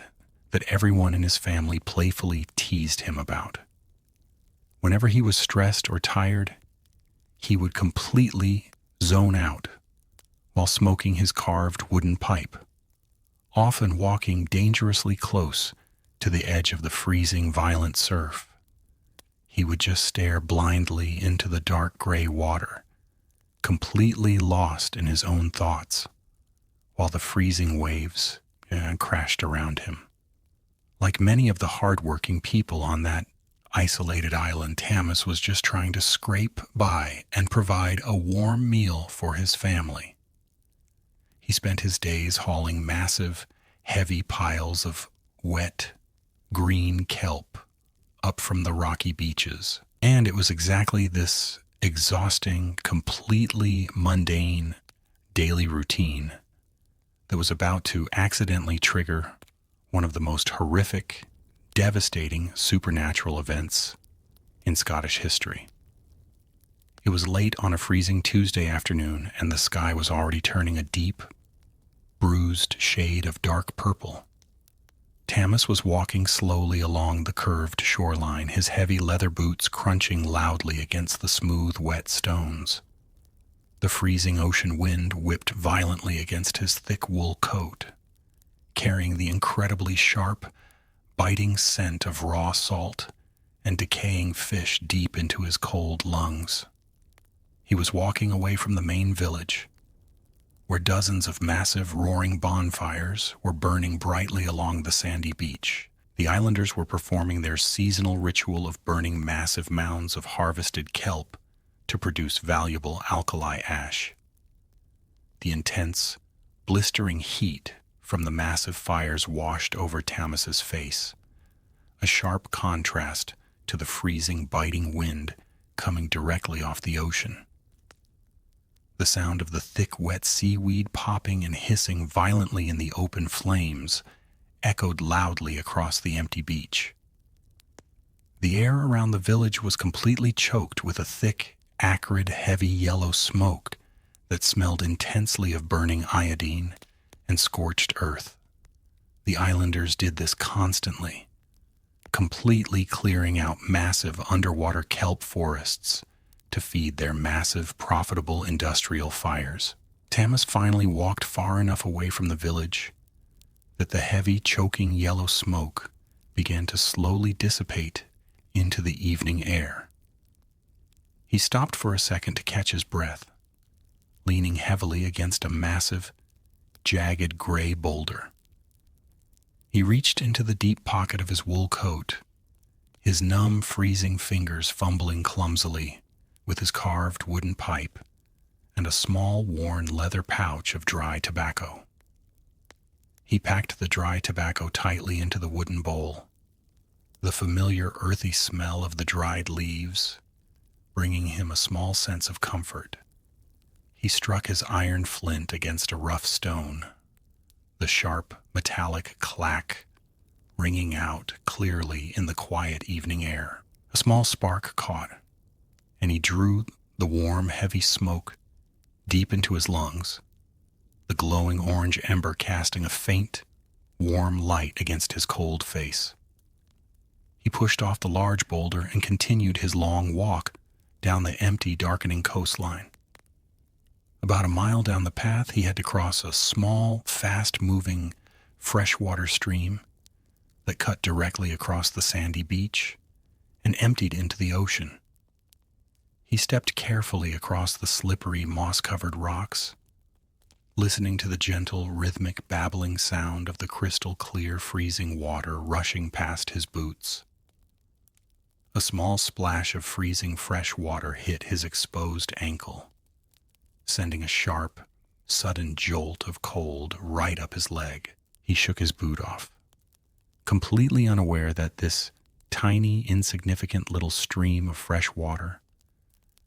that everyone in his family playfully teased him about. Whenever he was stressed or tired, he would completely zone out while smoking his carved wooden pipe, often walking dangerously close to the edge of the freezing, violent surf. He would just stare blindly into the dark gray water, completely lost in his own thoughts, while the freezing waves crashed around him. Like many of the hard-working people on that isolated island, Tamas was just trying to scrape by and provide a warm meal for his family. He spent his days hauling massive, heavy piles of wet, green kelp up from the rocky beaches. And it was exactly this exhausting, completely mundane daily routine that was about to accidentally trigger one of the most horrific, devastating supernatural events in Scottish history. It was late on a freezing Tuesday afternoon, and the sky was already turning a deep, bruised shade of dark purple. Tamas was walking slowly along the curved shoreline, his heavy leather boots crunching loudly against the smooth, wet stones. The freezing ocean wind whipped violently against his thick wool coat, carrying the incredibly sharp, biting scent of raw salt and decaying fish deep into his cold lungs. He was walking away from the main village, where dozens of massive, roaring bonfires were burning brightly along the sandy beach. The islanders were performing their seasonal ritual of burning massive mounds of harvested kelp to produce valuable alkali ash. The intense, blistering heat from the massive fires washed over Tamas's face, a sharp contrast to the freezing, biting wind coming directly off the ocean. The sound of the thick, wet seaweed popping and hissing violently in the open flames echoed loudly across the empty beach. The air around the village was completely choked with a thick, acrid, heavy yellow smoke that smelled intensely of burning iodine and scorched earth. The islanders did this constantly, completely clearing out massive underwater kelp forests to feed their massive, profitable industrial fires. Tamas finally walked far enough away from the village that the heavy, choking yellow smoke began to slowly dissipate into the evening air. He stopped for a second to catch his breath, leaning heavily against a massive, jagged gray boulder. He reached into the deep pocket of his wool coat, his numb, freezing fingers fumbling clumsily with his carved wooden pipe and a small, worn leather pouch of dry tobacco. He packed the dry tobacco tightly into the wooden bowl, the familiar earthy smell of the dried leaves bringing him a small sense of comfort. He struck his iron flint against a rough stone, the sharp, metallic clack ringing out clearly in the quiet evening air. A small spark caught, and he drew the warm, heavy smoke deep into his lungs, the glowing orange ember casting a faint, warm light against his cold face. He pushed off the large boulder and continued his long walk down the empty, darkening coastline. About a mile down the path, he had to cross a small, fast-moving, freshwater stream that cut directly across the sandy beach and emptied into the ocean. He stepped carefully across the slippery, moss-covered rocks, listening to the gentle, rhythmic, babbling sound of the crystal-clear, freezing water rushing past his boots. A small splash of freezing fresh water hit his exposed ankle, sending a sharp, sudden jolt of cold right up his leg. He shook his boot off, completely unaware that this tiny, insignificant little stream of fresh water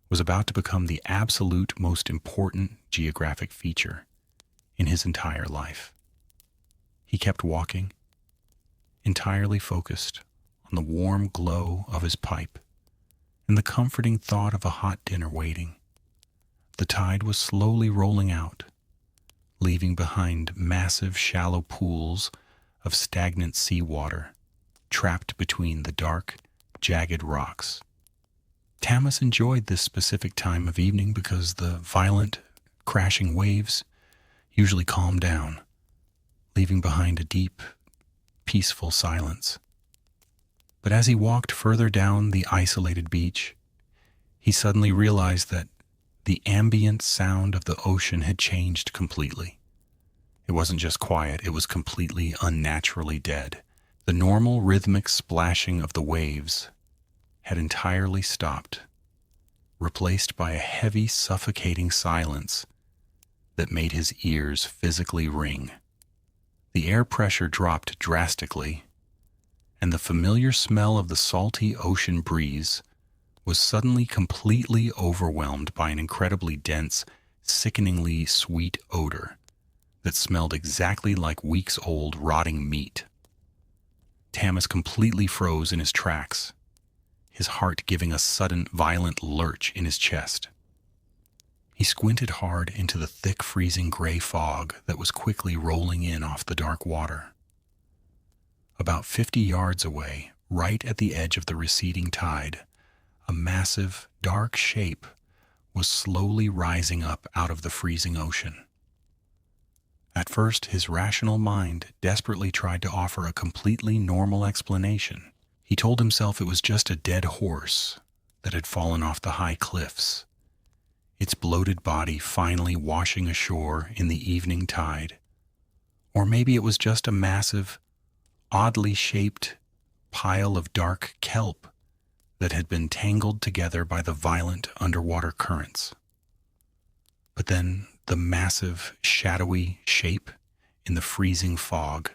was about to become the absolute most important geographic feature in his entire life. He kept walking, entirely focused on the warm glow of his pipe and the comforting thought of a hot dinner waiting. The tide was slowly rolling out, leaving behind massive, shallow pools of stagnant seawater trapped between the dark, jagged rocks. Tamas enjoyed this specific time of evening because the violent, crashing waves usually calmed down, leaving behind a deep, peaceful silence. But as he walked further down the isolated beach, he suddenly realized that the ambient sound of the ocean had changed completely. It wasn't just quiet, it was completely unnaturally dead. The normal rhythmic splashing of the waves had entirely stopped, replaced by a heavy, suffocating silence that made his ears physically ring. The air pressure dropped drastically, and the familiar smell of the salty ocean breeze was suddenly completely overwhelmed by an incredibly dense, sickeningly sweet odor that smelled exactly like weeks-old rotting meat. Tamas completely froze in his tracks, his heart giving a sudden, violent lurch in his chest. He squinted hard into the thick, freezing gray fog that was quickly rolling in off the dark water. About 50 yards away, right at the edge of the receding tide, a massive, dark shape was slowly rising up out of the freezing ocean. At first, his rational mind desperately tried to offer a completely normal explanation. He told himself it was just a dead horse that had fallen off the high cliffs, its bloated body finally washing ashore in the evening tide. Or maybe it was just a massive, oddly shaped pile of dark kelp that had been tangled together by the violent underwater currents. But then the massive, shadowy shape in the freezing fog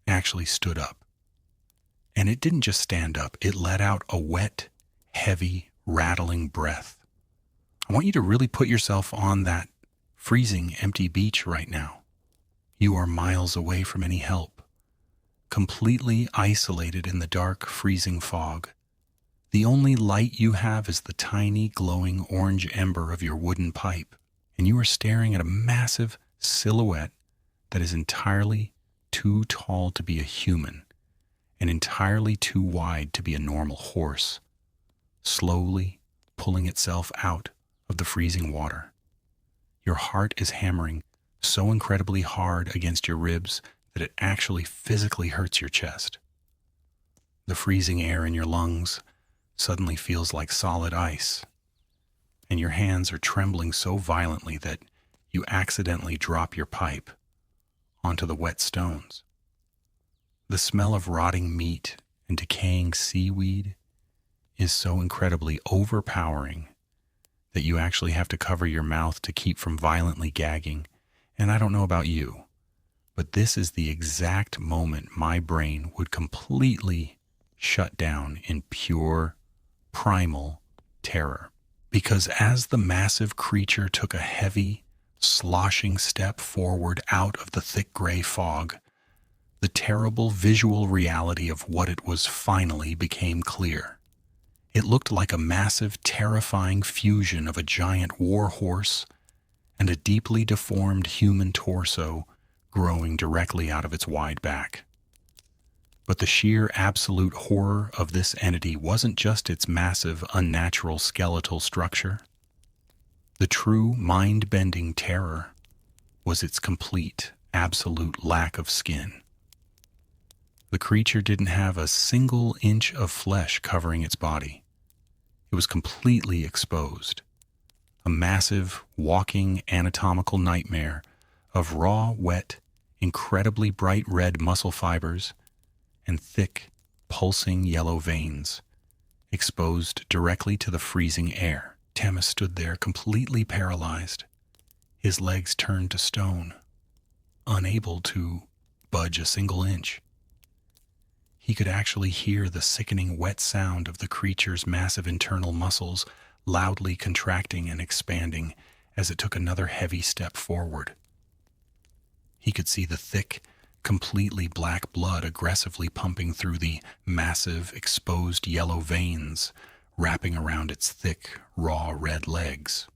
actually stood up. And it didn't just stand up, it let out a wet, heavy, rattling breath. I want you to really put yourself on that freezing, empty beach right now. You are miles away from any help, completely isolated in the dark, freezing fog. The only light you have is the tiny, glowing orange ember of your wooden pipe, and you are staring at a massive silhouette that is entirely too tall to be a human and entirely too wide to be a normal horse, slowly pulling itself out of the freezing water. Your heart is hammering so incredibly hard against your ribs that it actually physically hurts your chest. The freezing air in your lungs suddenly feels like solid ice, and your hands are trembling so violently that you accidentally drop your pipe onto the wet stones. The smell of rotting meat and decaying seaweed is so incredibly overpowering that you actually have to cover your mouth to keep from violently gagging. And I don't know about you, but this is the exact moment my brain would completely shut down in pure, primal terror. Because as the massive creature took a heavy, sloshing step forward out of the thick gray fog, the terrible visual reality of what it was finally became clear. It looked like a massive, terrifying fusion of a giant war horse and a deeply deformed human torso growing directly out of its wide back. But the sheer absolute horror of this entity wasn't just its massive, unnatural skeletal structure. The true mind-bending terror was its complete, absolute lack of skin. The creature didn't have a single inch of flesh covering its body. It was completely exposed. A massive, walking anatomical nightmare of raw, wet, incredibly bright red muscle fibers and thick, pulsing yellow veins, exposed directly to the freezing air. Tamas stood there completely paralyzed, his legs turned to stone, unable to budge a single inch. He could actually hear the sickening wet sound of the creature's massive internal muscles loudly contracting and expanding as it took another heavy step forward. He could see the thick, completely black blood aggressively pumping through the massive, exposed yellow veins wrapping around its thick, raw red legs.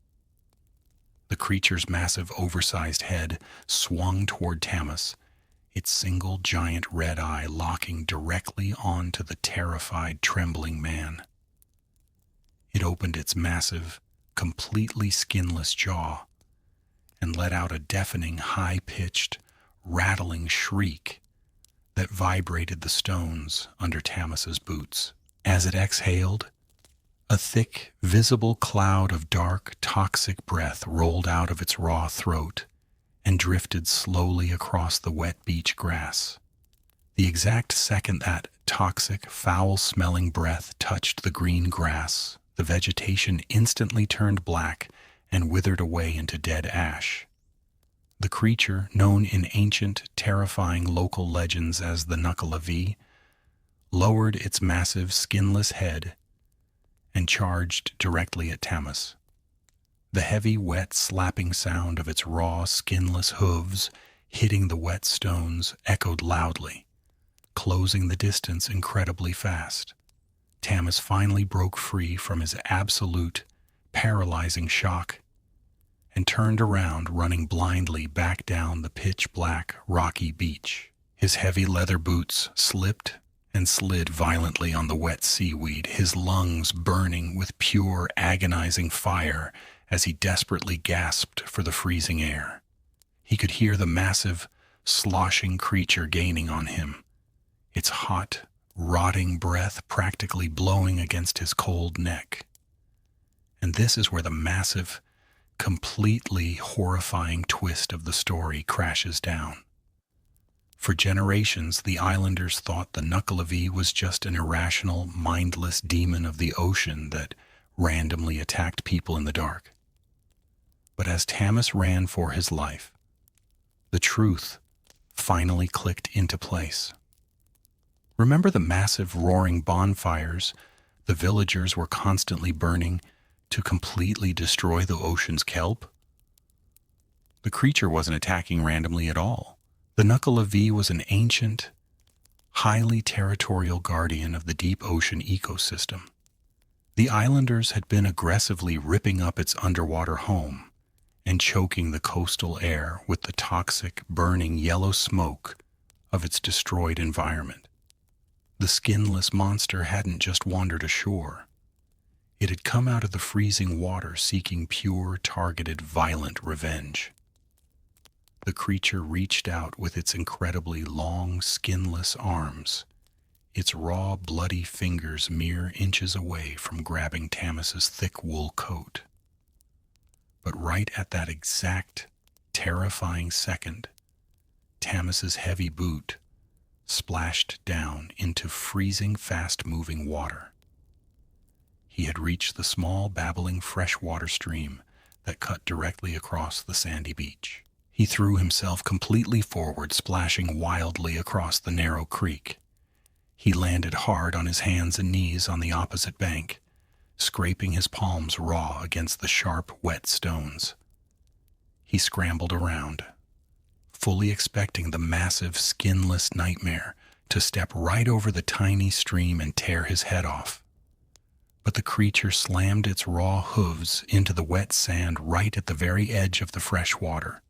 The creature's massive, oversized head swung toward Tamas, its single giant red eye locking directly onto the terrified, trembling man. It opened its massive, completely skinless jaw and let out a deafening, high-pitched, rattling shriek that vibrated the stones under Tamas's boots. As it exhaled, a thick, visible cloud of dark, toxic breath rolled out of its raw throat and drifted slowly across the wet beach grass. The exact second that toxic, foul-smelling breath touched the green grass, the vegetation instantly turned black and withered away into dead ash. The creature, known in ancient, terrifying local legends as the Nuckalava, lowered its massive, skinless head and charged directly at Tamas. The heavy, wet, slapping sound of its raw, skinless hooves hitting the wet stones echoed loudly, closing the distance incredibly fast. Tamas finally broke free from his absolute, paralyzing shock and turned around, running blindly back down the pitch-black, rocky beach. His heavy leather boots slipped and slid violently on the wet seaweed, his lungs burning with pure, agonizing fire as he desperately gasped for the freezing air. He could hear the massive, sloshing creature gaining on him, its hot, rotting breath practically blowing against his cold neck. And this is where the massive, completely horrifying twist of the story crashes down. For generations, the islanders thought the Nuckalava was just an irrational, mindless demon of the ocean that randomly attacked people in the dark. But as Tamas ran for his life, the truth finally clicked into place. Remember the massive roaring bonfires the villagers were constantly burning to completely destroy the ocean's kelp? The creature wasn't attacking randomly at all. The Nuckalava was an ancient, highly territorial guardian of the deep ocean ecosystem. The islanders had been aggressively ripping up its underwater home and choking the coastal air with the toxic, burning yellow smoke of its destroyed environment. The skinless monster hadn't just wandered ashore. It had come out of the freezing water seeking pure, targeted, violent revenge. The creature reached out with its incredibly long, skinless arms, its raw, bloody fingers mere inches away from grabbing Tamas's thick wool coat. But right at that exact, terrifying second, Tamas's heavy boot splashed down into freezing, fast-moving water. He had reached the small, babbling freshwater stream that cut directly across the sandy beach. He threw himself completely forward, splashing wildly across the narrow creek. He landed hard on his hands and knees on the opposite bank, scraping his palms raw against the sharp, wet stones. He scrambled around, fully expecting the massive, skinless nightmare to step right over the tiny stream and tear his head off. But the creature slammed its raw hooves into the wet sand right at the very edge of the fresh water,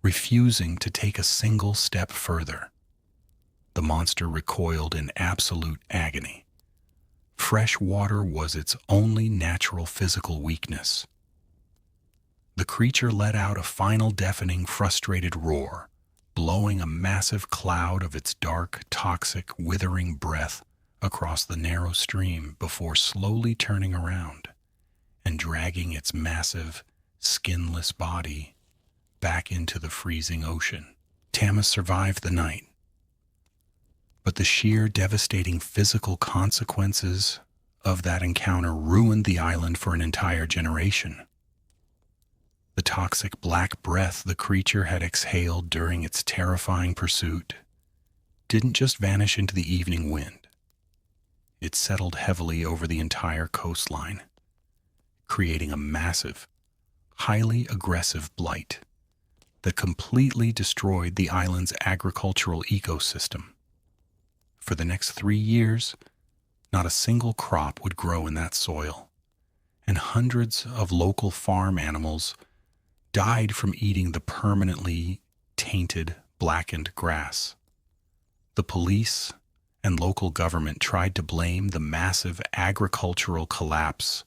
refusing to take a single step further. The monster recoiled in absolute agony. Fresh water was its only natural physical weakness. The creature let out a final deafening, frustrated roar, blowing a massive cloud of its dark, toxic, withering breath across the narrow stream before slowly turning around and dragging its massive, skinless body back into the freezing ocean. Tamas survived the night, but the sheer devastating physical consequences of that encounter ruined the island for an entire generation. The toxic black breath the creature had exhaled during its terrifying pursuit didn't just vanish into the evening wind. It settled heavily over the entire coastline, creating a massive, highly aggressive blight that completely destroyed the island's agricultural ecosystem. For the next 3 years, not a single crop would grow in that soil, and hundreds of local farm animals died from eating the permanently tainted, blackened grass. The police and local government tried to blame the massive agricultural collapse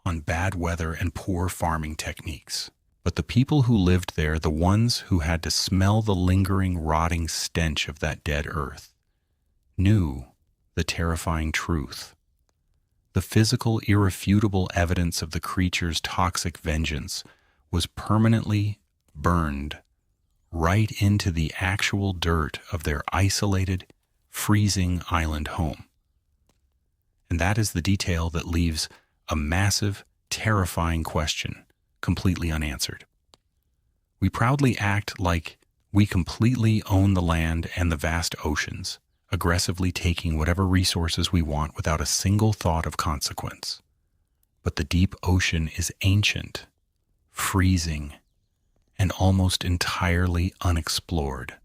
on bad weather and poor farming techniques. But the people who lived there, the ones who had to smell the lingering, rotting stench of that dead earth, knew the terrifying truth. The physical, irrefutable evidence of the creature's toxic vengeance was permanently burned right into the actual dirt of their isolated, freezing island home. And that is the detail that leaves a massive, terrifying question completely unanswered. We proudly act like we completely own the land and the vast oceans, aggressively taking whatever resources we want without a single thought of consequence. But the deep ocean is ancient, freezing, and almost entirely unexplored.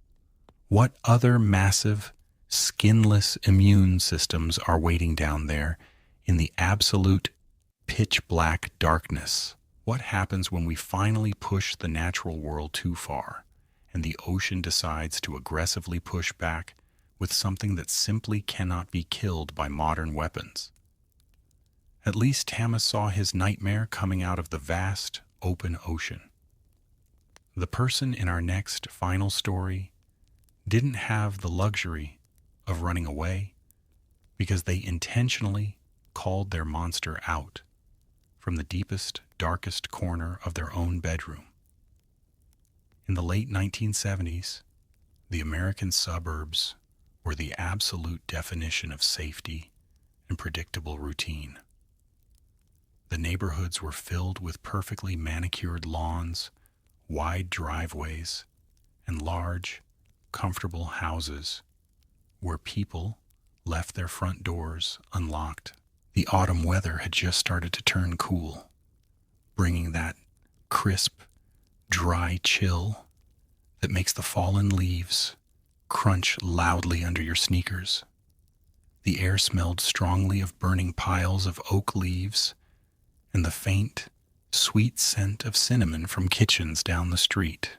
What other massive, skinless immune systems are waiting down there in the absolute pitch-black darkness? What happens when we finally push the natural world too far, and the ocean decides to aggressively push back with something that simply cannot be killed by modern weapons? At least Thomas saw his nightmare coming out of the vast, open ocean. The person in our next final story didn't have the luxury of running away because they intentionally called their monster out from the deepest, darkest corner of their own bedroom. In the late 1970s, the American suburbs were the absolute definition of safety and predictable routine. The neighborhoods were filled with perfectly manicured lawns, wide driveways, and large, comfortable houses where people left their front doors unlocked. The autumn weather had just started to turn cool, bringing that crisp, dry chill that makes the fallen leaves crunch loudly under your sneakers. The air smelled strongly of burning piles of oak leaves and the faint, sweet scent of cinnamon from kitchens down the street.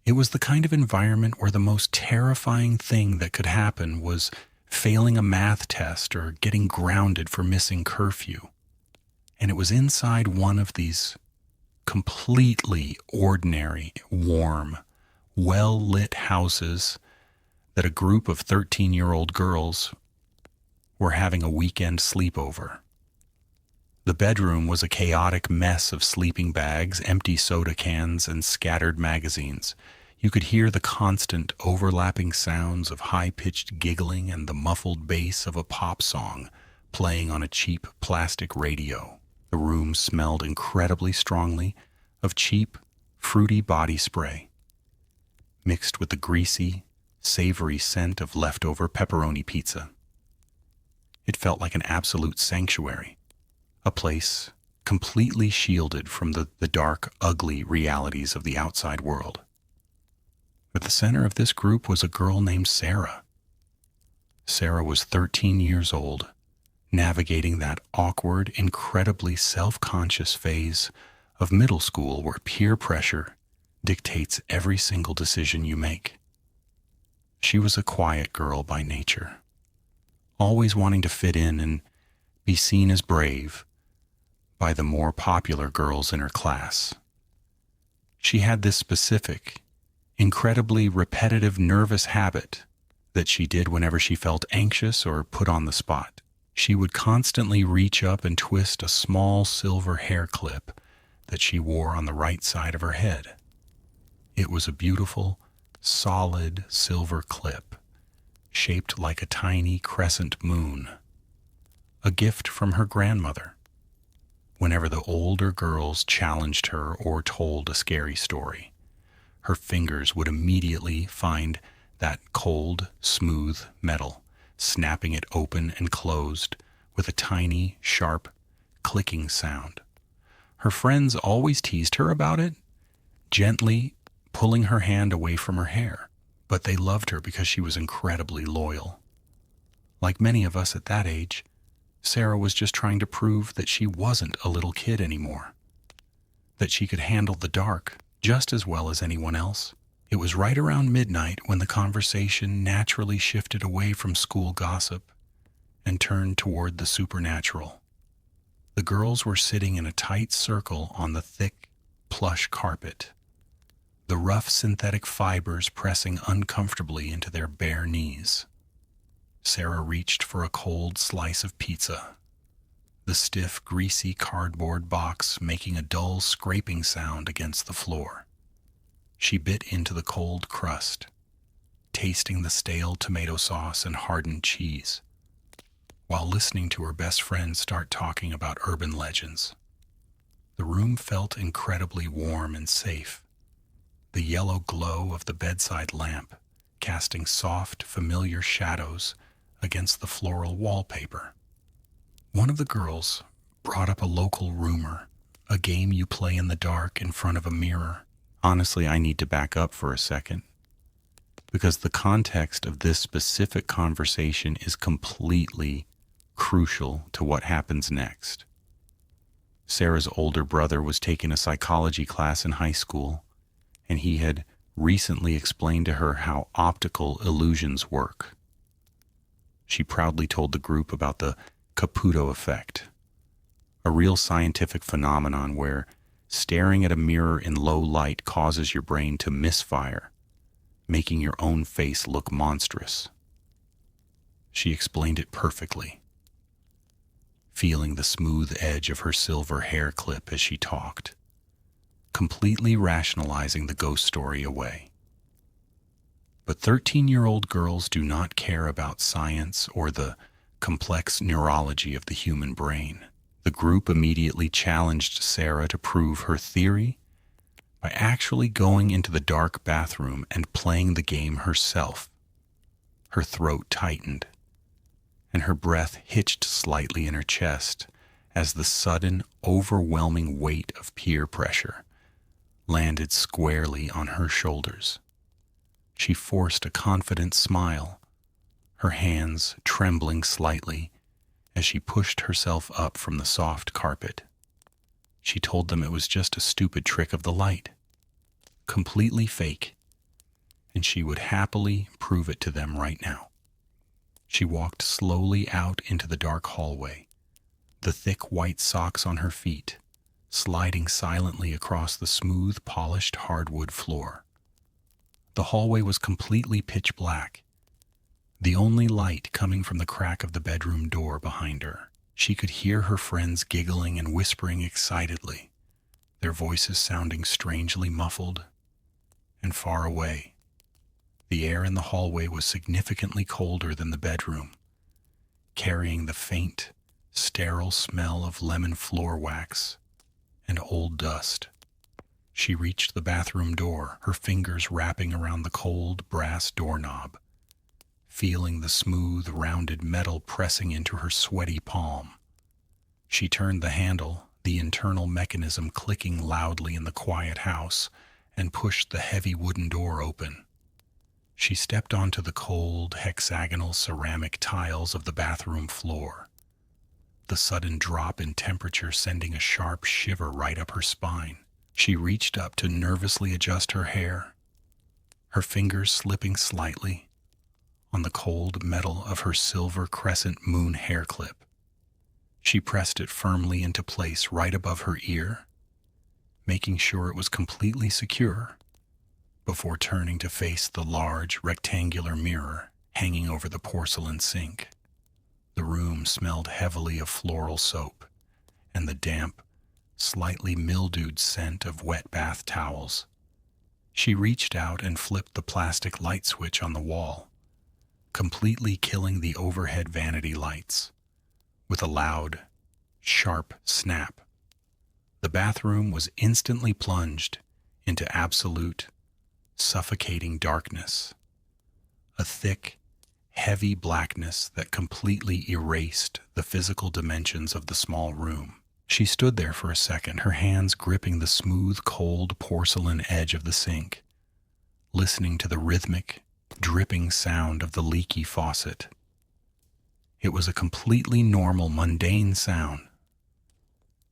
It was the kind of environment where the most terrifying thing that could happen was failing a math test or getting grounded for missing curfew. And it was inside one of these completely ordinary, warm, well-lit houses that a group of 13-year-old girls were having a weekend sleepover. The bedroom was a chaotic mess of sleeping bags, empty soda cans, and scattered magazines. You could hear the constant overlapping sounds of high-pitched giggling and the muffled bass of a pop song playing on a cheap plastic radio. The room smelled incredibly strongly of cheap, fruity body spray, mixed with the greasy, savory scent of leftover pepperoni pizza. It felt like an absolute sanctuary, a place completely shielded from the dark, ugly realities of the outside world. At the center of this group was a girl named Sarah. Sarah was 13 years old, navigating that awkward, incredibly self-conscious phase of middle school where peer pressure dictates every single decision you make. She was a quiet girl by nature, always wanting to fit in and be seen as brave by the more popular girls in her class. She had this specific, incredibly repetitive nervous habit that she did whenever she felt anxious or put on the spot. She would constantly reach up and twist a small silver hair clip that she wore on the right side of her head. It was a beautiful, solid silver clip, shaped like a tiny crescent moon, a gift from her grandmother. Whenever the older girls challenged her or told a scary story, her fingers would immediately find that cold, smooth metal, snapping it open and closed with a tiny, sharp, clicking sound. Her friends always teased her about it, gently pulling her hand away from her hair, but they loved her because she was incredibly loyal. Like many of us at that age, Sarah was just trying to prove that she wasn't a little kid anymore, that she could handle the dark just as well as anyone else. It was right around midnight when the conversation naturally shifted away from school gossip and turned toward the supernatural. The girls were sitting in a tight circle on the thick, plush carpet, the rough synthetic fibers pressing uncomfortably into their bare knees. Sarah reached for a cold slice of pizza, the stiff, greasy cardboard box making a dull scraping sound against the floor. She bit into the cold crust, tasting the stale tomato sauce and hardened cheese, while listening to her best friend start talking about urban legends. The room felt incredibly warm and safe, the yellow glow of the bedside lamp casting soft, familiar shadows against the floral wallpaper. One of the girls brought up a local rumor, a game you play in the dark in front of a mirror. Honestly, I need to back up for a second, because the context of this specific conversation is completely crucial to what happens next. Sarah's older brother was taking a psychology class in high school, and he had recently explained to her how optical illusions work. She proudly told the group about the Caputo effect, a real scientific phenomenon where staring at a mirror in low light causes your brain to misfire, making your own face look monstrous. She explained it perfectly, feeling the smooth edge of her silver hair clip as she talked, completely rationalizing the ghost story away. But 13-year-old girls do not care about science or the complex neurology of the human brain. The group immediately challenged Sarah to prove her theory by actually going into the dark bathroom and playing the game herself. Her throat tightened, and her breath hitched slightly in her chest as the sudden, overwhelming weight of peer pressure landed squarely on her shoulders. She forced a confident smile, her hands trembling slightly as she pushed herself up from the soft carpet. She told them it was just a stupid trick of the light, completely fake, and she would happily prove it to them right now. She walked slowly out into the dark hallway, the thick white socks on her feet, sliding silently across the smooth, polished hardwood floor. The hallway was completely pitch black, the only light coming from the crack of the bedroom door behind her. She could hear her friends giggling and whispering excitedly, their voices sounding strangely muffled and far away. The air in the hallway was significantly colder than the bedroom, carrying the faint, sterile smell of lemon floor wax and old dust. She reached the bathroom door, her fingers wrapping around the cold brass doorknob, feeling the smooth, rounded metal pressing into her sweaty palm. She turned the handle, the internal mechanism clicking loudly in the quiet house, and pushed the heavy wooden door open. She stepped onto the cold, hexagonal ceramic tiles of the bathroom floor, the sudden drop in temperature sending a sharp shiver right up her spine. She reached up to nervously adjust her hair, her fingers slipping slightly on the cold metal of her silver crescent moon hair clip. She pressed it firmly into place right above her ear, making sure it was completely secure, before turning to face the large, rectangular mirror hanging over the porcelain sink. The room smelled heavily of floral soap and the damp, slightly mildewed scent of wet bath towels. She reached out and flipped the plastic light switch on the wall, completely killing the overhead vanity lights. With a loud, sharp snap, the bathroom was instantly plunged into absolute, suffocating darkness, a thick, heavy blackness that completely erased the physical dimensions of the small room. She stood there for a second, her hands gripping the smooth, cold porcelain edge of the sink, listening to the rhythmic, dripping sound of the leaky faucet. It was a completely normal, mundane sound,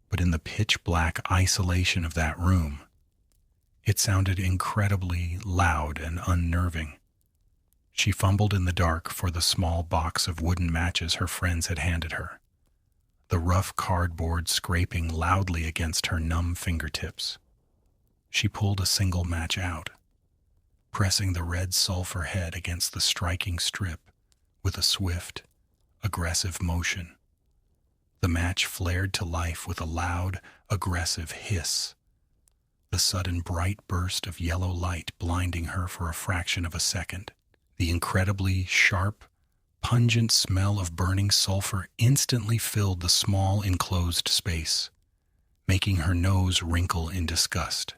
but in the pitch-black isolation of that room, it sounded incredibly loud and unnerving. She fumbled in the dark for the small box of wooden matches her friends had handed her, the rough cardboard scraping loudly against her numb fingertips. She pulled a single match out, pressing the red sulfur head against the striking strip with a swift, aggressive motion. The match flared to life with a loud, aggressive hiss, the sudden bright burst of yellow light blinding her for a fraction of a second. The incredibly sharp, pungent smell of burning sulfur instantly filled the small enclosed space, making her nose wrinkle in disgust.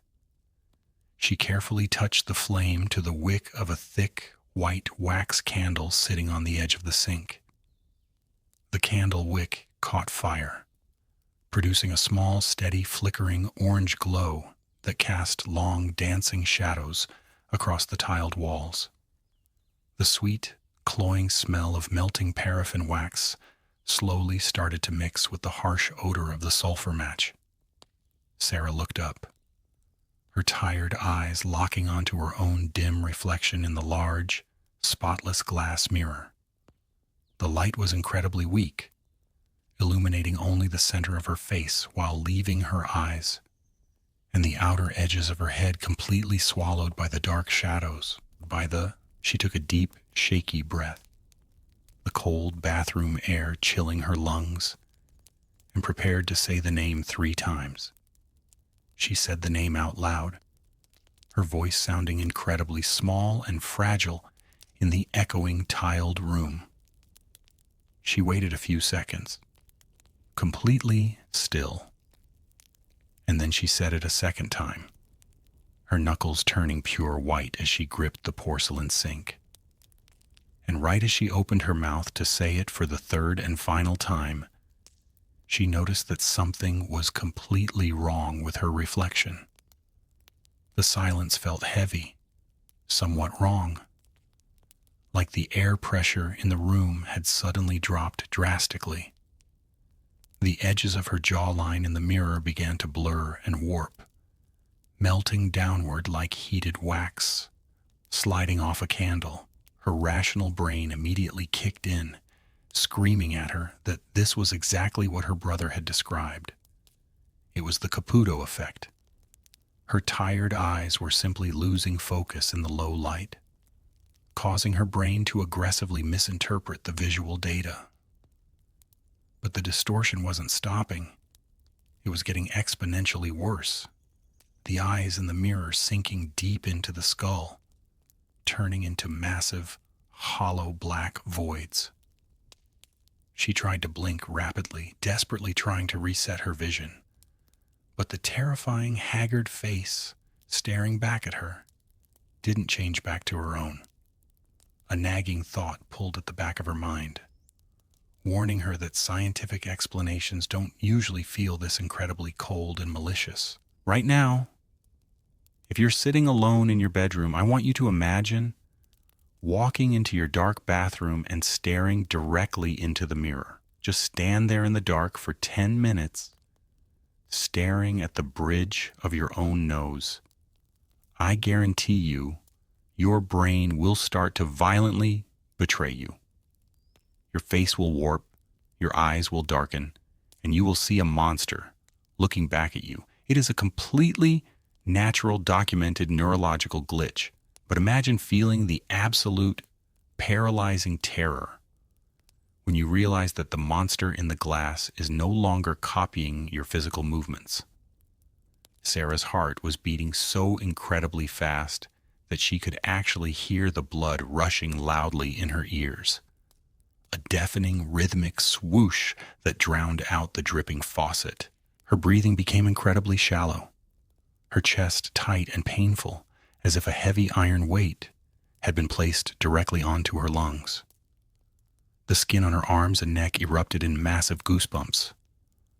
She carefully touched the flame to the wick of a thick, white wax candle sitting on the edge of the sink. The candle wick caught fire, producing a small, steady, flickering orange glow that cast long, dancing shadows across the tiled walls. The sweet, cloying smell of melting paraffin wax slowly started to mix with the harsh odor of the sulfur match. Sarah looked up, her tired eyes locking onto her own dim reflection in the large, spotless glass mirror. The light was incredibly weak, illuminating only the center of her face while leaving her eyes, and the outer edges of her head completely swallowed by the dark shadows. She took a deep, shaky breath, the cold bathroom air chilling her lungs, and prepared to say the name 3 times. She said the name out loud, her voice sounding incredibly small and fragile in the echoing tiled room. She waited a few seconds, completely still, and then she said it a second time, her knuckles turning pure white as she gripped the porcelain sink. And right as she opened her mouth to say it for the 3rd and final time, she noticed that something was completely wrong with her reflection. The silence felt heavy, somewhat wrong, like the air pressure in the room had suddenly dropped drastically. The edges of her jawline in the mirror began to blur and warp, melting downward like heated wax, sliding off a candle. Her rational brain immediately kicked in, screaming at her that this was exactly what her brother had described. It was the Caputo effect. Her tired eyes were simply losing focus in the low light, causing her brain to aggressively misinterpret the visual data. But the distortion wasn't stopping. It was getting exponentially worse, the eyes in the mirror sinking deep into the skull, turning into massive, hollow black voids. She tried to blink rapidly, desperately trying to reset her vision. But the terrifying, haggard face staring back at her didn't change back to her own. A nagging thought pulled at the back of her mind, warning her that scientific explanations don't usually feel this incredibly cold and malicious. Right now, if you're sitting alone in your bedroom, I want you to imagine walking into your dark bathroom and staring directly into the mirror. Just stand there in the dark for 10 minutes, staring at the bridge of your own nose. I guarantee you, your brain will start to violently betray you. Your face will warp, your eyes will darken, and you will see a monster looking back at you. It is a completely natural, documented neurological glitch. But imagine feeling the absolute paralyzing terror when you realize that the monster in the glass is no longer copying your physical movements. Sarah's heart was beating so incredibly fast that she could actually hear the blood rushing loudly in her ears. A deafening rhythmic swoosh that drowned out the dripping faucet. Her breathing became incredibly shallow, her chest tight and painful, as if a heavy iron weight had been placed directly onto her lungs. The skin on her arms and neck erupted in massive goosebumps,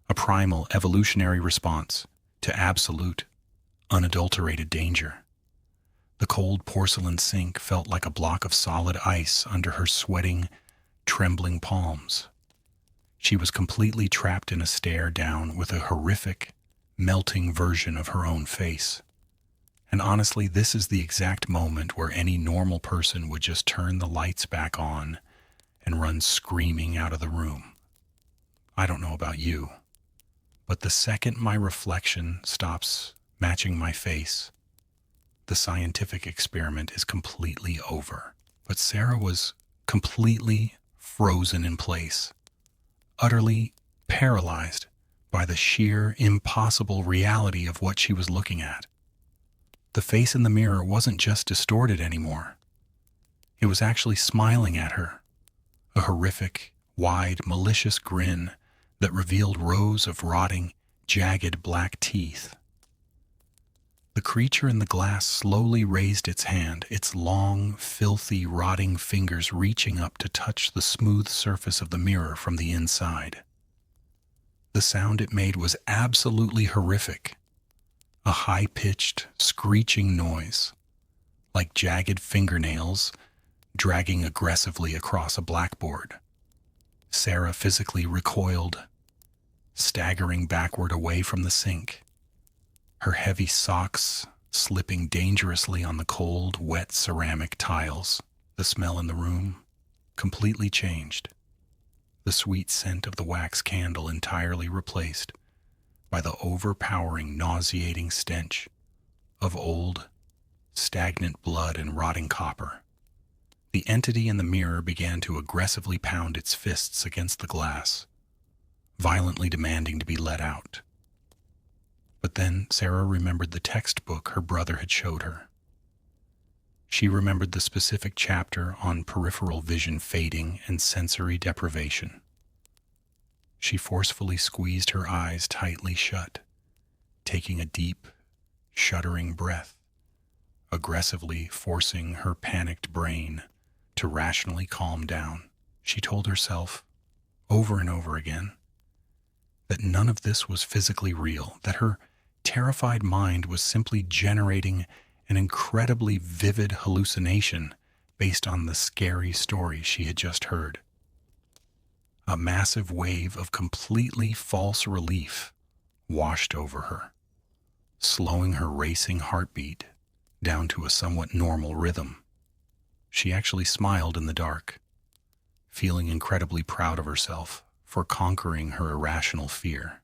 a primal evolutionary response to absolute, unadulterated danger. The cold porcelain sink felt like a block of solid ice under her sweating, trembling palms. She was completely trapped in a stare down with a horrific, melting version of her own face. And honestly, this is the exact moment where any normal person would just turn the lights back on and run screaming out of the room. I don't know about you, but the second my reflection stops matching my face, the scientific experiment is completely over. But Sarah was completely frozen in place, utterly paralyzed by the sheer, impossible reality of what she was looking at. The face in the mirror wasn't just distorted anymore. It was actually smiling at her, a horrific, wide, malicious grin that revealed rows of rotting, jagged black teeth. The creature in the glass slowly raised its hand, its long, filthy, rotting fingers reaching up to touch the smooth surface of the mirror from the inside. The sound it made was absolutely horrific, a high-pitched, screeching noise, like jagged fingernails dragging aggressively across a blackboard. Sarah physically recoiled, staggering backward away from the sink, her heavy socks slipping dangerously on the cold, wet ceramic tiles. The smell in the room completely changed, the sweet scent of the wax candle entirely replaced by the overpowering, nauseating stench of old, stagnant blood and rotting copper. The entity in the mirror began to aggressively pound its fists against the glass, violently demanding to be let out. But then Sarah remembered the textbook her brother had showed her. She remembered the specific chapter on peripheral vision fading and sensory deprivation. She forcefully squeezed her eyes tightly shut, taking a deep, shuddering breath, aggressively forcing her panicked brain to rationally calm down. She told herself, over and over again, that none of this was physically real, that her terrified mind was simply generating an incredibly vivid hallucination based on the scary story she had just heard. A massive wave of completely false relief washed over her, slowing her racing heartbeat down to a somewhat normal rhythm. She actually smiled in the dark, feeling incredibly proud of herself for conquering her irrational fear.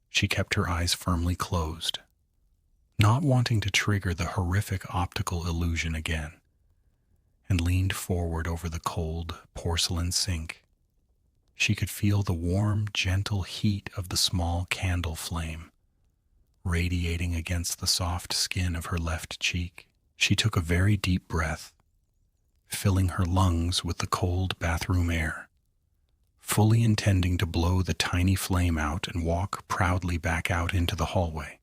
She kept her eyes firmly closed, not wanting to trigger the horrific optical illusion again, and leaned forward over the cold porcelain sink. She could feel the warm, gentle heat of the small candle flame radiating against the soft skin of her left cheek. She took a very deep breath, filling her lungs with the cold bathroom air, fully intending to blow the tiny flame out and walk proudly back out into the hallway.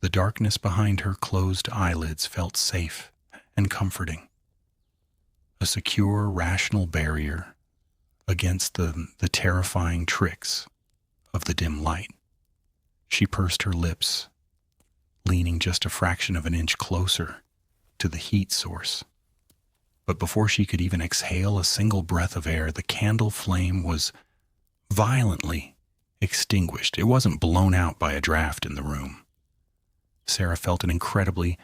The darkness behind her closed eyelids felt safe and comforting, a secure, rational barrier against the terrifying tricks of the dim light. She pursed her lips, leaning just a fraction of an inch closer to the heat source. But before she could even exhale a single breath of air, the candle flame was violently extinguished. It wasn't blown out by a draft in the room. Sarah felt an incredibly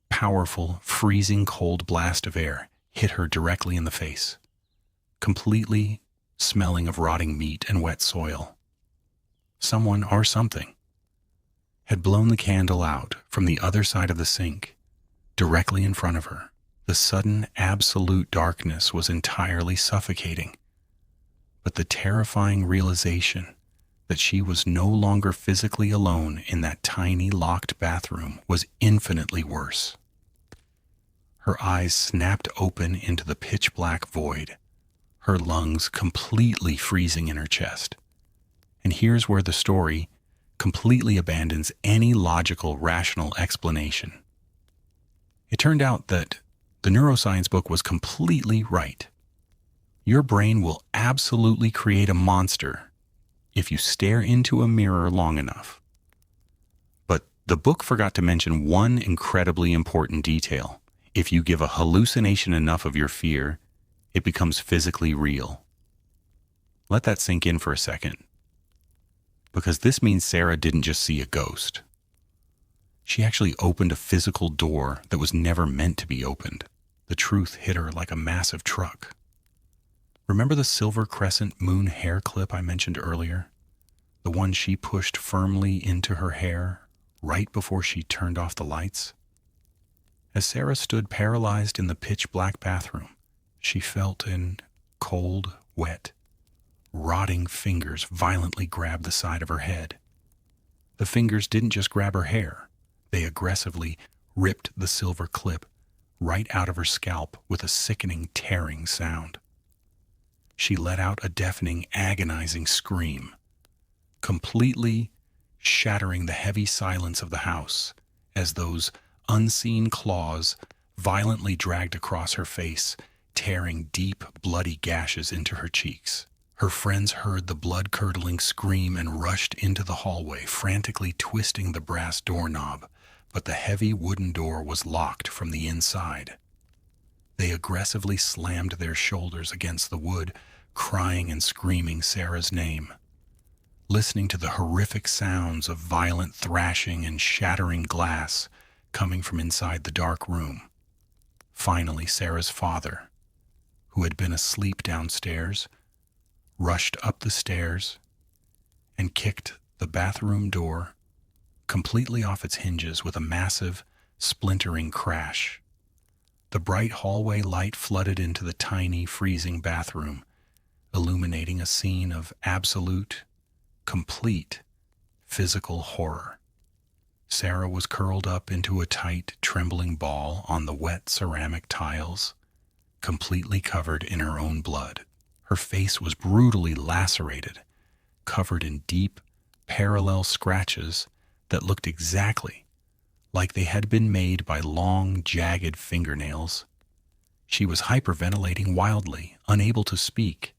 powerful, freezing cold blast of air hit her directly in the face, completely smelling of rotting meat and wet soil. Someone or something had blown the candle out from the other side of the sink, directly in front of her. The sudden, absolute darkness was entirely suffocating, but the terrifying realization that she was no longer physically alone in that tiny, locked bathroom was infinitely worse. Her eyes snapped open into the pitch-black void, her lungs completely freezing in her chest. And here's where the story completely abandons any logical, rational explanation. It turned out that the neuroscience book was completely right. Your brain will absolutely create a monster if you stare into a mirror long enough. But the book forgot to mention one incredibly important detail. If you give a hallucination enough of your fear, it becomes physically real. Let that sink in for a second, because this means Sarah didn't just see a ghost. She actually opened a physical door that was never meant to be opened. The truth hit her like a massive truck. Remember the silver crescent moon hair clip I mentioned earlier? The one she pushed firmly into her hair right before she turned off the lights? As Sarah stood paralyzed in the pitch-black bathroom, she felt in cold, wet, rotting fingers violently grab the side of her head. The fingers didn't just grab her hair. They aggressively ripped the silver clip right out of her scalp with a sickening, tearing sound. She let out a deafening, agonizing scream, completely shattering the heavy silence of the house as those unseen claws violently dragged across her face, tearing deep, bloody gashes into her cheeks. Her friends heard the blood-curdling scream and rushed into the hallway, frantically twisting the brass doorknob, but the heavy wooden door was locked from the inside. They aggressively slammed their shoulders against the wood, crying and screaming Sarah's name. Listening to the horrific sounds of violent thrashing and shattering glass coming from inside the dark room. Finally, Sarah's father, who had been asleep downstairs, rushed up the stairs and kicked the bathroom door completely off its hinges with a massive, splintering crash. The bright hallway light flooded into the tiny, freezing bathroom, illuminating a scene of absolute, complete physical horror. Sarah was curled up into a tight, trembling ball on the wet ceramic tiles, completely covered in her own blood. Her face was brutally lacerated, covered in deep, parallel scratches that looked exactly like they had been made by long, jagged fingernails. She was hyperventilating wildly, unable to speak,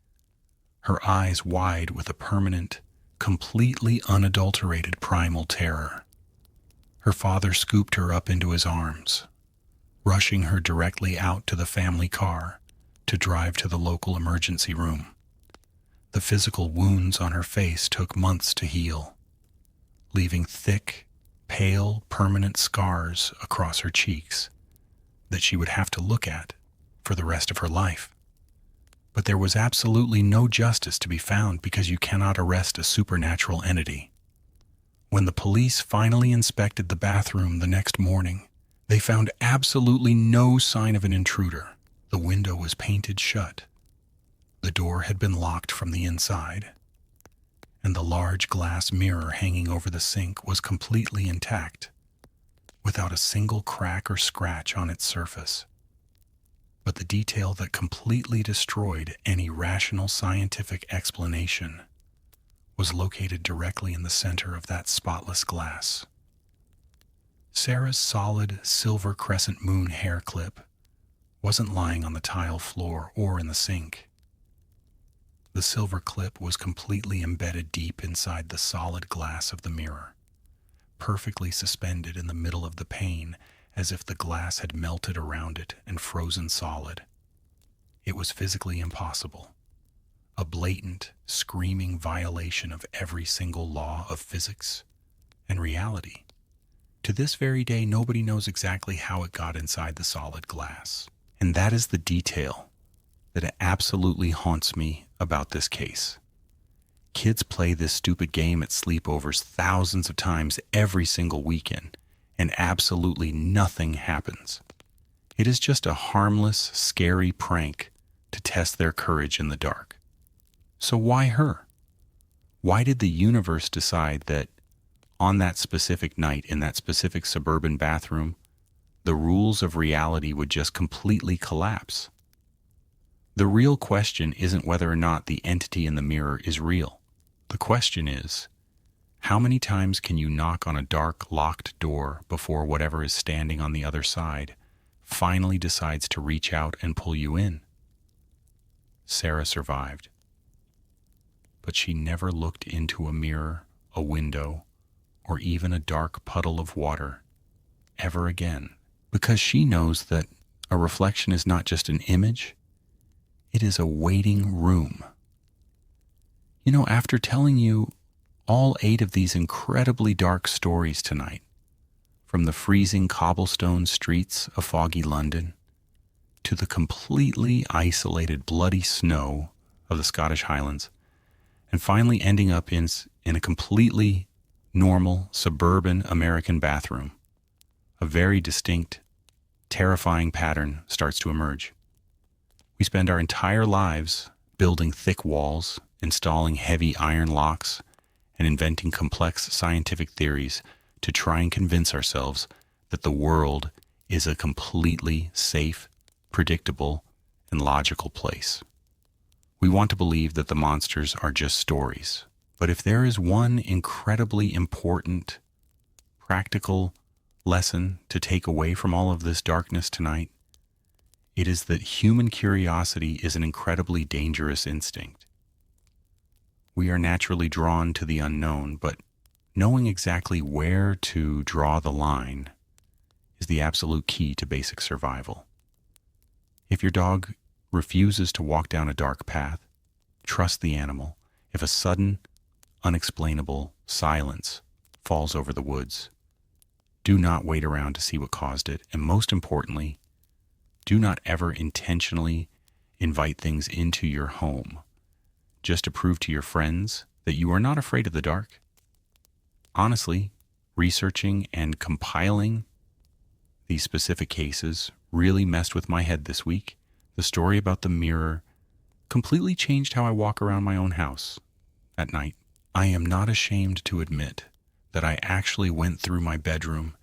her eyes wide with a permanent, completely unadulterated primal terror. Her father scooped her up into his arms, rushing her directly out to the family car to drive to the local emergency room. The physical wounds on her face took months to heal, leaving thick, pale, permanent scars across her cheeks that she would have to look at for the rest of her life. But there was absolutely no justice to be found because you cannot arrest a supernatural entity. When the police finally inspected the bathroom the next morning, they found absolutely no sign of an intruder. The window was painted shut. The door had been locked from the inside, and the large glass mirror hanging over the sink was completely intact, without a single crack or scratch on its surface. But the detail that completely destroyed any rational scientific explanation was located directly in the center of that spotless glass. Sarah's solid silver crescent moon hair clip wasn't lying on the tile floor or in the sink. The silver clip was completely embedded deep inside the solid glass of the mirror, perfectly suspended in the middle of the pane as if the glass had melted around it and frozen solid. It was physically impossible. A blatant, screaming violation of every single law of physics and reality. To this very day, nobody knows exactly how it got inside the solid glass. And that is the detail that absolutely haunts me about this case. Kids play this stupid game at sleepovers thousands of times every single weekend, and absolutely nothing happens. It is just a harmless, scary prank to test their courage in the dark. So why her? Why did the universe decide that on that specific night in that specific suburban bathroom, the rules of reality would just completely collapse? The real question isn't whether or not the entity in the mirror is real. The question is, how many times can you knock on a dark, locked door before whatever is standing on the other side finally decides to reach out and pull you in? Sarah survived. But she never looked into a mirror, a window, or even a dark puddle of water ever again, because she knows that a reflection is not just an image, it is a waiting room. You know, after telling you all 8 of these incredibly dark stories tonight, from the freezing cobblestone streets of foggy London to the completely isolated bloody snow of the Scottish Highlands, and finally ending up in a completely normal suburban American bathroom, a very distinct, terrifying pattern starts to emerge. We spend our entire lives building thick walls, installing heavy iron locks, and inventing complex scientific theories to try and convince ourselves that the world is a completely safe, predictable, and logical place. We want to believe that the monsters are just stories. But if there is one incredibly important, practical lesson to take away from all of this darkness tonight, it is that human curiosity is an incredibly dangerous instinct. We are naturally drawn to the unknown, but knowing exactly where to draw the line is the absolute key to basic survival. If your dog refuses to walk down a dark path, trust the animal. If a sudden, unexplainable silence falls over the woods, do not wait around to see what caused it. And most importantly, do not ever intentionally invite things into your home just to prove to your friends that you are not afraid of the dark. Honestly, researching and compiling these specific cases really messed with my head this week. The story about the mirror completely changed how I walk around my own house at night. I am not ashamed to admit that I actually went through my bedroom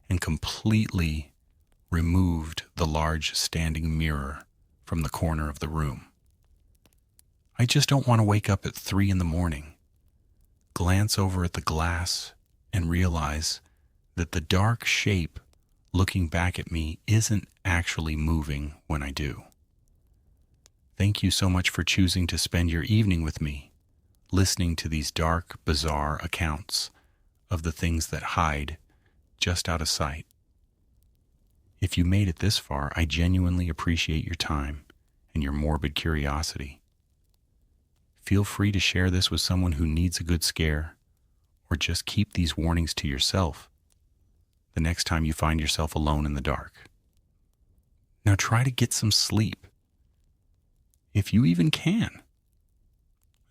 and completely removed the large standing mirror from the corner of the room. I just don't want to wake up at 3 a.m, glance over at the glass, and realize that the dark shape looking back at me isn't actually moving when I do. Thank you so much for choosing to spend your evening with me, listening to these dark, bizarre accounts of the things that hide just out of sight. If you made it this far, I genuinely appreciate your time and your morbid curiosity. Feel free to share this with someone who needs a good scare, or just keep these warnings to yourself the next time you find yourself alone in the dark. Now try to get some sleep, if you even can.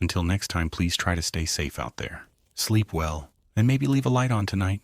Until next time, please try to stay safe out there. Sleep well, and maybe leave a light on tonight.